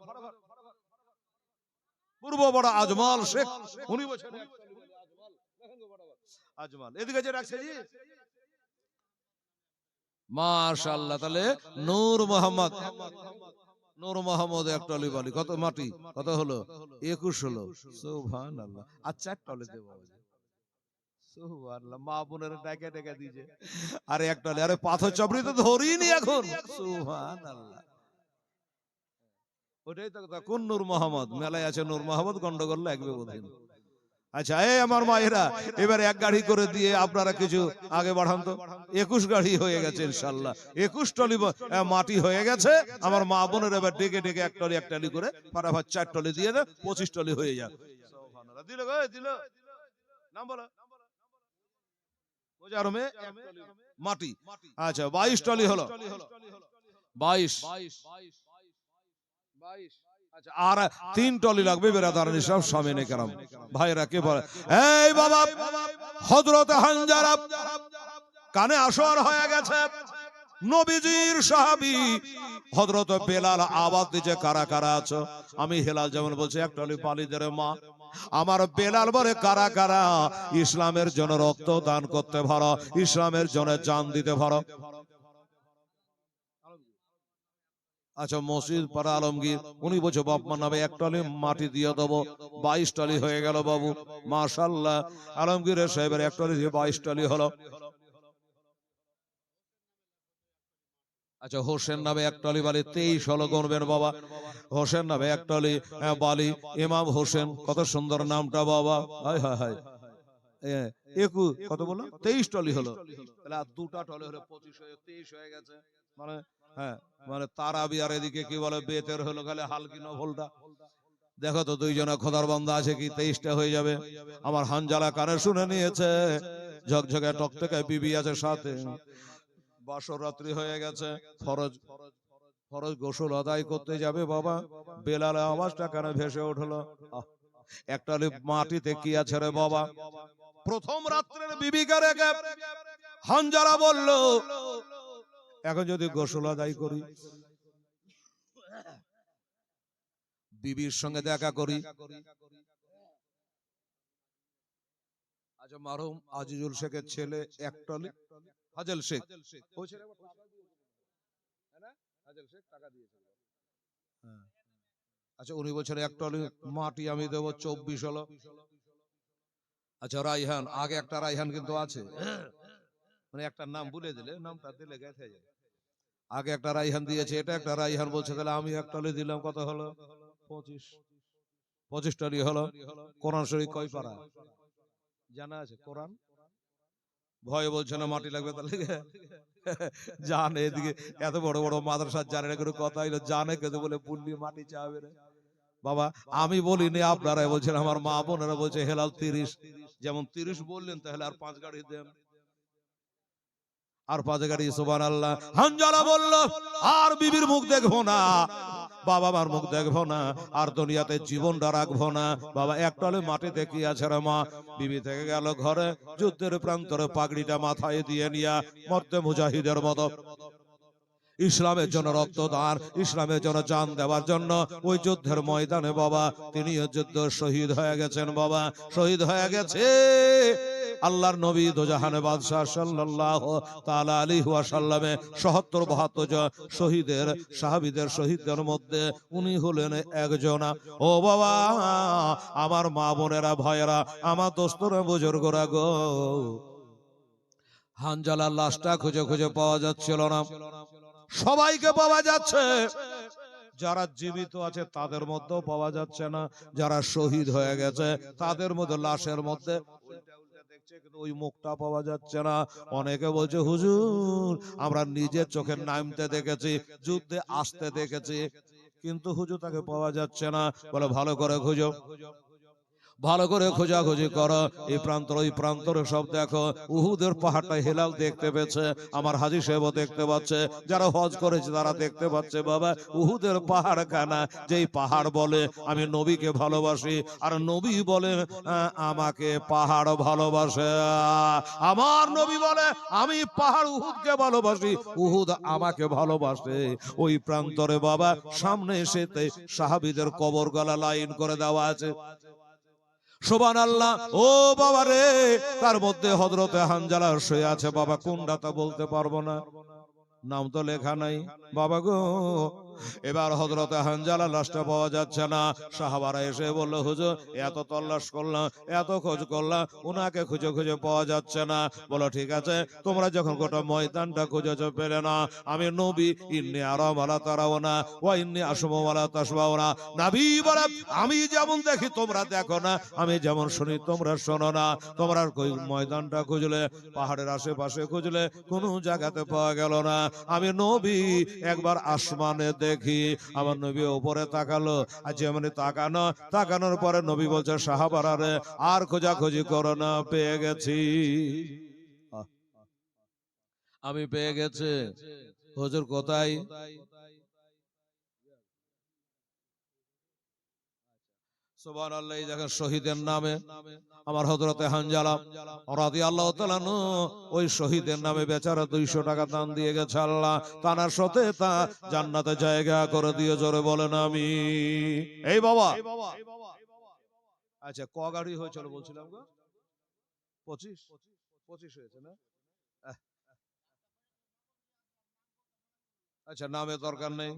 পূর্ব বড় আজমাল শেখ, উনি বলছেন আজমাল, এদিকে যে রাখছে জি মাশাআল্লাহ। তাহলে নূর মোহাম্মদ, নূর মোহাম্মদ 1 টলি বালি, কত মাটি, কত হলো? 21 হলো। সুবহানাল্লাহ। আর 4 টলি দেব। সুবহানাল্লাহ, মা বোনের ডাকে ডাকে দিয়েছে। আর 1 টলি, আরে পাথর চাপড়ি তো ধরিনি এখন। সুবহানাল্লাহ। ওটাই তো কথা, কোন নূর মোহাম্মদ? মেলায় আছে নূর মোহাম্মদ, গন্ডগোল লাগবে বোধহয়। আচ্ছা, এই আমার মায়েরা, এবার এক গাড়ি করে দিয়ে আপনারা কিছু আগে বাড়ান তো। 21 গাড়ি হয়ে গেছে ইনশাল্লাহ, 21 টলি মাটি হয়ে গেছে। আমার মা বোনের এবার ডেকে ডেকে এক টলি করে ফাটাফাট 4 টলি দিয়ে দেয়, 25 টলি হয়ে যাক। দিল গো, দিল। নাম বলো। মাটি। আচ্ছা, 22 টলি হলো। 22। আচ্ছা, আর 3 টলি লাগবে বেরাদারানি সব সামনে কেরাম ভাইরা। কে বলে এই বাবা, হযরত হানজালা কানে আসর হয়ে গেছে। নবীজির সাহাবী হযরত বেলাল আওয়াজ দিচ্ছে, কারা কারা আছো? আমি হেলাল যেমন বলছি, এক টলি পানি দে রে মা। আমার বেলাল বলে, কারা কারা ইসলামের জন্য রক্ত দান করতে পারো, ইসলামের জন্য জান দিতে পারো? আচ্ছা, মসজিদ পাড়া আলমগীর, উনি বলছে বাপমার নামে এক টলি মাটি দিয়ে দেবো। 22 টলি হয়ে গেল বাবু, মাশাআল্লাহ। আলমগীরের সাহেবের এক টলি দিয়ে 22 টলি হলো। আচ্ছা, হোসেন নামে এক টলি বালি 23 হলো, গণবেন বাবা। হোসেন নামে এক টলি বালি, ইমাম হোসেন, কত সুন্দর নামটা বাবা। হায় হায় হায়, কত বলো? 23 টলি হলো। তাহলে আর দুটা টলি হলো 25 হয়ে 23 হয়ে গেছে। মানে হ্যাঁ, মানে তারাবি আর এদিকে কি বলে বেতের হলো খালি হালকি নফলটা। দেখো তো দুইজনা খোদার বান্দা আছে কি 23টা হয়ে যাবে। আমার হানজালা কানে শুনে নিয়েছে, ঝকঝকে টকটকে বিবি আছে সাথে। বাসর রাত্রি হয়ে গেছে, ফরজ গোসল আদায় করতে যাবে বাবা। বেলাল আওয়াজটা কানে ভেসে উঠলো, একটা মাটিতে কি আছে রে বাবা? প্রথম রাত্রের বিবিকে রেখে হানজালা বলল, এখন যদি গোসল আদায় করি, বিবির সঙ্গে দেখা করি। আচ্ছা, মারহুম আজিজুল শেখের ছেলে এক টলি, হাজেল শেখ, আচ্ছা উনি বলছেন এক টলি মাটি আমি দেবো, 24 হলো। আচ্ছা, রাইহান, আগে একটা রাইহান কিন্তু আছে, মানে একটা নাম ভুলে দিলে নামটা দিলে গেছে যায়। আগে একটা রাইহান দিয়েছে, এটা একটা রাইহান বলছে, তাহলে আমি এক টলি দিলাম, কত হলো? 25 টলি হলো। কোরআন শরীফ কয় পারা জানা আছে? কোরআন ভয় বলছে না মাটি লাগবে, তাহলে জানে এদিকে এত বড় বড় মাদ্রাসা জানে না কোনো কথা হইলো, জানে কিন্তু বলে পুল্লি মাটি চাবে রে বাবা। আমি বলিনি, আপনারা বলছেন, আমার মা বোনেরা বলছে হেলাল 30। যেমন 30 বললেন, তাহলে আর 5 গাড়ি দেন, আর 5 গাড়ি। সুবহানাল্লাহ। হানজালা বলল, আর বিবির মুখ দেখবো না বাবা, আমার মুখ দেখবো না, আর দুনিয়াতে জীবনটা রাখবো না বাবা। এক টলে মাটিতে কি আছে রে মা? বিবি থেকে গেল ঘরে, যুদ্ধের প্রান্তরে পাগড়িটা মাথায় দিয়ে নিয়া মরতে মুজাহিদের মতো ইসলামের জন্য রক্তদান, ইসলামের জন্য জান দেওয়ার জন্য ওই যুদ্ধের ময়দানে বাবা তিনি যুদ্ধ শহীদ হয়ে গেছেন বাবা, শহীদ হয়ে গেছে। আল্লাহর নবী দোজাহানে বাদশাহ সাল্লাল্লাহু তাআলা আলাইহি ওয়াসাল্লামে ৭০-৭২ জন শহীদের সাহাবীদের শহীদদের মধ্যে উনি হলেন একজন। ও বাবা, আমার মা বোনেরা, ভাইয়েরা, আমার দোস্তরা, বুজুর্গরা গো, হানজালার লাশটা খুঁজে খুঁজে পাওয়া যাচ্ছিল না। সবাইকে পাওয়া যাচ্ছে, যারা জীবিত আছে তাদের মধ্যেও পাওয়া যাচ্ছে না, যারা শহীদ হয়ে গেছে তাদের মধ্যে লাশের মধ্যে ওই মুখটা পাওয়া যাচ্ছে না। অনেকে বলছে হুজুর আমরা নিজের চোখে নামতে দেখেছি, যুদ্ধে আসতে দেখেছি, কিন্তু হুজুর তাকে পাওয়া যাচ্ছে না। বলে ভালো করে খুঁজো, ভালো করে খোঁজাখুঁজি করো, এই প্রান্তর ওই প্রান্তরে সব দেখো। উহুদের পাহাড়টা হেলাল দেখতে পেয়েছে, আমার হাজী সাহেবও দেখতে পাচ্ছে, যারা হজ করেছে তারা দেখতে পাচ্ছে বাবা উহুদের পাহাড় কানা। যেই পাহাড় বলে আমি নবীকে ভালোবাসি, আর নবী বলেন আমাকে পাহাড় ভালোবাসে। আমার নবী বলে আমি পাহাড় উহুদকে ভালোবাসি, উহুদ আমাকে ভালোবাসে। ওই প্রান্তরে বাবা সামনে এসেতে সাহাবীদের কবর গলা লাইন করে দেওয়া আছে। সুবহানাল্লাহ। ও বাবা রে, তার মধ্যে হযরতে হানজালা শুয়ে আছে বাবা, কোনটা তা বলতে পারবো না, নাম তো লেখা নাই বাবা গো। এবার হযরতে হানজালা লাশটা পাওয়া যাচ্ছে না। সাহাবারা এসে বলল, হুজুর এত তল্লাশ করলাম, এত খোঁজ করলাম, উনাকে খুঁজে খুঁজে পাওয়া যাচ্ছে না। বলো ঠিক আছে, তোমরা যখন গোটা ময়দানটা খুঁজেছো পেলে না, আমি নবী ইন্নী আরা ওয়ালা তারাওনা ওয়া ইন্নী আসমু ওয়ালা তাসমাউনা, নবী বলে আমি যেমন দেখি তোমরা দেখো না, আমি যেমন শুনি তোমরা শোনো না। তোমরা কই ময়দানটা খুঁজলে, পাহাড়ের আশেপাশে খুঁজলে, কোনো জায়গাতে পাওয়া গেল না। আমি নবী একবার আসমানে দেখি, আমার নবী উপরে তাকালো, আর যেমনি তাকানোর পরে নবী বলছে, সাহাবারা রে আর খোঁজাখুঁজি করো না, পেয়ে গেছি, আমি পেয়ে গেছি। হুজুর কোথায়? সুবহানাল্লাহ। এই দেখেন শহীদের নামে আমার হযরতে হানজালা রাদিয়াল্লাহু তাআলা আনহু, ওই শহীদের নামে বেচারা 200 টাকা দান দিয়ে গেছে। আল্লাহ তানার সাথে তা জান্নাতে জায়গা করে দিয়ে, জোরে বলেন আমি। এই বাবা, আচ্ছা ক গাড়ি হয়েছিল বলছিলাম গো? 25 হয়েছে না? আচ্ছা নামে দরকার নেই,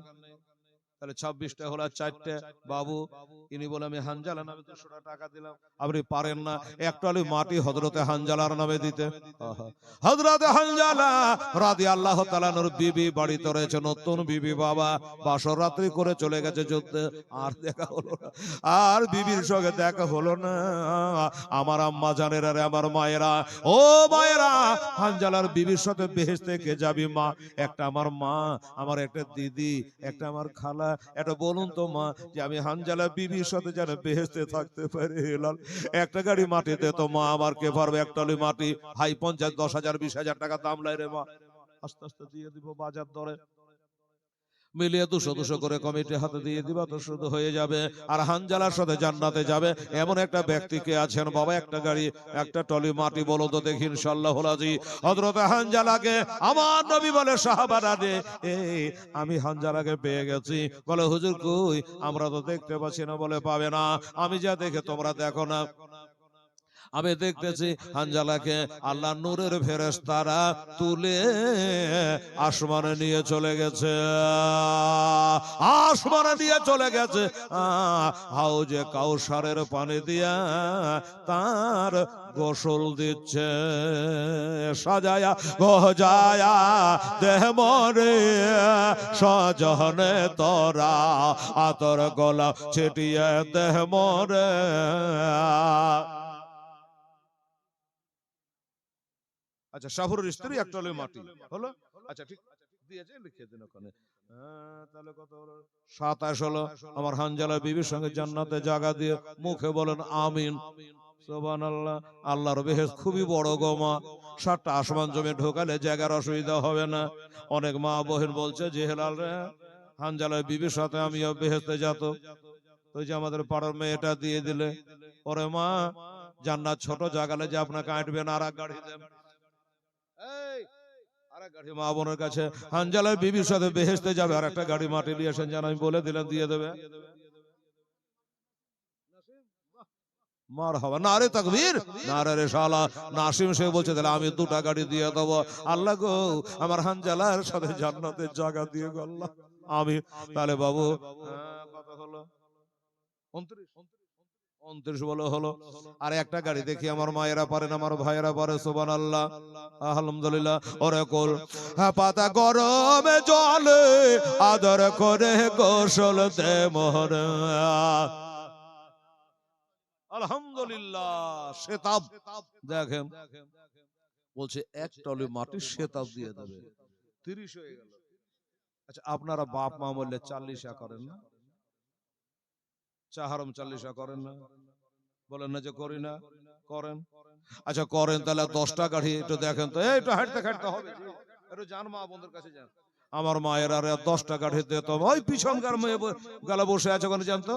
তাহলে 26টা হলো, 4টে বাবু। ইনি বলে আমি হানজালা নামে 200 টাকা দিলাম। আপনি পারেন না একটা মাটি হযরতে হানজালার নামে দিতে? হযরতে হানজালা রাদিয়াল্লাহু তাআলা নূর বিবি বাড়িতে রয়েছে, নতুন বিবি বাবা, বাসর রাত্রি করে চলে গেছে যুদ্ধে, আর দেখা হলো না, আর বিবির সঙ্গে দেখা হলো না। আমার আম্মা জানেরা রে, আমার মায়েরা, ও মায়েরা, হানজালার বিবির সাথে বেহেশতে কে যাবি মা? একটা আমার মা, আমার একটা দিদি, একটা আমার খালা, এটা বলুন তো মা, যে আমি হানজালা বিবির সাথে যেন বেহেশতে থাকতে পারি। হেলাল একটা গাড়ি মাটি দে তো মা, আমার কে পারবে একটা মাটি? ভাই 50, 10,000, 20,000 টাকা দাম লাই রে মা, আস্তে আস্তে দিয়ে দিব বাজার দরে, মিলিয়ে 200 করে কমিটি হাতে দিয়ে দিবা তো শুধু হয়ে যাবে। আর হানজালার সাথে জান্নাতে যাবে এমন একটা ব্যক্তিকে আছেন বাবা, একটা গাড়ি, একটা টলি মাটি বলো তো দেখি, ইনশাআল্লাহ রাজি। হযরত হানজালাকে আমার নবী বলে, সাহাবারা রে, আমি হানজালাকে পেয়ে গেছি। বলে হুজুর কই? আমরা তো দেখতে পাচ্ছি না। বলে পাবে না, আমি যা দেখে তোমরা দেখো না। আমি দেখতেছি হানজালাকে আল্লাহ নূরের ফেরেশতারা তুলে আসমানে নিয়ে চলে গেছে, আসমানে নিয়ে চলে গেছে। হাউজে কাউসারের পানি দিয়া তার গোসল দিচ্ছে, সাজায়া গজায়া দেহ মরে সজনে তোরা, আতর গলা ছিটিয়ে দেহ মরে। আচ্ছা শাহুরের স্ত্রী একটা মাটি হলো, আচ্ছা ঠিক দিয়েছে, লিখে দিন ওখানে। তাহলে কত হলো? 27 হলো। আমার হানজালা বিবির সঙ্গে জান্নাতে জায়গা দিয়ে মুখে বলেন আমিন, সুবহানাল্লাহ। আল্লাহর বেহেশত খুবই বড় গো মা, 7টা আসমান জমে ঢোকালে জায়গার অসুবিধা হবে না। অনেক মা বহেন বলছে যে হেলাল রে, হানজালা বিবির সাথে আমিও বেহেশতে যেত, তো যে আমাদের পাড়ার মেয়েটা দিয়ে দিলে, পরে মা জান্নাত ছোট জায়গালে যে আপনাকে আঁটবেন, আর এক গাড়ি দেন, মা বোনের কাছে হানজালার বিবির সাথে বেহেশতে যাবে, আর একটা গাড়ি মাটি নিয়ে আসেন, যেন আমি বলে দিলাম দিয়ে দেবে। মার হওয়া না রে তাকবীর, না রে শালা। নাসিম সে বলছে তাহলে আমি 2টা গাড়ি দিয়ে দেবো। আল্লাহ গো, আমার হানজালার সাথে জান্নাতের জায়গা দিয়ে গো আল্লাহ, আমি। তাহলে বাবু কত হলো? 29 বলে হলো। আর একটা গাড়ি দেখি আমার মায়েরা পারেন, আমার ভাইয়েরা পারে, সুবহানাল্লাহ আলহামদুলিল্লাহ। ওরে কোল পাতা গরমে জলে আদর করে গোসল দে মোহর, আলহামদুলিল্লাহ। শেতাব দেখেন বলছে এক টলি মাটি শেতাব দিয়ে দেবে, 30 হয়ে গেল। আচ্ছা আপনারা বাপ মা বললে 40 করেন না? চাহারম 40 করেন না? বলেন না যে করি না, করেন। আচ্ছা করেন, তাহলে 10টা গাড়ি একটু দেখেন তো, একটু হাঁটতে হাঁটতে হবে, একটু যান মা বন্ধুর কাছে যান। আমার মায়ের আর 10টা গাড়ি দিত, ওই পিছনকার মেয়ে গেলে বসে আছে ওখানে, জানতো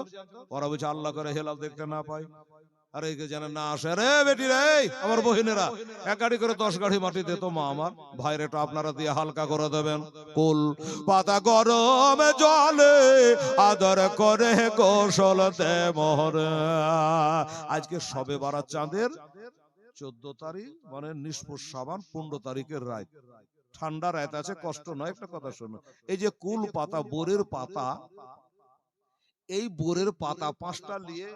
ওরা বলছে আল্লাহ করে হেলাল দেখতে না পাই, আরে যেন না আসে রে বেটি রে। আমার বহিনেরা এক গাড়ি করে 10 গাড়ি মাটি দিত মা আমার। ভাইরে একটু আপনারা দিয়ে হালকা করে দেবেন। কুল পাতা গরমে জলে আদর করে গোসল দে মোহর। আজকে সবে বারাত চাঁদের 14 তারিখ, মানে নিষ্পুষ সাবান 15 তারিখের রাত। ঠান্ডা রাত আছে, কষ্ট নয়। একটা কথা শোনো, এই যে কুল পাতা, বোরের পাতা, এই বোরের পাতা 5টা নিয়ে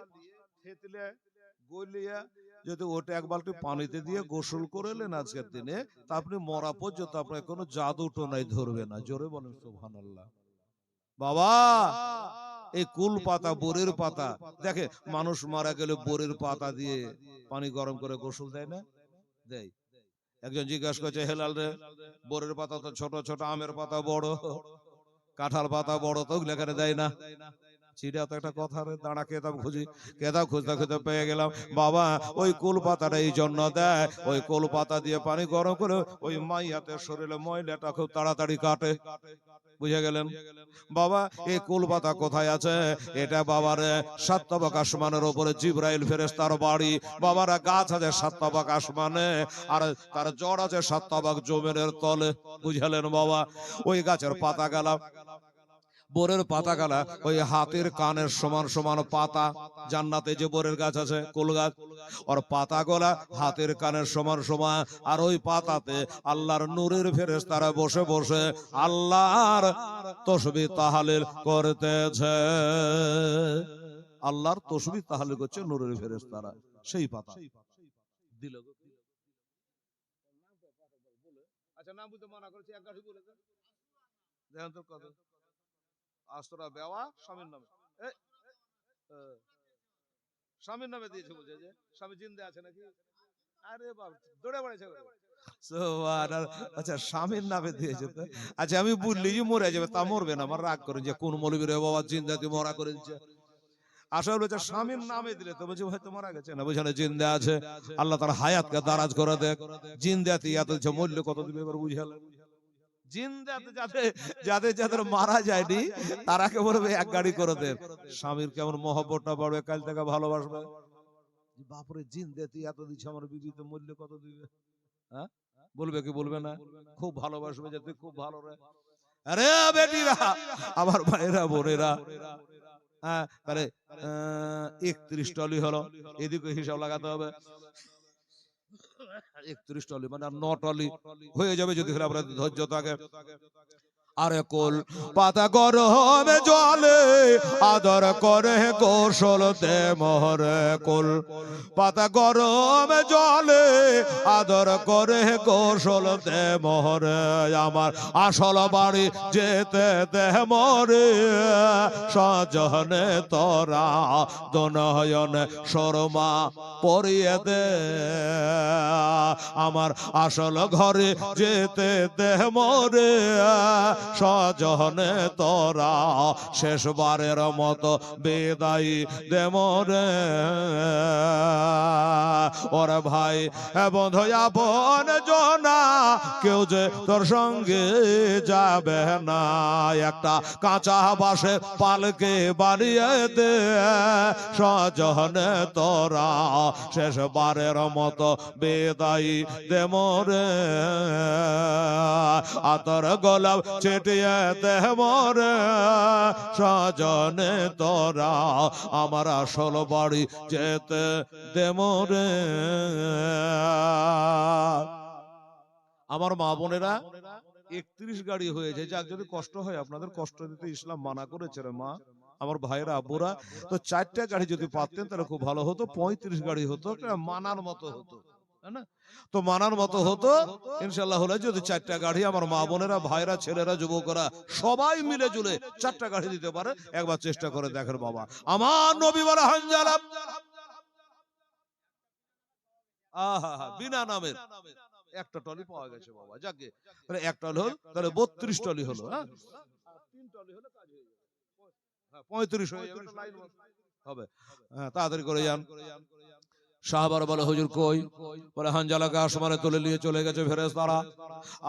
থেতলে গলিয়ে যদি ওটা এক বালতি পানিতে দিয়ে গোসল করলেন আজকের দিনে, তা আপনি মরা পর্যন্ত আপনার কোনো জাদু টোনাই ধরবে না। জোরে বলেন সুবহানাল্লাহ। বাবা, এই কুল পাতা, বোরের পাতা, দেখে মানুষ মারা গেলে বোরের পাতা দিয়ে পানি গরম করে গোসল দেয় না? দেয়। একজন জিজ্ঞাসা করছে, হেলাল রে, বোরের পাতা তো ছোট ছোট, আমের পাতা বড়, কাঁঠাল পাতা বড়, তো ওগুলো এখানে দেয় না? সেটা তো একটা কথা রে। দাঁড়া, কেতাব খুঁজি, কেতাব খুঁজতে খুঁজতে পেয়ে গেলাম। বাবা, ওই কুল পাতাটা এই জন্য দেয়, ওই কুল পাতা দিয়ে পানি গরম করে ওই মাইয়াতের শরীরে ময়লাটা খুব তাড়াতাড়ি কাটে। বুঝে গেলেন? বাবা, এই কুল পাতা কোথায় আছে? এটা বাবার 7 তবক আসমানের উপরে জিবরাইল ফেরেশতার বাড়ি। বাবারা, গাছ আছে 7 তবক আসমানে, আর তার জড় আছে 7 তবক জমিনের তলে। বুঝলেন বাবা? ওই গাছের পাতা গালা, বোরের পাতা গালা ওই হাতের কানের সমান সমান পাতা। জান্নাতে যে বোরের গাছ আছে, কুল গাছ, ওর পাতা গোলা হাতের কানের সমান সমান। আর ওই পাতাতে আল্লাহর নূরের ফেরেশতারা বসে বসে আল্লাহর তাসবিহ তাহলিল করতেছে। আল্লাহর তাসবিহ তাহলিল করছে নূরের ফেরেশতারা সেই পাতা দিল। আচ্ছা, নাম বলতে মানা করেছে, এক গাড়ি বলেছে, দেখেন তো কত আস্তরা বেওয়া স্বামীর নামে, স্বামীর নামে দিয়েছে। বুঝে যে স্বামী জিন্দে আছে নাকি? আরে বাবা, দৌড়ে বেড়াইছে। আচ্ছা, স্বামীর নামে দিয়েছে তো। আচ্ছা, আমি বললি যে মরে যাবে, তা মরবে না। আমার রাগ করে যে কোন মৌলবী রে বাবা জিন্দাতে মরা করে দিচ্ছে। আসলে বলছে স্বামীর নামে দিলে তো বলছে হয়তো মারা গেছে না, বুঝানো জিন্দা আছে। আল্লাহ তার হায়াতকে দারাজ করে দেখ। জিন্দাতে এত মূল্য কত দিবে এবার বুঝালেন? জিন্দাতে যাদের যাদের মারা যায়নি তারাকে বলবে এক গাড়ি করে দেন। স্বামীর কেমন মহব্বতটা বাড়বে, কাল থেকে ভালোবাসবে। বাপরে, জিন্দাতে এত দিচ্ছে, আমার বিবিতে মূল্য কত দিবে? হ্যাঁ, বলবে কি বলবে না? খুব ভালোবাসবে যে তুই খুব ভালো রে। আরে বেটিরা, আমার ভাইরা বোনেরা, হ্যাঁ, তাহলে 31 টলি হলো, এদিকে হিসাব লাগাতে হবে। 31 টলি মানে 9 টলি হয়ে যাবে যদি আপনার ধৈর্য থাকে। আরে কুল পাতা গরমে জলে আদর করে গোসল দে মোহরে। কুল পাতা গরমে জলে আদর করে গোসল দে মোহরে। আমার আসল বাড়ি যেতে দে মোরে, সজনে তোরা দনয়নে শর্মা পরিয়ে দে। আমার আসল ঘরে যেতে দে মোরে, সজনে তোরা শেষবারের মতো বিদায় দে মোরে। ওরে ভাই, বন্ধু আপন জনা, কেউ যে তোর সঙ্গে যাবে না। একটা কাঁচা বাসে পালকে বানিয়ে দে, সজনে তোরা শেষবারের মতো বিদায় দে মোরে। আতর গোলাপ ছিটিয়ে দে মোরে, সজনে তোরা আমার আসল বাড়ি যেতে দে মোরে। আমার মা বোনেরা, 31 গাড়ি হয়েছে। যাক, যদি কষ্ট হয় আপনাদের, কষ্ট দিতে ইসলাম মানা করেছে রে মা। আমার ভাইরা আব্বুরা, তো 4টা গাড়ি যদি পাতেন তাহলে খুব ভালো হতো। 35 গাড়ি হতো, মানার মতো হতো, না? তো মানার মতো হতো ইনশাল্লাহ। হলে যদি 4টা গাড়ি আমার মা বোনেরা, ভাইরা, ছেলেরা, যুবকরা সবাই মিলে জুলে 4টা গাড়ি দিতে পারে, একবার চেষ্টা করে দেখেন বাবা। আমার নবী বলে হানজালা, আহা বিনা নামের একটা টলি পাওয়া গেছে বাবা। যাকে তাহলে এক টলি হল, তাহলে 32 টলি হলো। হ্যাঁ, 3 টলি হলে কাজ হয়ে যাবে। 35 হয়ে যাবে, লাইন হবে। হ্যাঁ, তাড়াতাড়ি করে যান। সাহাবার বলে, হুজুর কই? বলে হানজালাকে আসমানে তুলে নিয়ে চলে গেছে ফেরেশতারা।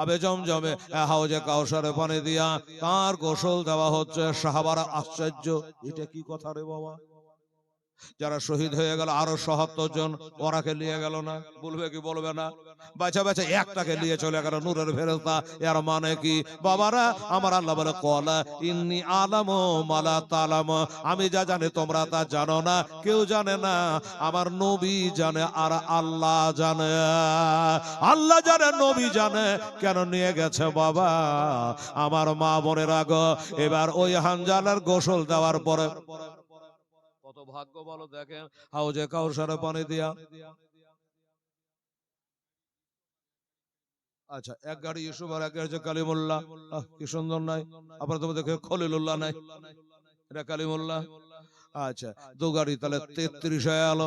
আবে জমজমে হাউজে কাউসারে পানি দিয়া তার গোসল দেওয়া হচ্ছে। সাহাবারা আশ্চর্য, এটা কি কথা রে বাবা? যারা শহীদ হয়ে গেল আরো ৭৭ জন, ওরাকে নিয়ে গেল না? বলবে কি বলবে না? বাছা বাছা একটাকে নিয়ে চলে গেল, নূরের ফেরেশতা। এর মানে কি বাবারা? আমার আল্লাহ বলে ক্বালা ইন্নী আলামু মালা তালামু, আমি যা জানি তোমরা তা জানো না। কেউ জানে না, আমার নবী জানে আর আল্লাহ জানে। আল্লাহ জানে, নবী জানে। কেন নিয়ে গেছে বাবা? আমার মা বোনেরা গো, এবার ওই হানজালার গোসল দেওয়ার পরে কত ভাগ্য বলো দেখেন, হাউজে কাউসারে পানি দিয়া। আচ্ছা, এক গাড়ি ইউসুফ আর এক গাড়ি হচ্ছে কালিমুল্লাহ। কি সুন্দর নাই? আপনার তো দেখে খলিলুল্লাহ নাই, এটা কালিমুল্লাহ। আচ্ছা, দু গাড়ি তাহলে 33 হয়ে গেল,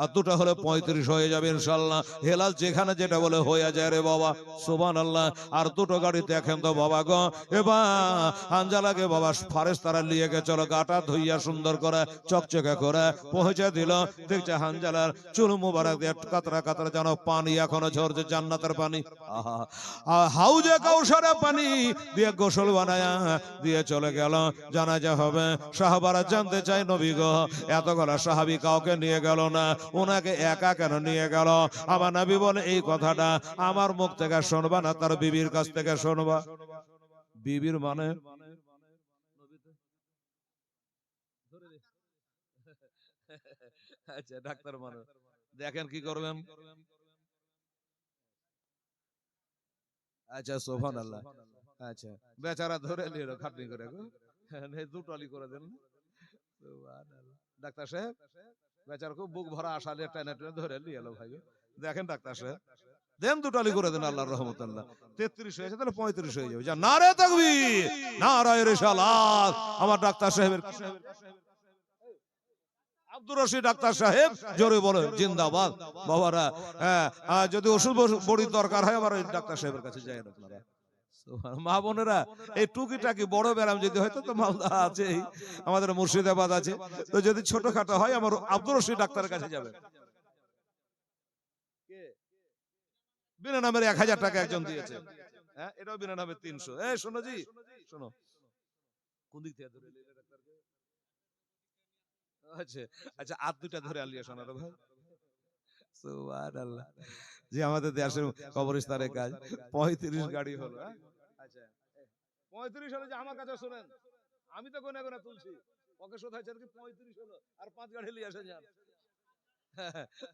আর দুটা হলে 35 হয়ে যাবে ইনশাল্লাহ। হেলাল যেখানে যেটা বলে হয়ে যায় রে বাবা, সুবহানাল্লাহ। আর দুটো গাড়ি দেখেন তো বাবা গো, এবার হানজালাকে বাবা ফারেশতারা নিয়ে গে চলো, গাটা ধুইয়া সুন্দর করে চকচকে করে পৌঁছে দিল। দেখছে হানজালার চুল মুবারক দিয়ে কাতরা কাতরা যেন পানি এখনো ঝরছে, জান্নাতের পানি। আহা, হাউজে কাউসারে পানি দিয়ে গোসল বানায়া দিয়ে চলে গেল। জানাজা হবে, সাহাবারা জানতে চাই নবী গো, এতগুলো সাহাবী কাউকে নিয়ে গেল না, ওনাকে একা কেন নিয়ে গেল? আমার নবী বলে এই কথাটা আমার মুখ থেকে শুনবা না, তার বিবির কাছ থেকে শুনবা। বিবির মানে আচ্ছা, ডাক্তার মানে দেখেন কি করবেন। আচ্ছা, সুবহানাল্লাহ। আচ্ছা, বেচারা ধরে নিল খাটনি করে গো, দুটালি করে দেন। সুবহানাল্লাহ। ডাক্তার সাহেব, বেচারা খুব বুক ভরা আশা নিয়ে টেনে টেনে ধরে নিয়ে এলো ভাই। দেখেন ডাক্তার সাহেব, দেন দুটালি করে দেন আল্লাহর রহমতুল্লাহ। 33 হয়েছে, তাহলে 35 হয়ে যাবে। যা নারে তাকবীর, নারায়ে রিসালাত। আমার ডাক্তার সাহেবের আব্দুর রশিদ ডাক্তার সাহেব জোরে বলে জিন্দাবাদ। বাবারা, যদি ওষুধ বড়ির দরকার হয় আমার ডাক্তার সাহেবের কাছে যাই আপনারা। মা বোনেরা, এই টুকিটাকি বড় ব্যারাম যদি হয়তো তো মালদা আছে, আমাদের মুর্শিদাবাদ আছে, তো যদি ছোটখাটো হয় আমার আব্দুর রশিদ ডাক্তারের কাছে যাবে। বিনা নামের 1000 টাকা একজন দিয়েছে, হ্যাঁ এটাও বিনা নামের 300। এই শোনো জি, শোনো, কোন দিক থেকে ধরে নিলে ডাক্তারকে? আচ্ছা আচ্ছা, আর দুটা ধরে আলিয়া শোনার ভাই। সুবহানাল্লাহ। যে আমাদের দেশের কবরস্থানের কাজ 35 গাড়ি হলো। আচ্ছা, 35 হলো, যে আমার কাছে শুনেন, আমি তো গোনা গোনা তুলছি, ওকে শোধাইছেন কি 35 হলো, আর 5 গাড়ি নিয়ে আসেন যান।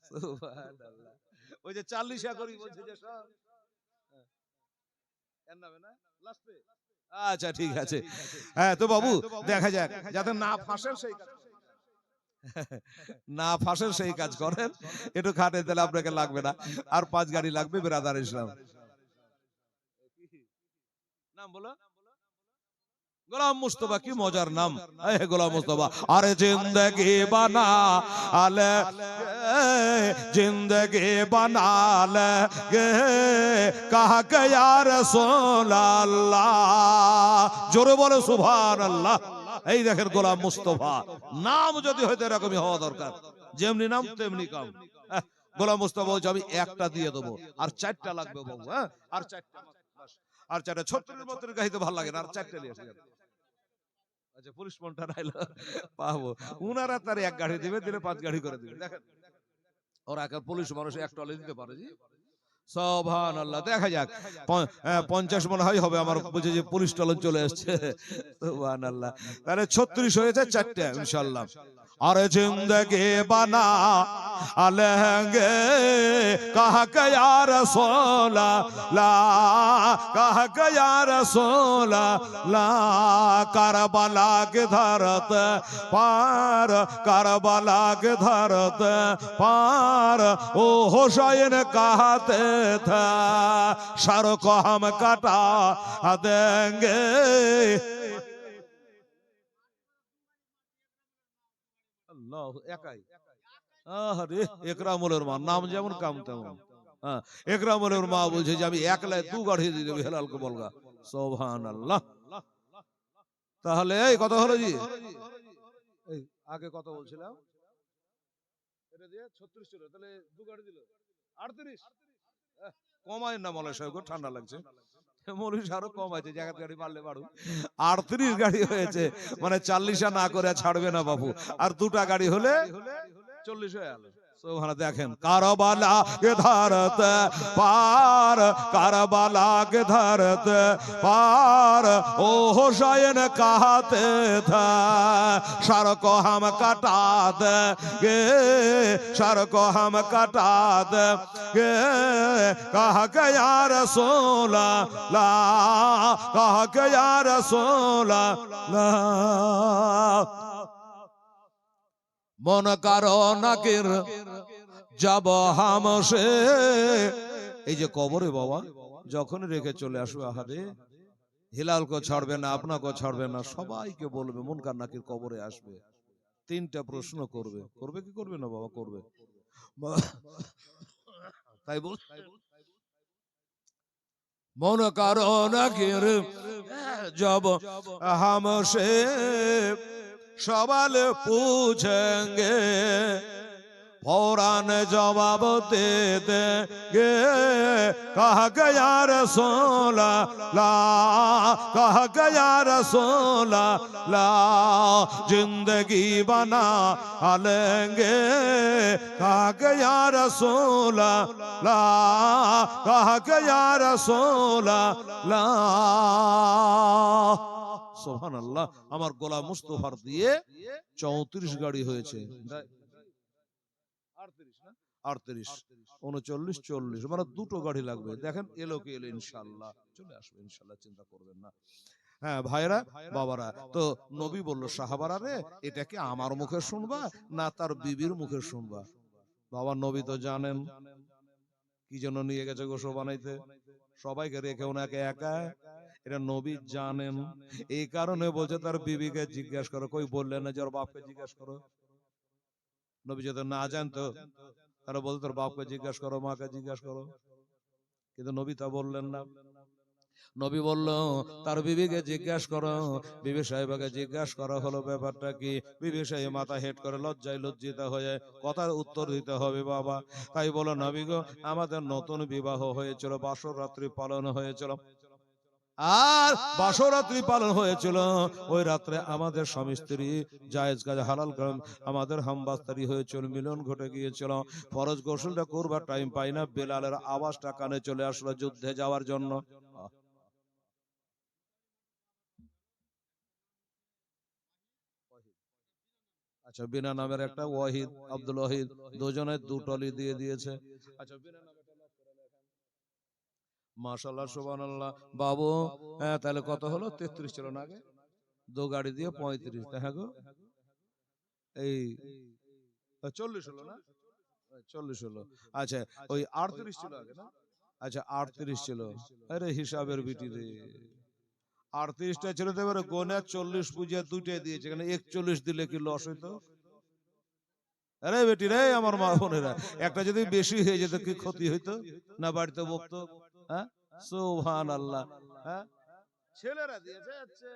সুবহানাল্লাহ। ওই যে 40 করি বলছে যে সব এর নামে না লাস্টে। আচ্ছা ঠিক আছে, হ্যাঁ তো বাবু দেখা যাক যাতে না ফাঁসেন সেই কাজ না ফাঁসেন সেই কাজ করেন। একটু খাটে দিলে আপনাকে লাগবে না, আর 5 গাড়ি লাগবে ব্রাদার ইসলাম। নাম বলো, গোলাম মুস্তফা। কি মজার নাম, গোলাম মুস্তফা। আরে জিন্দগি বানা আলে, জিন্দগি বানালে গে কাহা কে ইয়া রাসূলুল্লাহ। জোরে বলো সুবহানাল্লাহ। এই দেখেন গোলাম মুস্তফা, নাম যদি হয়তো এরকমই হওয়া দরকার, যেমনি নাম তেমনি কাম। গোলাম মুস্তফা বলছে আমি একটা দিয়ে দেবো, আর 4টা লাগবে বাবু। হ্যাঁ, আর 4টা, আর 4টা 36 মতের গাইতে ভালো লাগে না, আর 4টা নিয়ে আসে। আচ্ছা, পুলিশ মনটা নাইলো পাবো, উনারা তার এক গাড়ি দিবে, দিলে 5 গাড়ি করে দিবে। দেখেন ওরা একটা পুলিশ মানুষ এক টলে দিতে পারে জি। সুবহানাল্লাহ। দেখা যাক 50 মনে হয় হবে আমার বুঝে, যে পুলিশ টলন চলে আসছে। সুবহানাল্লাহ। তাহলে 36 হয়েছে, 4টা ইনশাআল্লাহ। আরে জিন্দগি বানা আলেঙ্গে কাহা কে ইয়া রাসূলুল্লাহ, কাহা কে ইয়া রাসূলুল্লাহ। কারবালা के धरत पार, करबला के धरत पार, ओ हुसैन कहते थे सर को हम कटा देंगे। আল্লাহ একাই। আরে একরামুলের মা, নাম যেমন কাম তেমন। হ্যাঁ, একরামুলের মা বলছে যে আমি একলাই 2 গাড়ি দিয়ে দেব হেলালকে বলগা। সুবহানাল্লাহ। তাহলে এই কত হলো জি? এই আগে কত বলছিলাম? এটা দিয়ে 36 ছিল, তাহলে 2 গাড়ি দিল 38। কমায় না মলে সাহেব, ঠান্ডা লাগছে। মৌলভী আরো কম আছে, জায়গা গাড়ি পারলে পারুক। 38 গাড়ি হয়েছে, মানে 40 না করে ছাড়বে না বাবু। আর 2টা গাড়ি হলে 40 হয়ে গেল। দেখেন, কারবালা কে ধরত পার, কারবালা কে ধরত पार ओ हुसैन कहते थे सर को हम कटा देंगे, सर को हम कटा देंगे। कह के या रसूल ला, कह के या रसूल ला। मन करो नकिर जब हमसे, এই যে কবরে বাবা যখন রেখে চলে আসবে, আহারে হিলালকে ছাড়বে না, আপনাকে ছাড়বে না, সবাইকে বলবে মুনকার নাকির কবরে আসবে, 3টা প্রশ্ন করবে। করবে কি করবে না বাবা? করবে। তাই বল, মন কারো নাকির जब हमसे सवाल पूछेंगे फौरन जवाब दे देंगे। कह गया रसूल ला, कह गया रसूल ला, जिंदगी बना लेंगे। कह गया रसूल ला, कह गया रसूल ला। সুবহানাল্লাহ। আমার গোলাম মুস্তাফার দিয়ে 34 গাড়ি হয়েছে, 38, 39, 40, মানে 2টো গাড়ি লাগবে। দেখেন এলো কি এলো, ইনশাআল্লাহ চলে আসবে, ইনশাআল্লাহ চিন্তা করবেন না। হ্যাঁ ভাইরা বাবারা, তো নবী বলল সাহাবারা রে, এটা কি আমার মুখে শুনবা না তার বিবির মুখে শুনবা? বাবা নবী তো জানেন কি জন্য নিয়ে গেছে গোশো বানাইতে, সবাইকে রেখে ওনাকে একা, এটা নবী জানেন। এই কারণে বলছে তার বিবিকে জিজ্ঞাসা করো। কই বললেন না যে ওর বাপকে জিজ্ঞাসা করো? নবী যদি না জানতো তারা বলতো তোর বাপকে জিজ্ঞাসা করো, মাকে জিজ্ঞাসা করো, কিন্তু নবী তা বললেন না। নবী বলল তার বিবিকে জিজ্ঞাসা করো। বিবি সাহেবাকে জিজ্ঞাসা করা হলো ব্যাপারটা কি। বিবি সাহেব মাথা হেট করে লজ্জায় লজ্জিত হয়ে কথার উত্তর দিতে হবে বাবা। তাই বলো নবী গো, আমাদের নতুন বিবাহ হয়েছিল, বাসর রাত্রি পালন হয়েছিল, আর বাসরাত্রি পালন হয়েছিল। ওই রাত্রে আমাদের স্বামী স্ত্রী জায়েজ কাজ হালাল কারণ আমাদের হামবাস্তারি হয়েছিল, মিলন ঘটে গিয়েছিল। ফরজ গোসলটা করবার টাইম পাই না, বেলালের আওয়াজটা কানে চলে আসলো যুদ্ধে যাওয়ার জন্য। আচ্ছা, বিনা নামের একটা ওয়াহিদ, আব্দুল ওয়াহিদ, দুজনের 2 টলি দিয়ে দিয়েছে। আচ্ছা, বিনা নামে মাশাআল্লাহ সুবহানাল্লাহ বাবু। হ্যাঁ, তাহলে কত হলো? 33 ছিল না আগে, 2 গাড়ি দিয়ে 35। হ্যাঁ গো, এই 40 হলো না? 40 হলো। আচ্ছা, ওই 38 ছিল আগে না? আচ্ছা 38 ছিল। আরে হিসাবের বিটি রে, 38টা ছিল তো, এবারে গোনা 40 পুজো 2টাই দিয়েছে, এখানে 41 দিলে কি লস হইতো? আরে বেটি রে, আমার মা বোনেরা, একটা যদি বেশি হয়ে যেত কি ক্ষতি হইতো না? বাড়িতে বকতো। হ্যাঁ, সুবহানাল্লাহ। হ্যাঁ, ছেলেরা দিয়েছে। আচ্ছা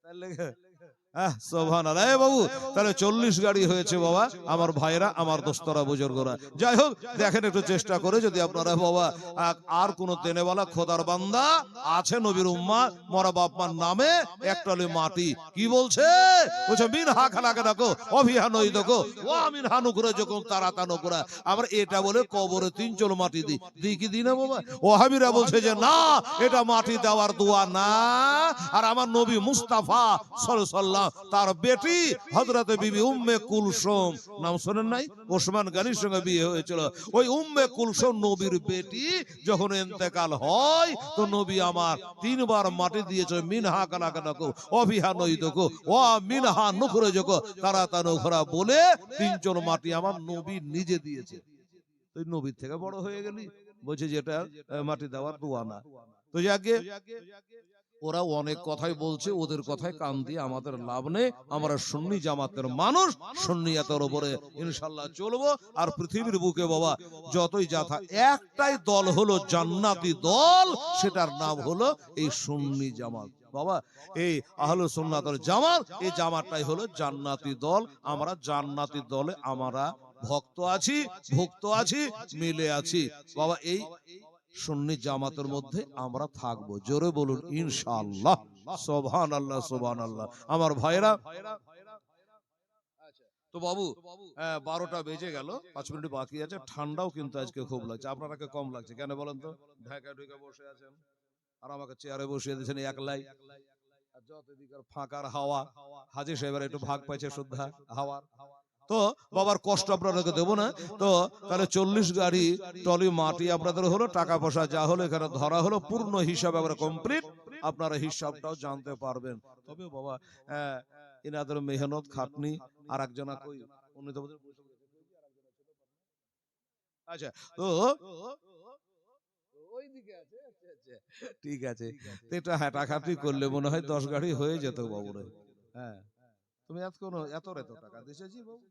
তাহলে সুবহানাল্লাহ। এই বাবু তাহলে 40 গাড়ি হয়েছে বাবা, আমার ভাইরা, আমার দোস্তরা, বুজুর্গরা। যাই হোক, দেখেন একটু চেষ্টা করে যদি আপনারা বাবা আর কোন দেনেওয়ালা খোদার বান্দা আছে নবীর উম্মাত মরা বাপ মার নামে একটালে মাটি কি বলছে? বলছে মিন হা খালাকে দেখো অভিহা নই দেখো ও আমিন হানু করে যখন তারা তানো করে আমরা এটা বলে কবরে 3 চল মাটি দিই কি দিই না বাবা? ওহাবিরা বলছে যে না, এটা মাটি দেওয়ার দোয়া না। আর আমার নবী মুস্তাফা সাল্লাল্লাহু তার বেটি হযরত বিবি উম্মে কুলসুম, নাম শুনেন নাই? ওসমান গনির সঙ্গে বিয়ে হয়েছিল। ওই উম্মে কুলসুম নবীর বেটি যখন ইন্তেকাল হয় তো নবী আমার 3 বার মাটি দিয়েছে। মিনহা কালাকানাকো অবিহা নইদকো ও মিনহা নুখরে যকো তারা তানুখরা বলে 3 জন মাটি আমার নবী নিজে দিয়েছে। তুই নবীর থেকে বড় হয়ে গেলি, বলছে যেটা মাটি দেওয়ার দোয়া না। তো যাকে ওরা অনেক কথাই বলছে, ওদের কথায় কান দিয়ে আমাদের লাভ নেই। আমরা সুন্নি জামাতের মানুষ, সুন্নিয়াতের উপরে ইনশাআল্লাহ চলবো। আর পৃথিবীর বুকে বাবা যতই যাথা, একটাই দল হলো জান্নাতি দল, সেটার নাম হলো এই সুন্নি জামাত বাবা। এই আহলুস সুন্নাতুল জামাত, এই জামাতটাই হলো জান্নাতি দল। আমরা জান্নাতি দলে আমরা ভক্ত আছি, ভুক্ত আছি, মিলে আছি বাবা। এই সুন্নি জামাতের মধ্যে আমরা থাকবো। জোরে বলুন ইনশাআল্লাহ। সুবহানাল্লাহ সুবহানাল্লাহ। আমার ভাইরা, তো বাবু 12টা বেজে গেল, 5 মিনিট বাকি আছে। ঠান্ডাও কিন্তু আজকে খুব লাগছে। আপনারাকে কম লাগছে কেন বলেন তো? ঢাকা ঢুকে বসে আছেন আর আমাকে চেয়ারে বসিয়ে দিয়েছেন একলাই। আর যত দিকের ফাঁকার হাওয়া, হাজী সাহেবের একটু ভাগ পাইছে শুদ্ধা হাওয়ার। তো বাবার কষ্ট আপনাদেরকে দেবো না। তো তাহলে 40 গাড়ি টলি মাটি আপনাদের হলো, টাকা পয়সা যা হলো এখানে ধরা হলো, পূর্ণ হিসাব আমরা কমপ্লিট। আপনারা হিসাবটাও জানতে পারবেন। তবে বাবা এনাদের মেহনত খাটনি আর একজনা কই উনি তো আচ্ছা, তো ওইদিকে আছে। আচ্ছা আচ্ছা, ঠিক আছে। তো এটা হাঁটাখাটি করলে মনে হয় 10 গাড়ি হয়ে যেত বাবুরে। হ্যাঁ, তুমি এত টাকা দিয়েছি বাবু।